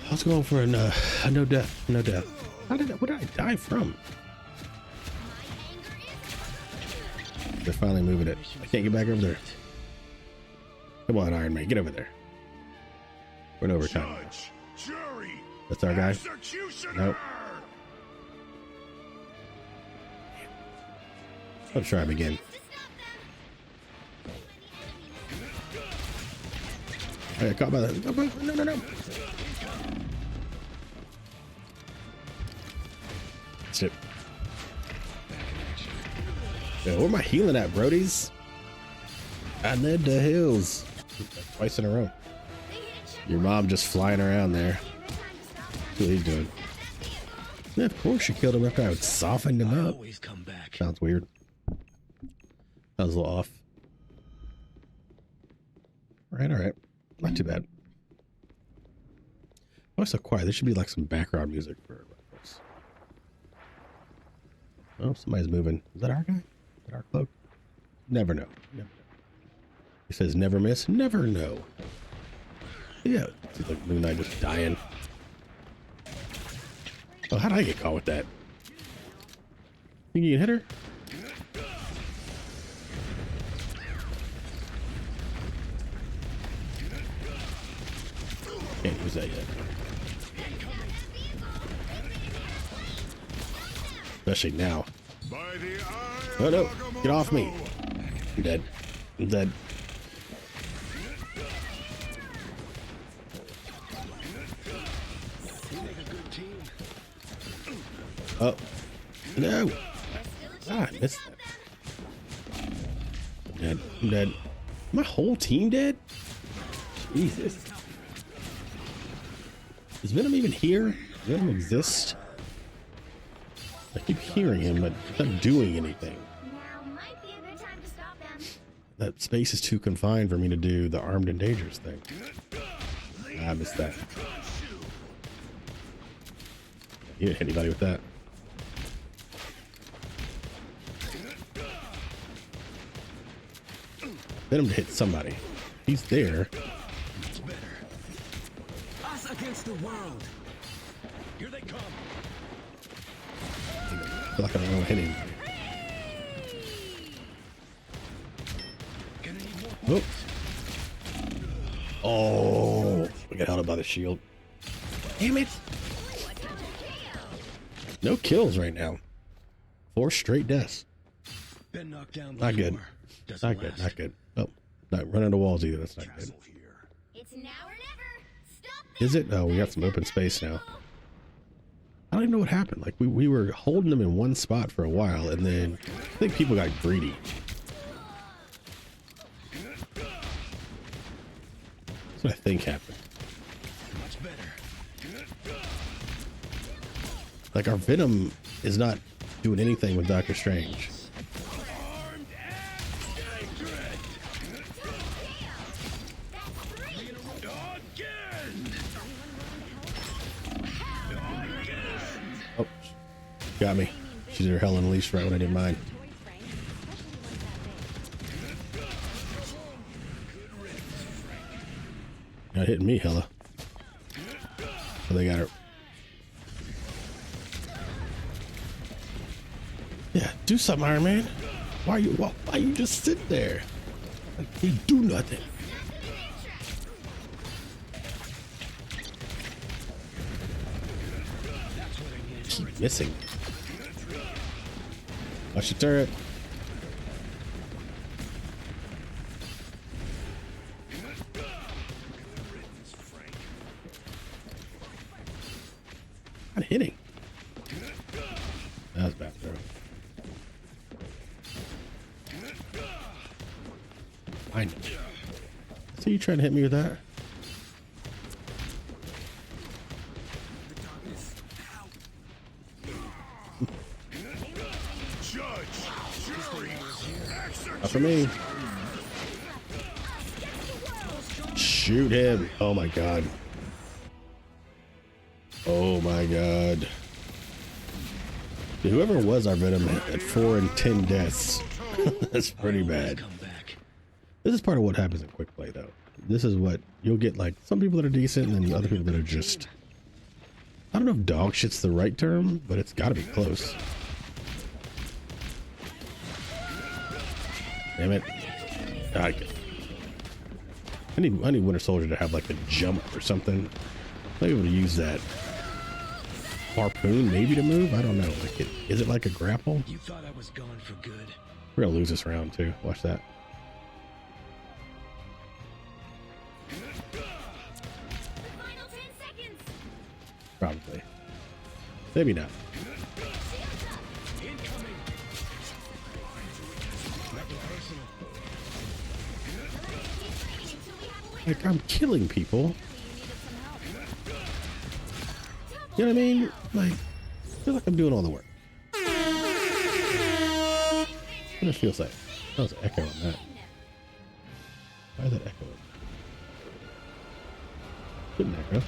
I was going for a no death. No death. What did I die from? They're finally moving it. I can't get back over there. Come on, Iron Man. Get over there. We're in overtime. That's our guy. Nope. I'll try him again. I got caught by that. No, no, no. That's it. Yeah, where am I healing at, Brodies? I need the hills. Twice in a row. Your mom just flying around there. That's what he's doing. Yeah, of course you killed him after I would softened him up. Sounds weird. Sounds a little off. All right. Not too bad. Why so quiet? There should be like some background music for this. Oh, somebody's moving. Is that our guy? Is that our cloak? Never know. Never know. He says never miss, never know. Yeah, it's like Moon Knight just dying. Oh, how did I get caught with that? Think you can hit her? Can't use that yet. Especially now. Oh no, get off me. I'm dead. I'm dead. Oh, no. Ah, I missed that. I'm dead. I'm dead. My whole team dead? Jesus. Is Venom even here? Does Venom exist? I keep hearing him, but he's not doing anything. Now might be a good time to stop them. That space is too confined for me to do the armed and dangerous thing. I missed that. You didn't hit anybody with that. Venom to hit somebody. He's there. Us against the world. Here they come. I feel like I don't know what hit him. Oh. Oh, we got held up by the shield. Damn it. No kills right now. 4 straight deaths. Been knocked down. Not good. Not good. Not good. Oh, not running into walls either. That's not good. It's now or never. Stop. Is it? Oh, we got some open space now. I don't even know what happened. Like we were holding them in one spot for a while, and then I think people got greedy. That's what I think happened. Much better. Like our Venom is not doing anything with Doctor Strange. Oh, got me. She did her hell unleashed right when I did mine. Not hitting me, hella. Oh, they got her. Yeah, do something, Iron Man. Why you just sit there? Like, you do nothing. Keep missing. Watch the turret. Not hitting. That was bad throw. I know. See you trying to hit me with that? Not for me. Shoot him. Oh my god. Oh my god. Dude, whoever was our Venom at 4 and 10 deaths. That's pretty bad. This is part of what happens in quick play though. This is what you'll get, like some people that are decent and then other people that are just, I don't know if dog shit's the right term, but it's gotta be close. Damn it. I need Winter Soldier to have like a jump or something. I'll be able to use that harpoon maybe to move. I don't know. Like is it like a grapple? You thought I was gone for good. We're gonna lose this round too. Watch that. Final 10 seconds. Probably. Maybe not. Like I'm killing people. You know what I mean? Like, I feel like I'm doing all the work. What does it feel like? That was an echo on that. Why is that echoing? Shouldn't echo.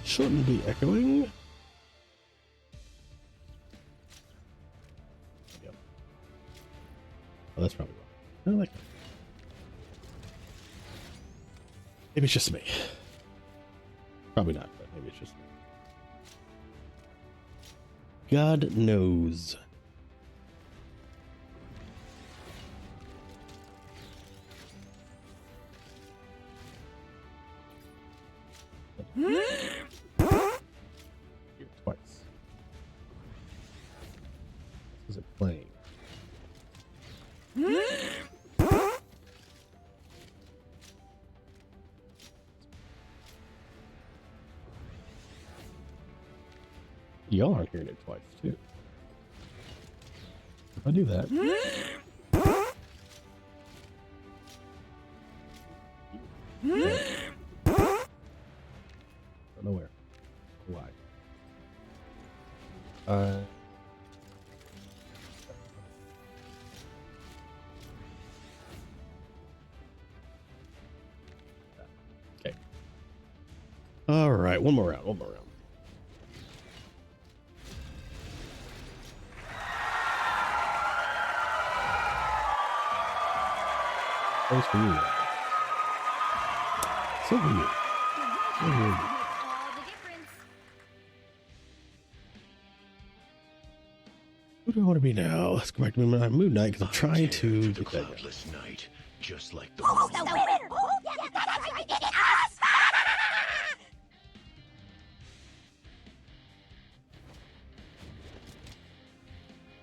Shouldn't be echoing. Yep. Oh, that's probably wrong. I like that. Maybe it's just me. Probably not, but maybe it's just me. God knows. Here twice. Is it playing? Y'all aren't hearing it twice, too. If I do that. Don't know where. Why? Okay. All right, one more round. Thanks for you. So weird. So weird. Who do I want to be now? Let's go back to Moon Knight because I'm trying to get that guy. Night, just like the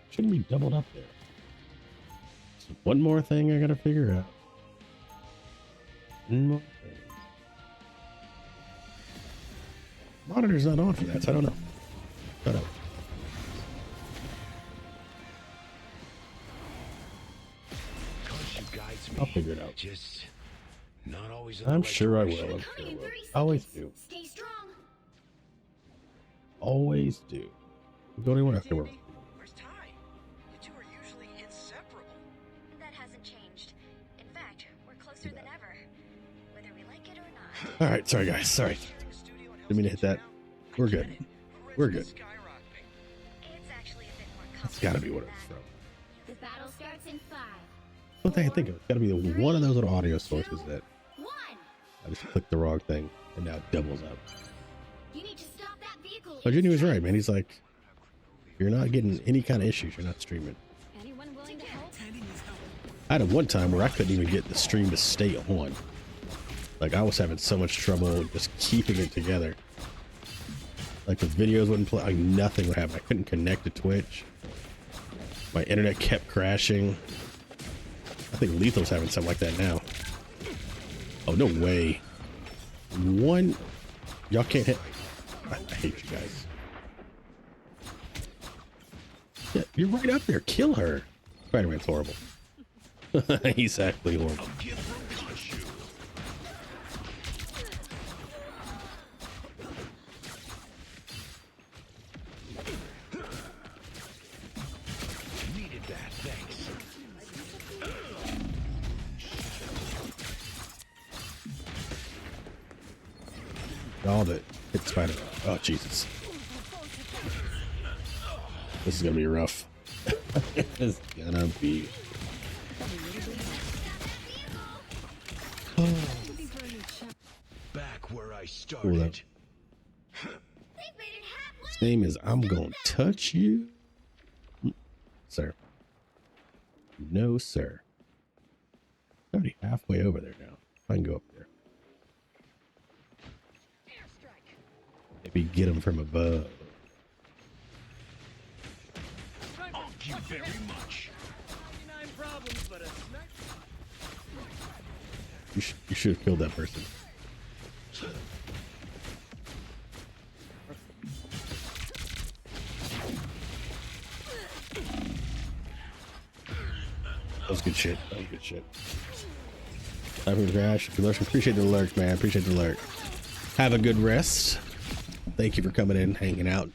Shouldn't be doubled up there. So one more thing I gotta figure out. One more thing. Monitor's not on for that, so I don't know. Shut up. I'll figure it out. Just not always. I'm sure I will. Always do. Stay strong. Always do. Go anywhere afterward. Where's Ty? You two are usually inseparable. That hasn't changed. In fact, we're closer than ever. Whether we like it or not. All right, sorry guys, sorry. Didn't mean to hit that. We're good. We're good. It's actually a bit more That's got to be what it's from. The battle starts in 5. One thing I think of, it's got to be one of those little audio sources that 1. I just clicked the wrong thing and now it doubles up. You need to stop that vehicle. But Junior was right, man. He's like, you're not getting any kind of issues. You're not streaming. Anyone willing to help? I had one time where I couldn't even get the stream to stay on. Like I was having so much trouble just keeping it together. Like the videos wouldn't play, like nothing would happen. I couldn't connect to Twitch. My internet kept crashing. I think Lethal's having something like that now. Oh, no way. Y'all can't hit. I hate you guys. Yeah, you're right up there. Kill her. Spider-Man's horrible. He's actually horrible. needed that. Thanks. All that hit Spider-Man. Oh, Jesus. This is gonna be rough. It's gonna be. Back where I started. His name is I'm Gonna Touch You. Sir. No, sir. Already halfway over there now. I can go up there. Maybe get him from above. Thank you very much. You should have killed that person. That was good shit. That was good shit. Time for the crash. Appreciate the alert, man. Appreciate the alert. Have a good rest. Thank you for coming in, hanging out,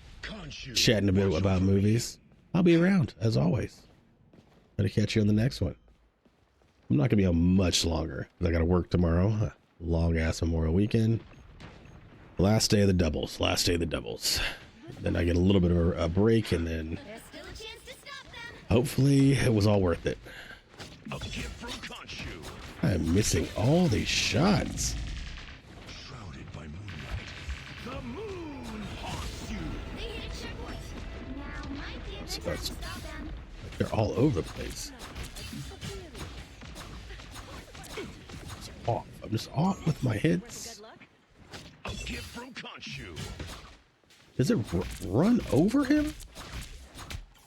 chatting a bit about movies. I'll be around, as always. Gonna catch you on the next one. I'm not gonna be on much longer, because I gotta work tomorrow. Long-ass Memorial weekend. Last day of the doubles. Last day of the doubles. Then I get a little bit of a break, and then hopefully it was all worth it. I'm missing all these shots. They're all over the place. It's off. I'm just off with my hits. Does it run over him?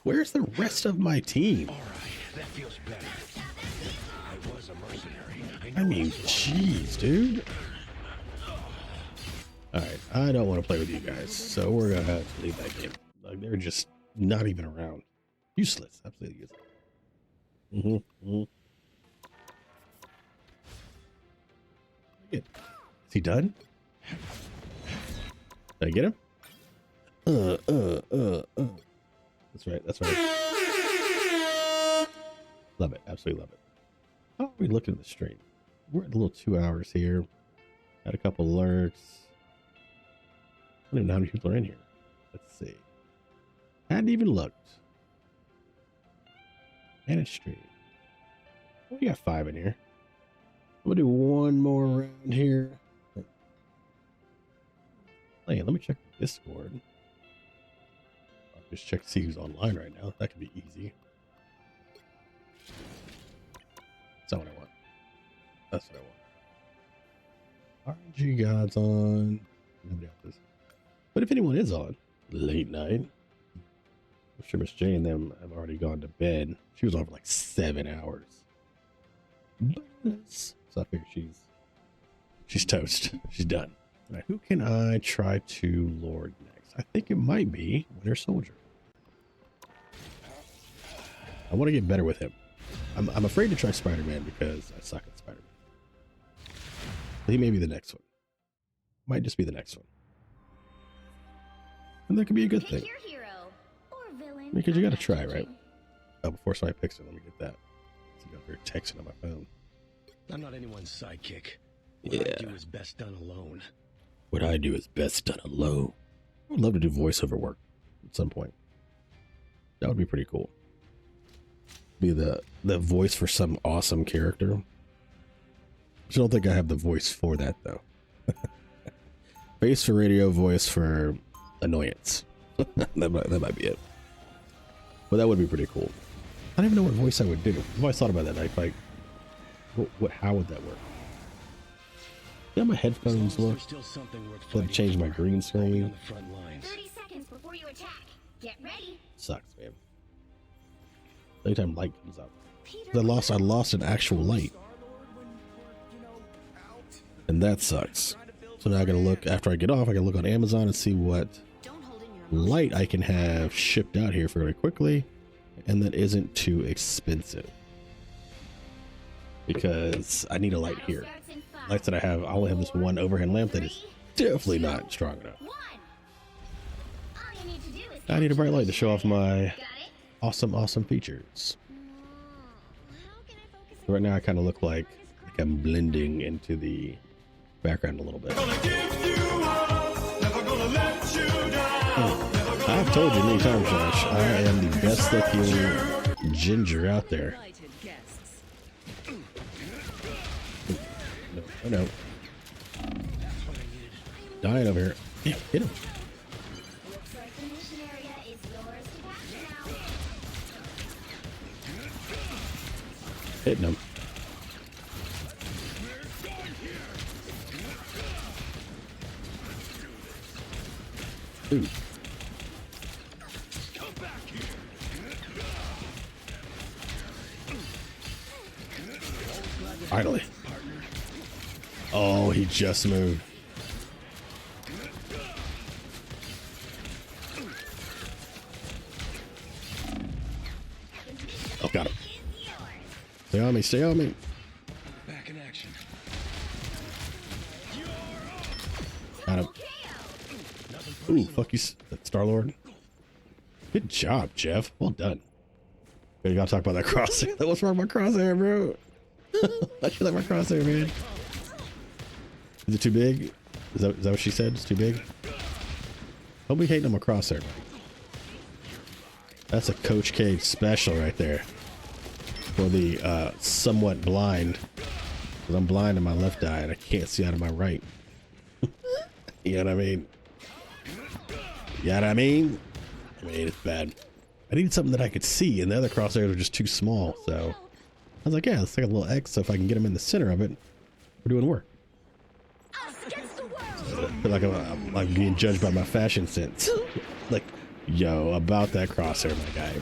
Where's the rest of my team? I mean, jeez, dude. Alright, I don't want to play with you guys, so we're gonna have to leave that game. Like, they're just not even around. Useless, absolutely useless. Good. Is he done? Did I get him? That's right, that's right. Love it, absolutely love it. How are we looking at the stream? We're at a little 2 hours here. Had a couple lurks. I don't even know how many people are in here. Let's see. Hadn't even looked. Manage stream. We got 5 in here. I'm gonna do one more round here. Hey, let me check Discord. I'll just check to see who's online right now. That could be easy. That's not what I want. That's what I want. RNG God's on. Nobody else is. But if anyone is on late night, I'm sure Miss J and them have already gone to bed. She was on for like 7 hours. So I figure she's toast. She's done. All right, who can I try to lord next? I think it might be Winter Soldier. I want to get better with him. I'm afraid to try Spider-Man because I suck at Spider-Man. He may be the next one. Might just be the next one. And that could be a good thing. Because you gotta try, right? Oh, before somebody picks it, let me get that. So you got your texting on my phone. I'm not anyone's sidekick. What I do is best done alone. What I do is best done alone. I would love to do voiceover work at some point. That would be pretty cool. Be the voice for some awesome character. I don't think I have the voice for that though. Face for radio, voice for annoyance. that might be it. But that would be pretty cool. I don't even know what voice I would do. I've always thought about that. Like how would that work? See how my headphones look? Let me change my green screen. 30 seconds before you attack. Get ready. Sucks, man. Anytime light comes up. I lost an actual light. And that sucks. So now I gotta look, after I get off, I gotta look on Amazon and see what light I can have shipped out here fairly quickly and that isn't too expensive. Because I need a light here. Lights that I have, I only have this one overhead lamp that is definitely not strong enough. I need a bright light to show off my awesome features. So right now I kind of look like I'm blending into the background a little bit. I've told you many times, Josh, I am the best looking ginger out there. No. Dying over here. Yeah, hit him. Hitting him. Ooh. Finally. Oh, he just moved. Oh, got him. Stay on me, stay on me. Back in action. Got him. Ooh, fuck you, Star-Lord. Good job, Jeff. Well done. You gotta talk about that crosshair. What's wrong with my crosshair, bro? I feel like my crosshair, man. Is it too big? Is that what she said? It's too big? Don't be hating on my crosshair, man. That's a Coach K special right there. For the somewhat blind. Because I'm blind in my left eye and I can't see out of my right. You know what I mean? You know what I mean? I mean, it's bad. I needed something that I could see, and the other crosshairs were just too small, so I was like, yeah, let's take a little X, so if I can get them in the center of it, we're doing work. So I feel like I'm like being judged by my fashion sense. Like, yo, about that crosshair, my guy.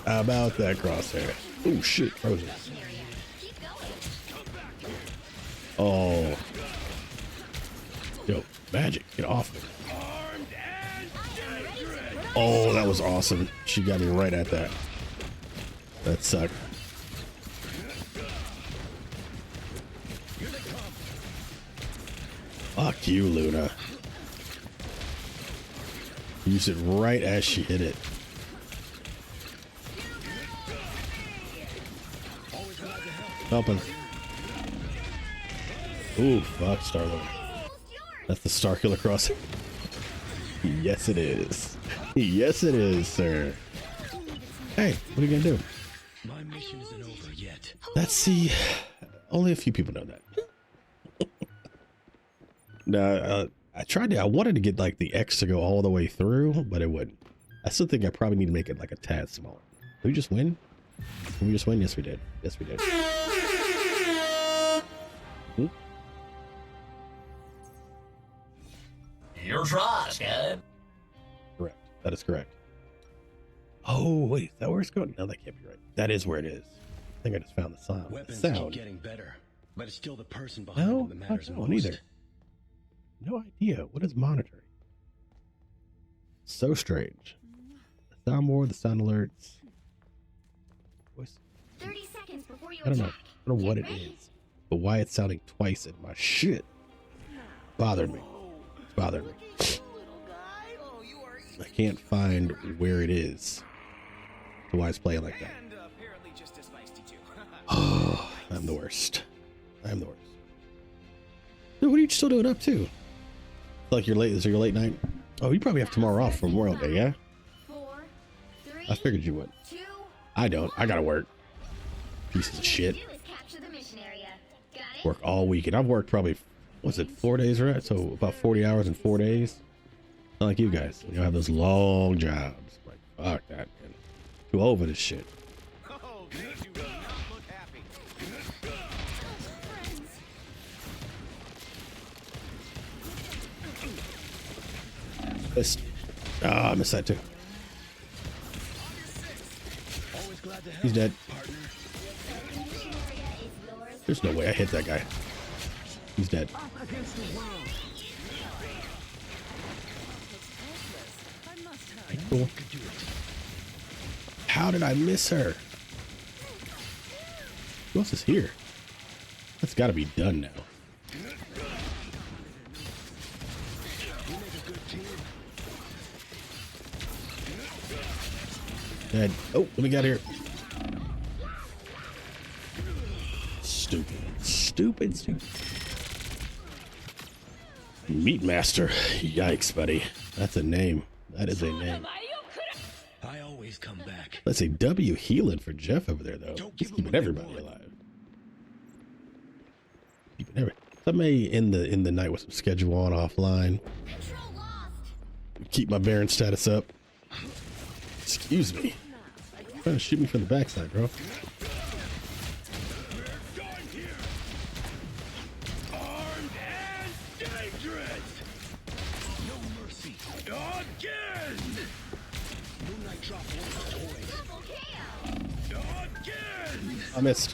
About that crosshair. Oh, shit, frozen. Oh. Yo, magic, get off me. Oh, that was awesome. She got me right at that. That sucked. Fuck you, Luna. Used it right as she hit it. Helping. Ooh, fuck, Star-Lord. That's the Starkiller crossing. Yes, it is. Yes, it is, sir. Hey, what are you gonna do? My mission isn't over yet. Let's see. Only a few people know that. No, I wanted to get like the X to go all the way through, but it wouldn't. I still think I probably need to make it like a tad smaller. Did we just win? Did we just win? Yes, we did. Yes, we did. Hmm? Your try, Scud. Correct. That is correct. Oh, wait. Is that where it's going? No, that can't be right. That is where it is. I think I just found the sound. Weapons sound. keep getting better, but it's still the person behind No, them that matters I most. don't either. No idea. What is monitoring? So strange. The soundboard, the sound alerts. Voice. 30 seconds before you I don't know. attack. I don't know what it Get ready. is, but why it's sounding twice in my shit bothered me. It's bothered me. I can't find where it is. So why it's playing like that. Oh, I'm the worst. I'm the worst. Dude, what are you still doing up to? Like you're late. Is it your late night? Oh, you probably have tomorrow off for Memorial Day, yeah? 4, 3, I figured you would. 2, I don't. I gotta work. Pieces of shit. do is capture the mission area. Got it? Work all week, and I've worked probably, what's it, 4 days, right? So about 40 hours in 4 days. Not like you guys. You have those long jobs. Like, fuck that, man. Too over this shit. Missed. Ah, I missed that too. He's dead. There's no way I hit that guy. He's dead. Cool. How did I miss her? Who else is here? That's got to be done now. Dead. Oh, let me get out of here. Stupid. Stupid, stupid. Meat Master. Yikes, buddy. That's a name. That is a name. I always come back. Let's say W healing for Jeff over there, though. He's keeping everybody alive. Keeping everybody. Somebody in the night with some schedule on offline. Keep my Baron status up. Excuse me. Trying to shoot me from the backside, bro. Armed and dangerous. No mercy. Again. Moonlight dropped one of the toys. Again. I missed.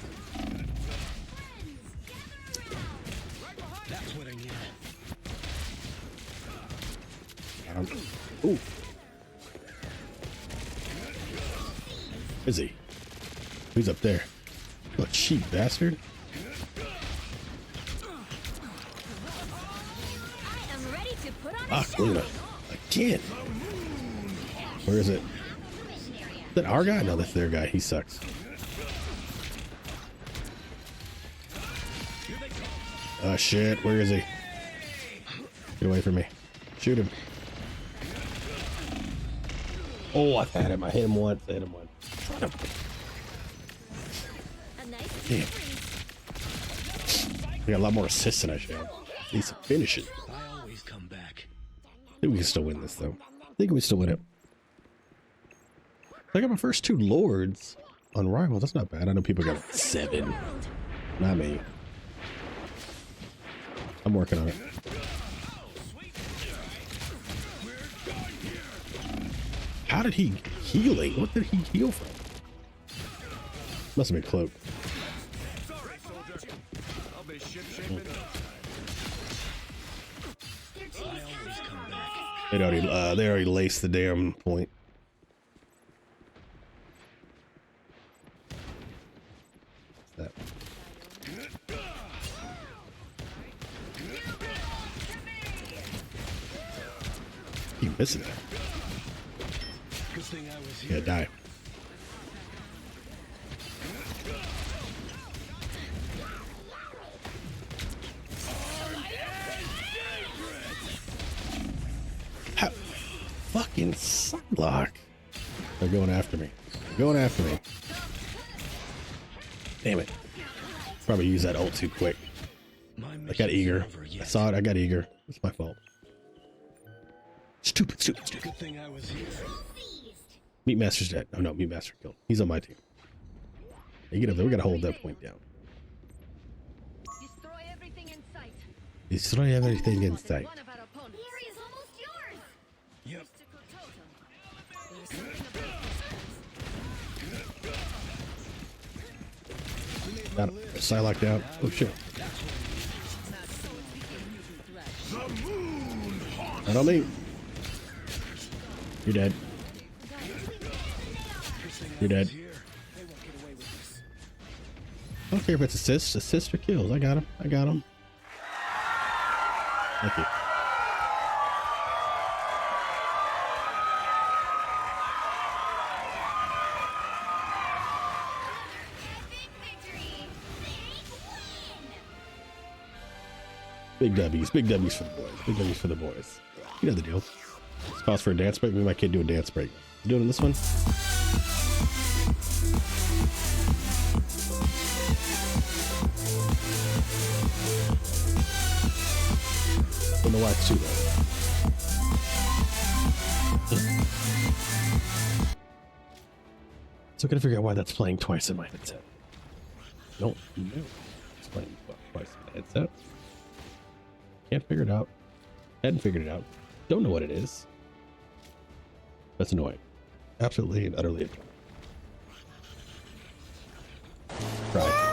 That's what I need. Ooh. Is he? Who's up there? Oh, cheap bastard. I am ready to put on a Ah, show. Luna. again. Where is it? Is that our guy? No, that's their guy. He sucks. Oh shit, where is he? Get away from me. Shoot him. Oh, I've had him. I hit him once. I hit him once. Damn. I got a lot more assists than I should have. Need some finishes. I always come back. I think we can still win this, though. I think we still win it. I got my first 2 lords on Rivals. That's not bad. I know people got 7. Not me. I'm working on it. How did he healing? What did he heal from? Must have been Cloak. They already laced the damn point. What's that? You missing that? Good thing I was Yeah, die. How? Fucking Psylocke. They're going after me. They're going after me. Damn it. Probably use that ult too quick. I got eager. I saw it. I got eager. It's my fault. Stupid. Good thing I was here. Meat Master's dead. Oh no, Meat Master killed. He's on my team. Hey, get up there. We gotta hold that point down. Destroy everything in sight. Destroy everything in sight. One of our opponents. The area is almost yours. Yep. Got him. Psylocke down. Oh shit. Not on me. You're dead. You're dead. I don't care if it's assists or kills. I got him. I got him. Thank you. Big W's for the boys. Big W's for the boys. You know the deal. This calls for a dance break. Maybe my kid do a dance break. You doing this one? Don't know why it's too low. So I gotta figure out why that's playing twice in my headset. Don't know. It's playing twice in my headset. Can't figure it out. Hadn't figured it out. Don't know what it is. That's annoying. Absolutely and utterly annoying. Right.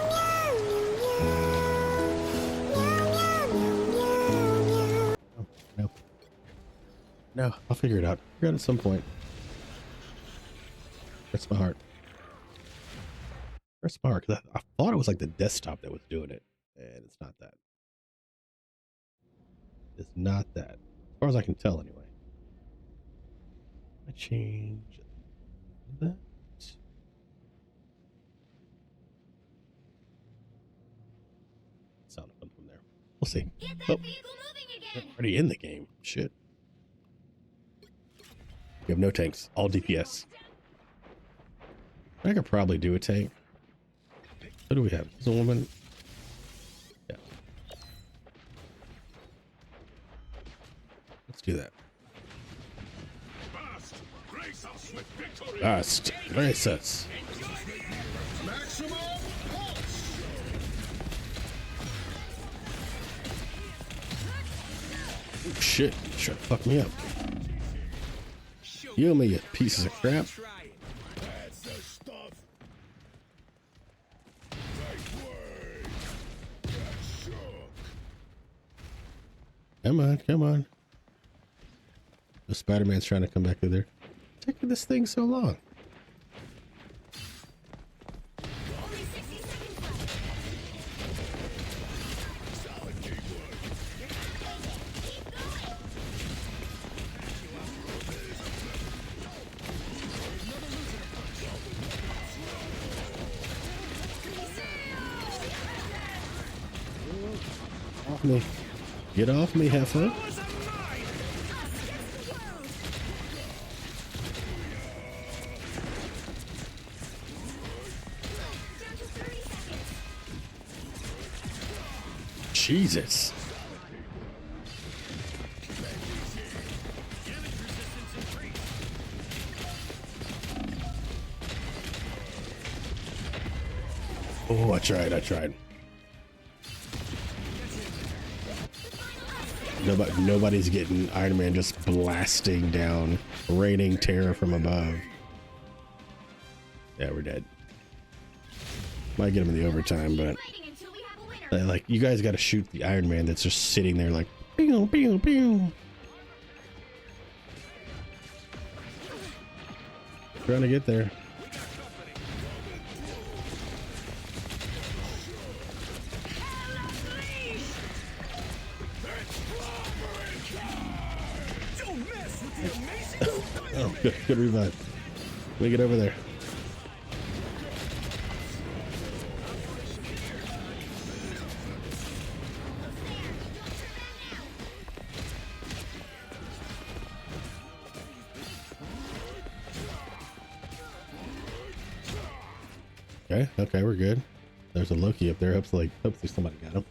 No, I'll figure it out. Figure it out at some point. Hurts my heart. Hurts my heart, 'cause I thought it was like the desktop that was doing it, and it's not that. It's not that, as far as I can tell, anyway. I change that. Sound fun from there. We'll see. Oh, we're already in the game. Shit. We have no tanks. All DPS. I could probably do a tank. What do we have? Is a woman? Yeah. Let's do that. Fast. Brace us. Oh, shit. Try to fuck me up. You and me, you pieces of crap. Come on, come on. The Spider-Man's trying to come back through there. Taking this thing so long. me. Get off me, heifer. Jesus. Oh, I tried. Nobody's getting Iron Man just blasting down, raining terror from above. Yeah, we're dead. Might get him in the overtime, but like, you guys got to shoot the Iron Man that's just sitting there like, pew, pew, pew. Trying to get there. Oh, good revive. Let me get over there. Okay, we're good. There's a Loki up there. Hopefully somebody got him.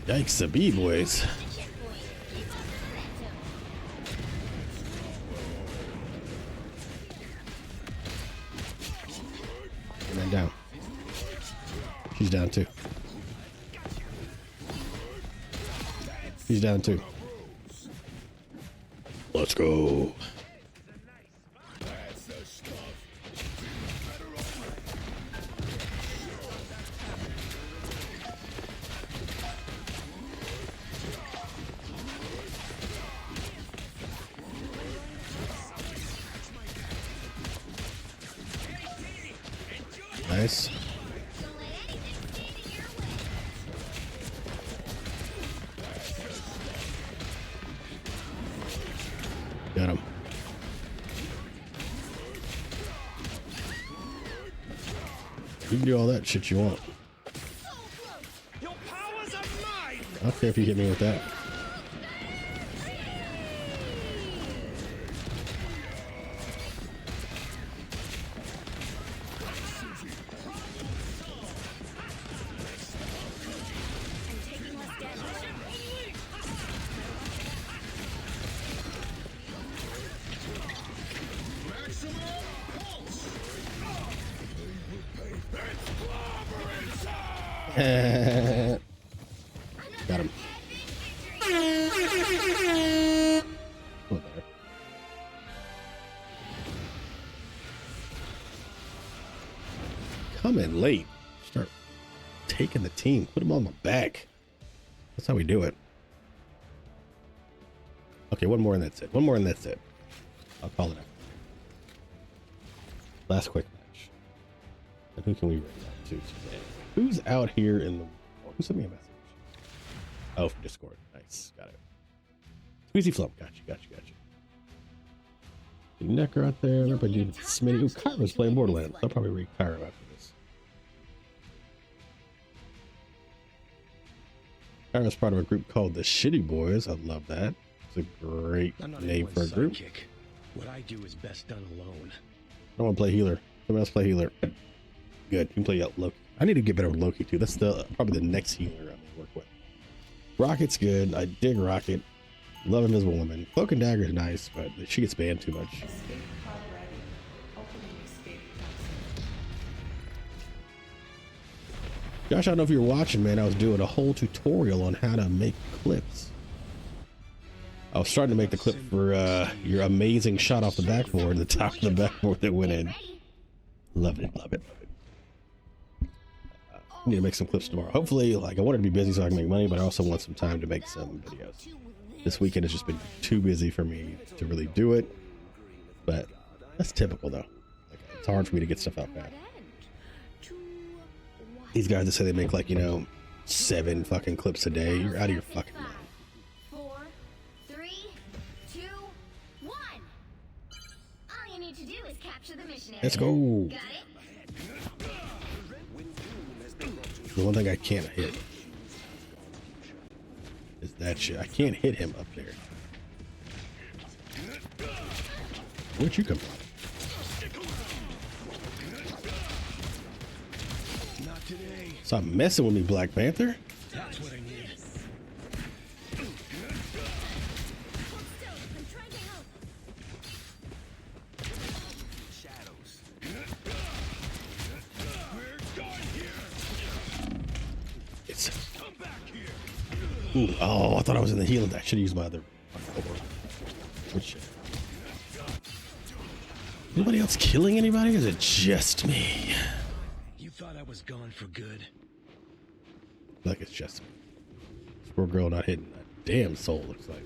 Yikes, the B-boys. And down. She's down too. She's down too. Let's go. Nice. Got him. You can do all that shit you want. I don't care if you hit me with that. Got him. Oh, there. Coming late. Start taking the team. Put them on my back. That's how we do it. Okay, one more and that's it. One more and that's it. I'll call it out. Last quick match. And who can we raise out to today? Who's out here in the... Who sent me a message? Oh, from Discord. Nice. Got it. Squeezy Flump. Got you. Necker out there. Everybody did Smitty. Ooh, Kyra's playing Borderlands. I'll probably read Kyra after this. Kyra's part of a group called the Shitty Boys. I love that. It's a great name for a group. Sidekick. What I do is best done alone. I don't want to play healer. Someone else play healer. Good. You can play Loki. I need to get better with Loki too. That's probably the next healer I'm gonna work with. Rocket's good. I dig Rocket. Love Invisible Woman. Cloak and Dagger is nice, but she gets banned too much. Josh, I don't know if you were watching, man. I was doing a whole tutorial on how to make clips. I was starting to make the clip for your amazing shot off the backboard, the top of the backboard that went in. Love it. I need to make some clips tomorrow. Hopefully, like, I wanted to be busy so I can make money, but I also want some time to make some videos. This weekend has just been too busy for me to really do it, but that's typical though. Like, it's hard for me to get stuff out fast. These guys that say they make, like, 7 fucking clips a day, you're out of your fucking mind. 4, 3, 2, 1. All you need to do is capture the mission area. Let's go. Got it? The one thing I can't hit. is that shit. I can't hit him up there. Where'd you come from? Not today. Stop messing with me, Black Panther. That's what I need. It's. Ooh, oh, I thought I was in the healing. I should have used my other. Good shit. Anybody else killing anybody? Or is it just me? You thought I was gone for good. Like it's just me. Poor girl not hitting that damn soul. Looks like.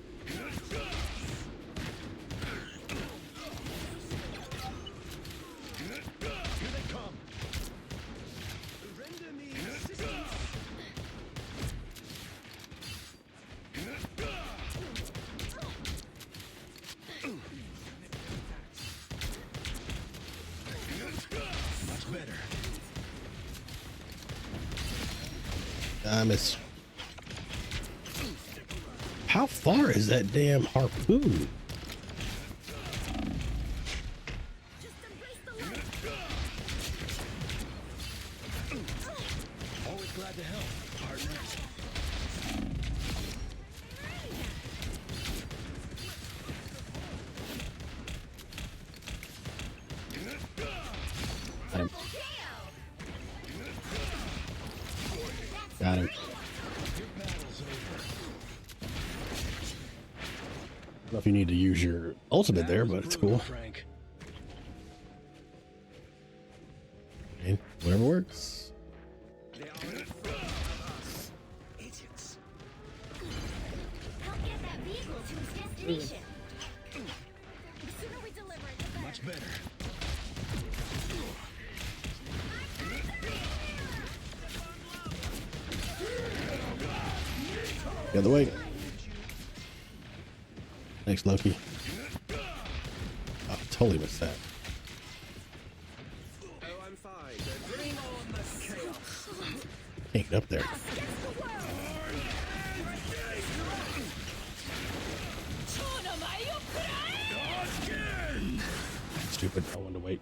I miss. How far is that damn harpoon? Always glad to help, partner. Got him. I don't know if you need to use your ultimate there, but it's cool. And whatever works. Much better. The other way. Thanks, Loki. Oh, totally missed that. Can't get up there. Stupid. I wanted to wait.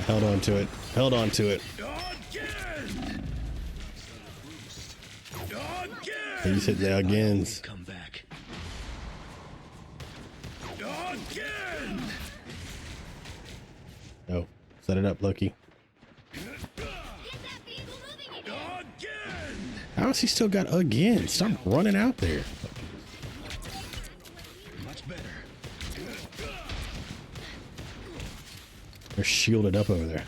Held on to it. Held on to it. He's hit the agains. Come back. No. Set it up, Loki. How has he still got again? Stop running out there. Much better. They're shielded up over there.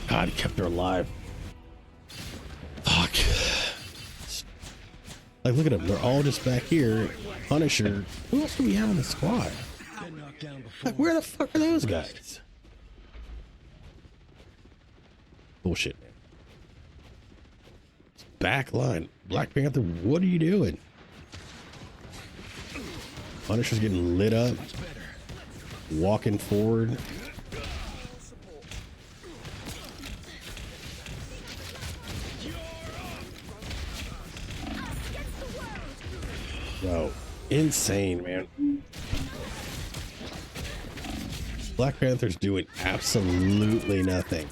God, he kept her alive. Fuck. Like, look at them. They're all just back here. Punisher. Who else do we have in the squad? Like, where the fuck are those guys? Bullshit, man. Back line. Black Panther, what are you doing? Punisher's getting lit up. Walking forward. Bro, insane, man. Black Panther's doing absolutely nothing.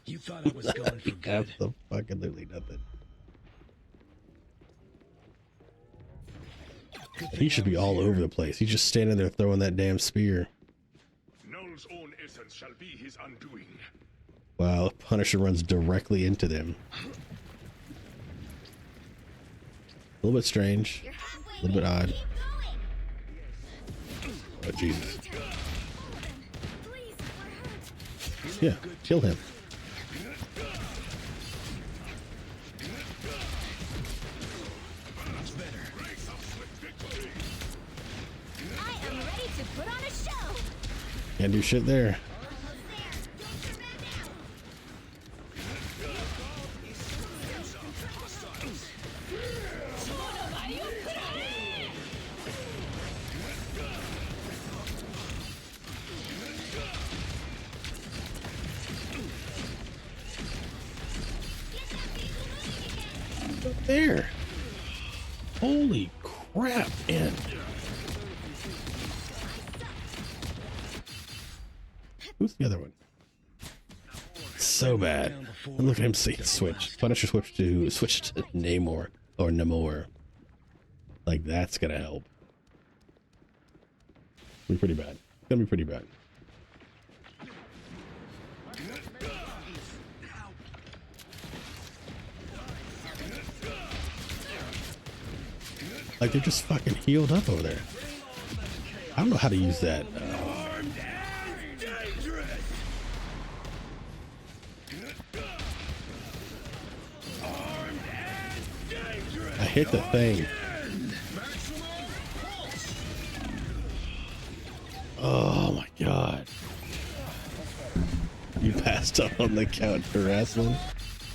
You thought I was gone for good. Absolutely nothing. He should be all over the place. He's just standing there throwing that damn spear. Null's own essence shall be his undoing. Wow, Punisher runs directly into them. A little bit strange, a little bit odd. Oh, Jesus. Yeah, kill him. I am ready to put on a show. Can't do shit there. There. Holy crap, man. Who's the other one? So bad. And look at him see switch. Punisher switch to Namor or Namor. Like that's gonna help. Be pretty bad. It's gonna be pretty bad. Like they're just fucking healed up over there. I don't know how to use that. I hit the thing. Oh my god. You passed up on the couch for wrestling.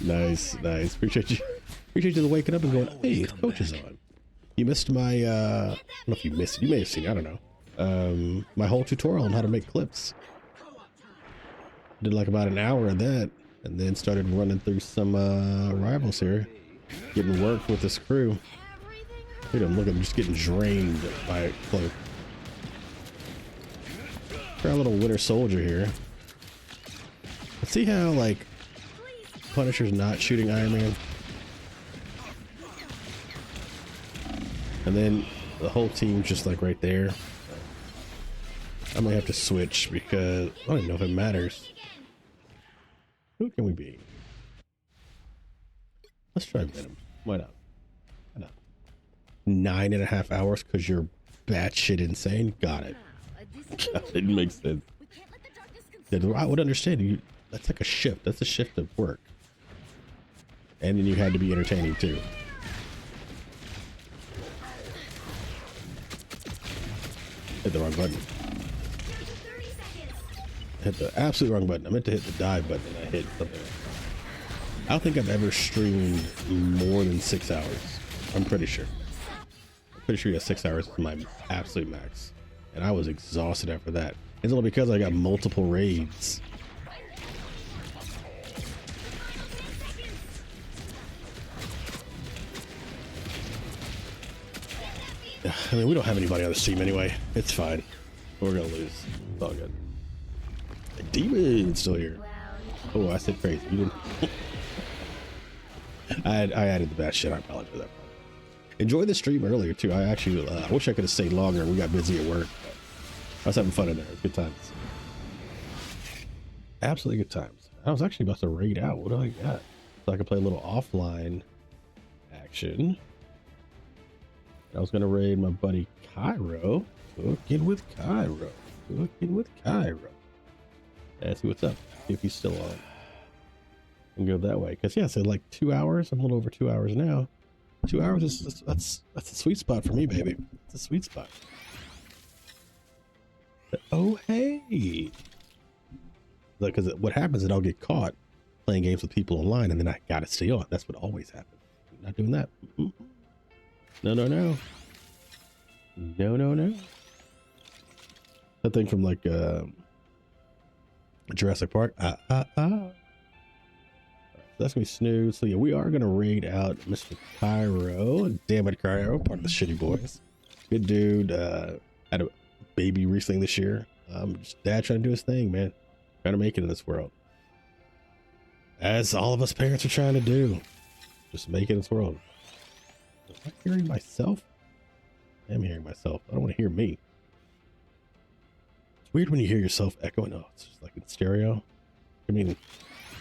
Nice, nice. Appreciate you waking up and going, hey, the coach is on. You missed my I don't know if you missed it. You may have seen it, I don't know. My whole tutorial on how to make clips. Did like about an hour of that and then started running through some rivals here. Getting work with this crew. Look at him, look at him just getting drained by a cloak. Try a little Winter Soldier here. Let's see how like Punisher's not shooting Iron Man. And then the whole team just like right there. I might have to switch because I don't even know if it matters. Who can we be? Let's try Venom. Why not? Why not? 9.5 hours because you're batshit insane? Got it. It makes sense. Yeah, I would understand you. That's like a shift. That's a shift of work. And then you had to be entertaining too. Hit the wrong button. Hit the absolute wrong button. I meant to hit the dive button and I hit something else. I don't think I've ever streamed more than 6 hours. I'm pretty sure. I'm pretty sure 6 hours is my absolute max. And I was exhausted after that. It's only because I got multiple raids. I mean, we don't have anybody on the team anyway. It's fine. We're gonna lose. It's all good. The demon's still here. Oh, I said crazy. You didn't. I added the bad shit. I apologize for that. Enjoy the stream earlier too. I actually I wish I could have stayed longer. We got busy at work. I was having fun in there. It was good times. Absolutely good times. I was actually about to raid out. What do I got? So I could play a little offline action. I was gonna raid my buddy Cairo. Cooking with Cairo. Cooking with Cairo. Let's see what's up. See if he's still on. And go that way. Because yeah, so like 2 hours. I'm a little over 2 hours now. 2 hours is that's a sweet spot for me, baby. It's a sweet spot. Oh hey. Because what happens is I'll get caught playing games with people online and then I gotta stay on. That's what always happens. I'm not doing that. No, no, no. No, no, no. That thing from like Jurassic Park. That's gonna be snooze. So yeah, we are gonna raid out Mr. Cairo. Damn it, Cairo, part of the Shitty Boys. Good dude. Had a baby recently this year. Just dad trying to do his thing, man. Trying to make it in this world. As all of us parents are trying to do. Just make it in this world. Am I hearing myself? I am hearing myself. I don't want to hear me. It's weird when you hear yourself echoing. Oh, it's just like in stereo. I mean,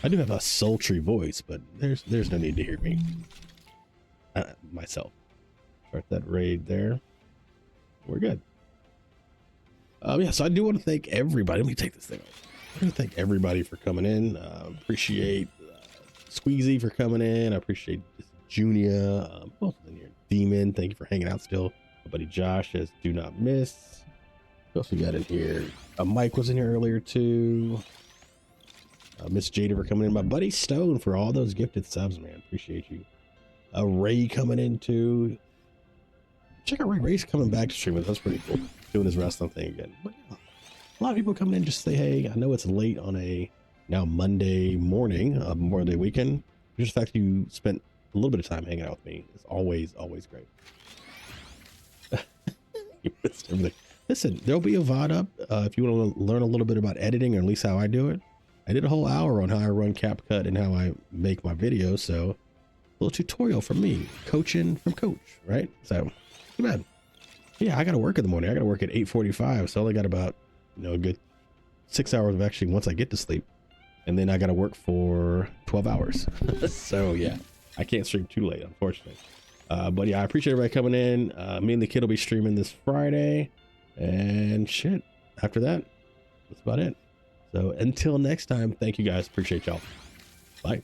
I do have a sultry voice, but there's no need to hear me. Myself. Start that raid there. We're good. Yeah, so I do want to thank everybody. Let me take this thing off. I want to thank everybody for coming in. Appreciate Squeezy for coming in. I appreciate Junior. Who else is in here? Demon, thank you for hanging out still. My buddy Josh says do not miss. What else we got in here? Mike was in here earlier too. Miss Jada for coming in. My buddy Stone for all those gifted subs, man. Appreciate you. Ray coming in too. check out Ray Ray's coming back to streaming. That's pretty cool. Doing his wrestling thing again. But yeah, a lot of people coming in just say, hey, I know it's late on a now Monday morning, Memorial Day weekend. Just the fact that you spent a little bit of time hanging out with me is always great. You missed everything. Listen, there'll be a VOD up if you want to learn a little bit about editing, or at least how I do it. I did a whole hour on how I run CapCut and how I make my videos. So a little tutorial from me, coaching from Coach, right? So too bad. Yeah, I got to work in the morning. I got to work at 8:45. So I only got about, a good 6 hours of actually once I get to sleep. And then I got to work for 12 hours. So yeah, I can't stream too late, unfortunately. But yeah, I appreciate everybody coming in. Me and the kid will be streaming this Friday. And shit, after that, that's about it. So until next time, thank you guys. Appreciate y'all. Bye.